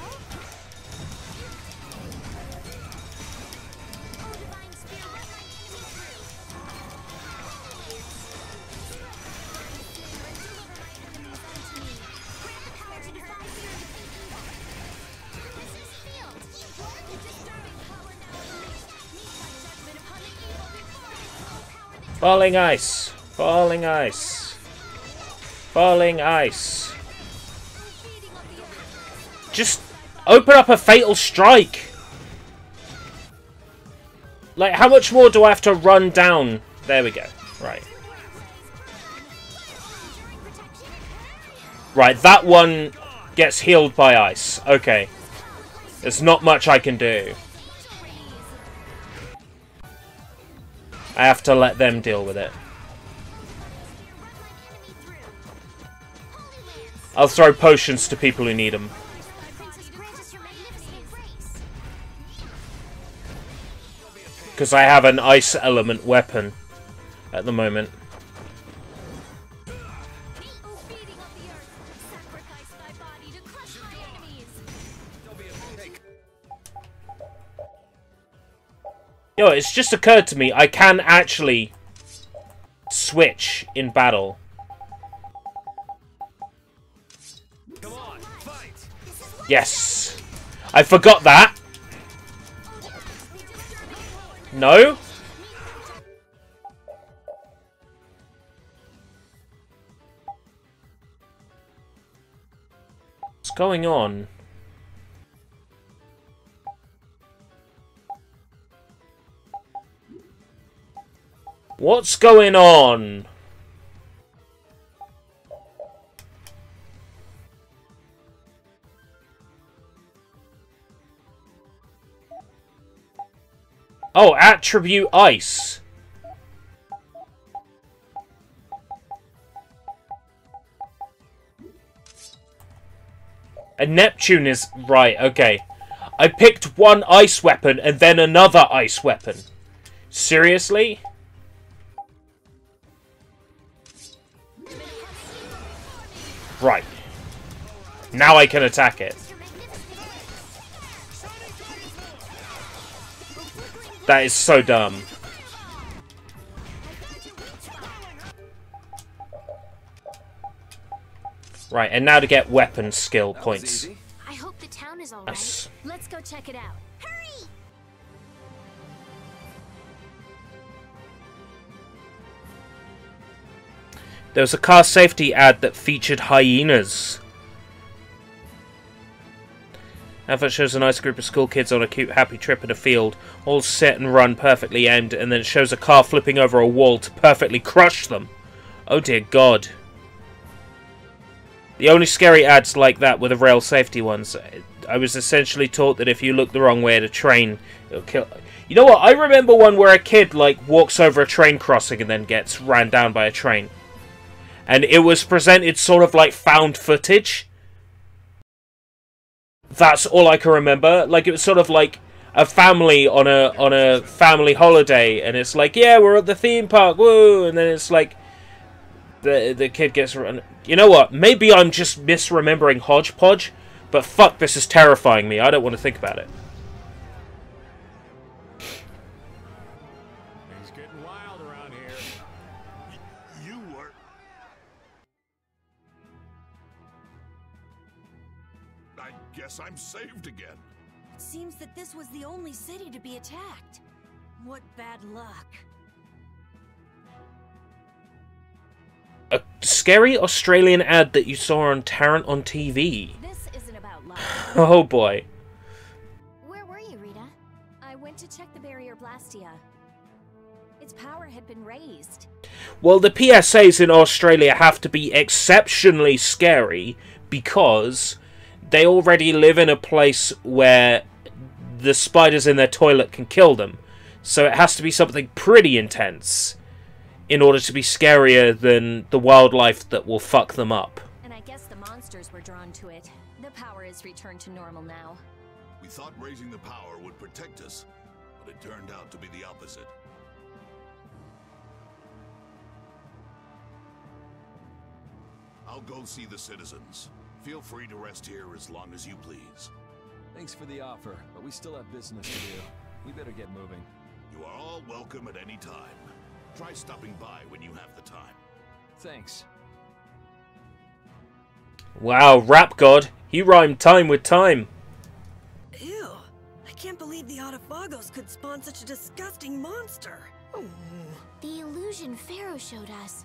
Oh, divine spirit, let my enemy Falling ice. Falling ice. Falling ice. Just open up a fatal strike. Like, how much more do I have to run down? There we go. Right. Right, that one gets healed by ice. Okay. There's not much I can do. I have to let them deal with it. I'll throw potions to people who need them. Because I have an ice element weapon at the moment. Yo, it's just occurred to me, I can actually switch in battle. Yes! I forgot that! No? What's going on? What's going on? Oh, attribute ice. And Neptune is... Right, okay. I picked one ice weapon and then another ice weapon. Seriously? Right. Now I can attack it. That is so dumb. Right, and now to get weapon skill points. I hope the town is all right. Yes. Let's go check it out. Hurry! There was a car safety ad that featured hyenas. Advert shows a nice group of school kids on a cute, happy trip in a field, all set and run perfectly aimed, and then it shows a car flipping over a wall to perfectly crush them. Oh dear God. The only scary ads like that were the rail safety ones. I was essentially taught that if you look the wrong way at a train, it'll kill... You know what? I remember one where a kid, like, walks over a train crossing and then gets ran down by a train. And it was presented sort of like found footage. That's all I can remember. Like, it was sort of like a family on a family holiday, and it's like, yeah, we're at the theme park, woo! And then it's like the kid gets run. You know what? Maybe I'm just misremembering Hodgepodge, but fuck, this is terrifying me. I don't want to think about it. Things getting wild around here. You were... I guess I'm saved again. It seems that this was the only city to be attacked. What bad luck. A scary Australian ad that you saw on Tarrant on TV. This isn't about luck. Oh boy. Where were you, Rita? I went to check the barrier Blastia. Its power had been raised. Well, the PSAs in Australia have to be exceptionally scary because they already live in a place where the spiders in their toilet can kill them. So it has to be something pretty intense in order to be scarier than the wildlife that will fuck them up. And I guess the monsters were drawn to it. The power is returned to normal now. We thought raising the power would protect us, but it turned out to be the opposite. I'll go see the citizens. Feel free to rest here as long as you please. Thanks for the offer, but we still have business to do. We better get moving. You are all welcome at any time. Try stopping by when you have the time. Thanks. Wow, Rap God. He rhymed time with time. Ew. I can't believe the Autophagos could spawn such a disgusting monster. The illusion Pharaoh showed us.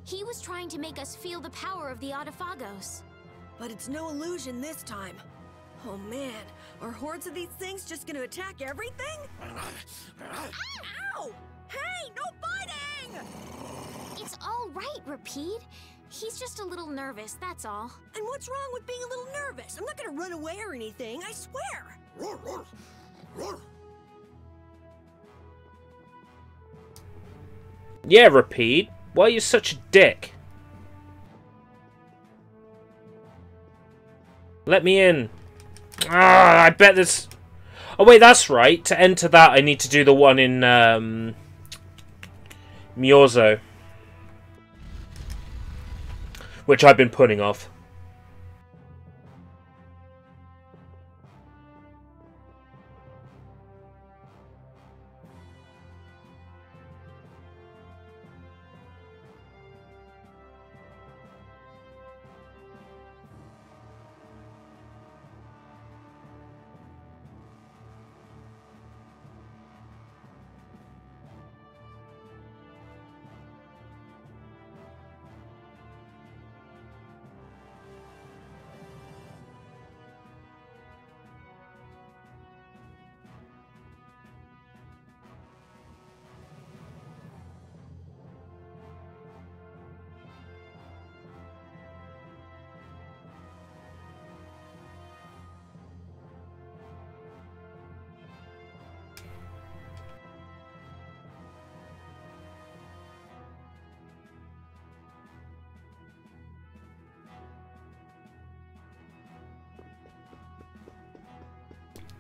He was trying to make us feel the power of the Autophagos. But it's no illusion this time. Oh man, are hordes of these things just gonna attack everything? Ow! Hey, no biting! It's all right, Repeat. He's just a little nervous, that's all. And what's wrong with being a little nervous? I'm not gonna run away or anything, I swear! Roar, roar, roar. Yeah, Repeat. Why are you such a dick? Let me in. Ah, I bet this... Oh wait, that's right. To enter that, I need to do the one in Miorzo, which I've been putting off.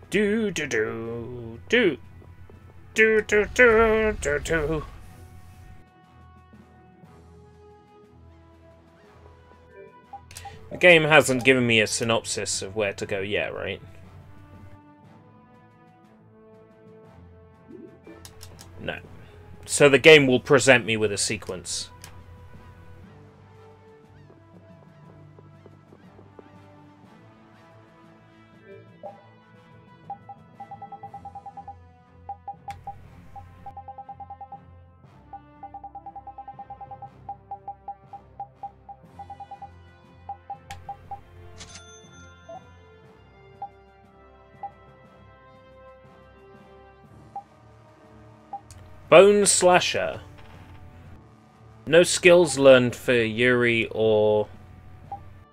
Do do do do do do do do do. The game hasn't given me a synopsis of where to go yet, right? No. So the game will present me with a sequence. Bone Slasher. No skills learned for Yuri or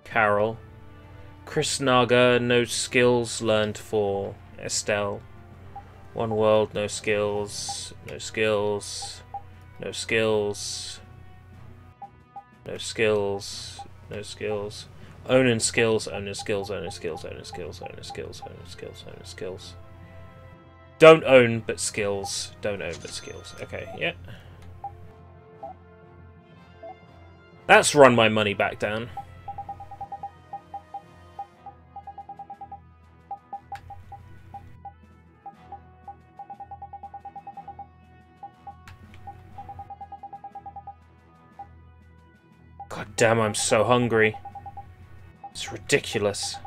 Carol. Chris Naga, no skills learned for Estelle. One World, no skills. No skills. No skills. No skills. No skills. Own skills, own skills, own skills, own skills, own skills, own skills, own skills. Don't own, but skills. Don't own, but skills. Okay, yeah. That's run my money back down. God damn, I'm so hungry. It's ridiculous.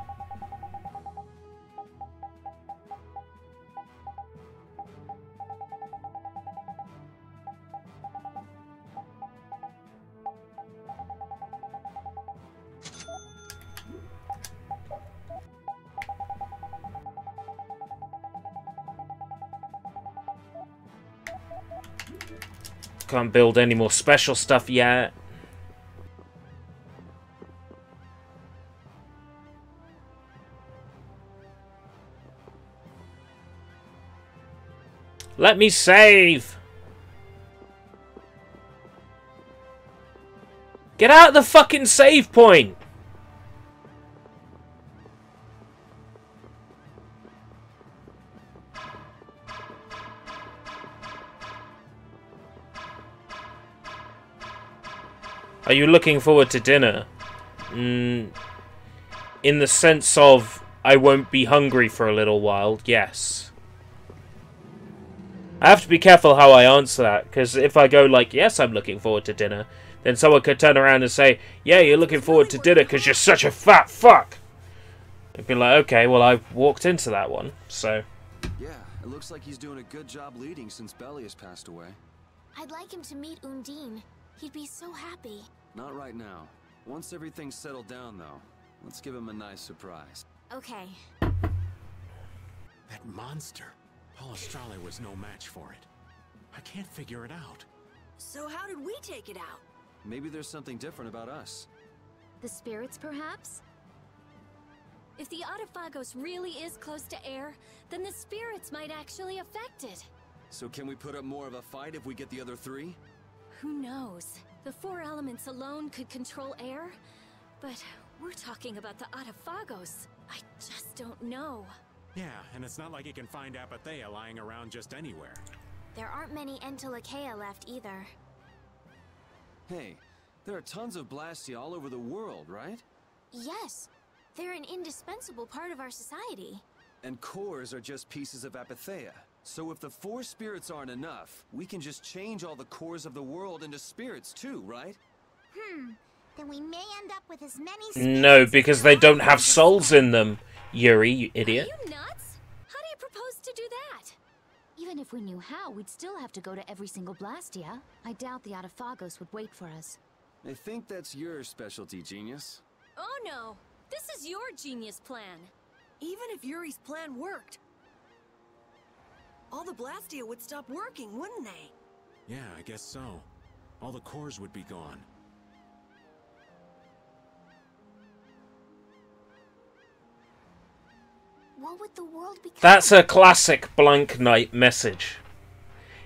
Can't build any more special stuff yet. Let me save! Get out of the fucking save point! Are you looking forward to dinner? In the sense of, I won't be hungry for a little while, yes. I have to be careful how I answer that, because if I go like, yes, I'm looking forward to dinner, then someone could turn around and say, yeah, you're looking forward to dinner because you're such a fat fuck. I'd be like, okay, well, I walked into that one, so. Yeah, it looks like he's doing a good job leading since Belly has passed away. I'd like him to meet Undine. He'd be so happy. Not right now. Once everything's settled down, though, let's give him a nice surprise. Okay. That monster. Palestrale was no match for it. I can't figure it out. So how did we take it out? Maybe there's something different about us. The spirits, perhaps? If the Autophagos really is close to air, then the spirits might actually affect it. So can we put up more of a fight if we get the other three? Who knows? The 4 elements alone could control air, but we're talking about the Autophagos. I just don't know. Yeah, and it's not like you can find Apathea lying around just anywhere. There aren't many Entelekea left either. Hey, there are tons of Blastia all over the world, right? Yes, they're an indispensable part of our society. And cores are just pieces of Apathea. So if the 4 spirits aren't enough, we can just change all the cores of the world into spirits too, right? Then we may end up with as many spirits. No, because they don't have souls in them, Yuri, you idiot. Are you nuts? How do you propose to do that? Even if we knew how, we'd still have to go to every single Blastia. I doubt the Autophagos would wait for us. I think that's your specialty, genius. Oh no! This is your genius plan. Even if Yuri's plan worked, all the Blastia would stop working, wouldn't they? Yeah, I guess so. All the cores would be gone. What would the world become? That's a classic Blank Knight message.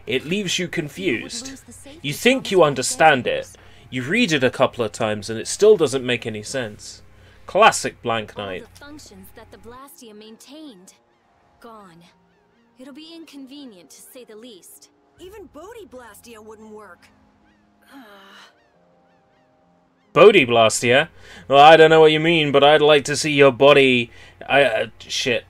It leaves you confused. You think you understand it. You read it a couple of times and it still doesn't make any sense. Classic Blank Knight. All the functions that the Blastia maintained, gone. It'll be inconvenient, to say the least. Even Bodhi Blastia wouldn't work. Bodhi Blastia? Well, I don't know what you mean, but I'd like to see your body... shit.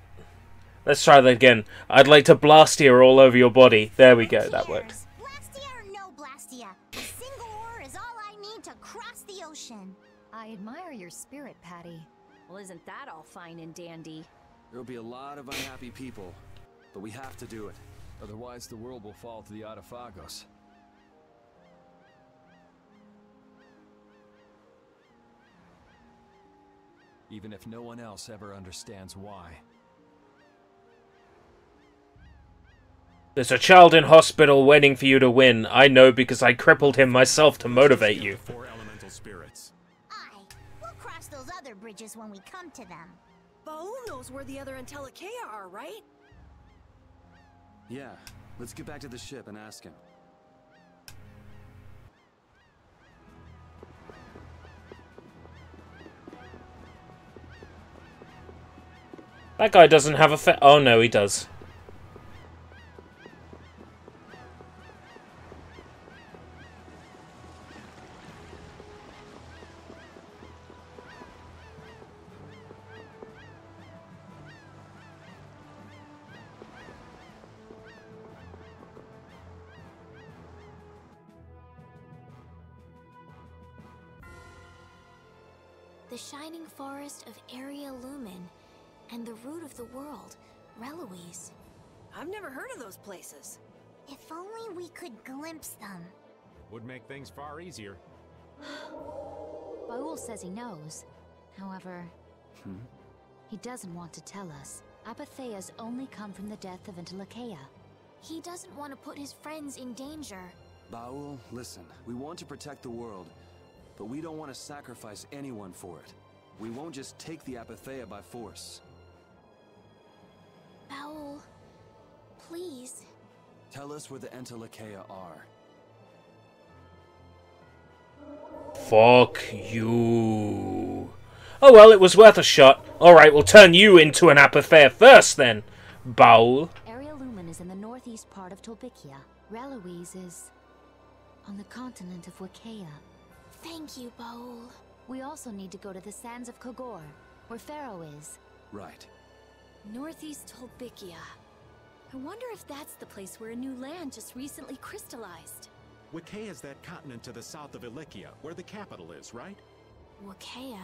Let's try that again. I'd like to Blastia all over your body. There we go, that worked. Blastia or no Blastia, a single ore is all I need to cross the ocean. I admire your spirit, Patty. Well, isn't that all fine and dandy? There'll be a lot of unhappy people, but we have to do it. Otherwise, the world will fall to the Autophagos. Even if no one else ever understands why. There's a child in hospital waiting for you to win. I know because I crippled him myself to motivate you. 4 elemental spirits. Aye, we'll cross those other bridges when we come to them. Baul knows where the other Entelekea are, right? Yeah, let's get back to the ship and ask him. That guy doesn't have a oh no, he does. The shining forest of Area Lumen, and the root of the world, Reloise. I've never heard of those places. If only we could glimpse them. Would make things far easier. Baul says he knows. However, he doesn't want to tell us. Apatheas only come from the death of Entelekea. He doesn't want to put his friends in danger. Baul, listen, we want to protect the world, but we don't want to sacrifice anyone for it. We won't just take the Apatheia by force. Baul, please. Tell us where the Entelekea are. Fuck you. Oh well, it was worth a shot. Alright, we'll turn you into an Apatheia first then, Baul. Area Lumen is in the northeast part of Tolbikia. Reloise is on the continent of Wakea. Thank you, Baul. We also need to go to the sands of Kogor, where Pharaoh is. Right. Northeast Tolbikia. I wonder if that's the place where a new land just recently crystallized. Wakea is that continent to the south of Ilikia, where the capital is, right? Wakea.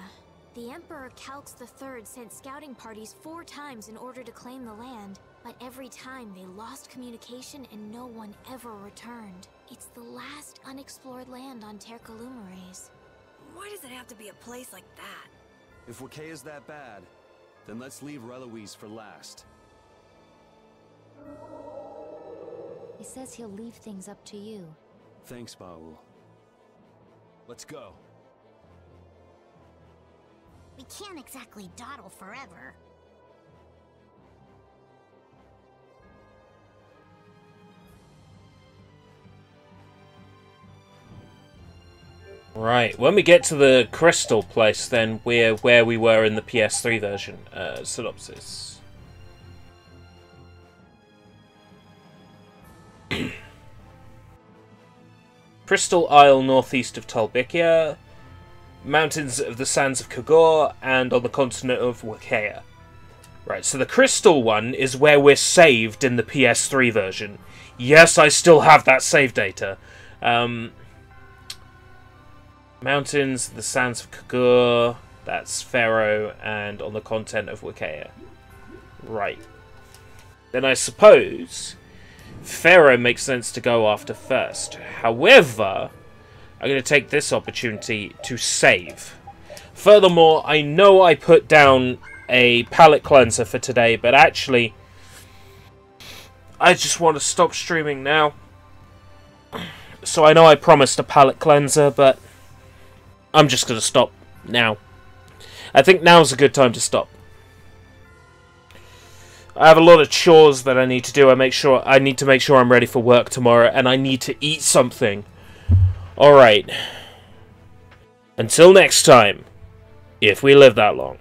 The Emperor Calx III sent scouting parties 4 times in order to claim the land, but every time they lost communication and no one ever returned. It's the last unexplored land on Tercalumares. Why does it have to be a place like that? If Wakea is that bad, then let's leave Reloise for last. He says he'll leave things up to you. Thanks, Baul. Let's go. We can't exactly dawdle forever. Right, when we get to the crystal place, then we're where we were in the PS3 version. Synopsis. Crystal Isle northeast of Tolbikia, mountains of the sands of Kogor, and on the continent of Wakea. Right, so the crystal one is where we're saved in the PS3 version. Yes, I still have that save data. Mountains, the sands of Kogor, that's Pharaoh, and on the continent of Wakea. Right. Then I suppose Pharaoh makes sense to go after first. However, I'm going to take this opportunity to save. Furthermore, I know I put down a palate cleanser for today, but actually, I just want to stop streaming now. So I know I promised a palate cleanser, but I'm just going to stop now. I think now's a good time to stop. I have a lot of chores that I need to do. I need to make sure I'm ready for work tomorrow, and I need to eat something. Alright. Until next time, if we live that long.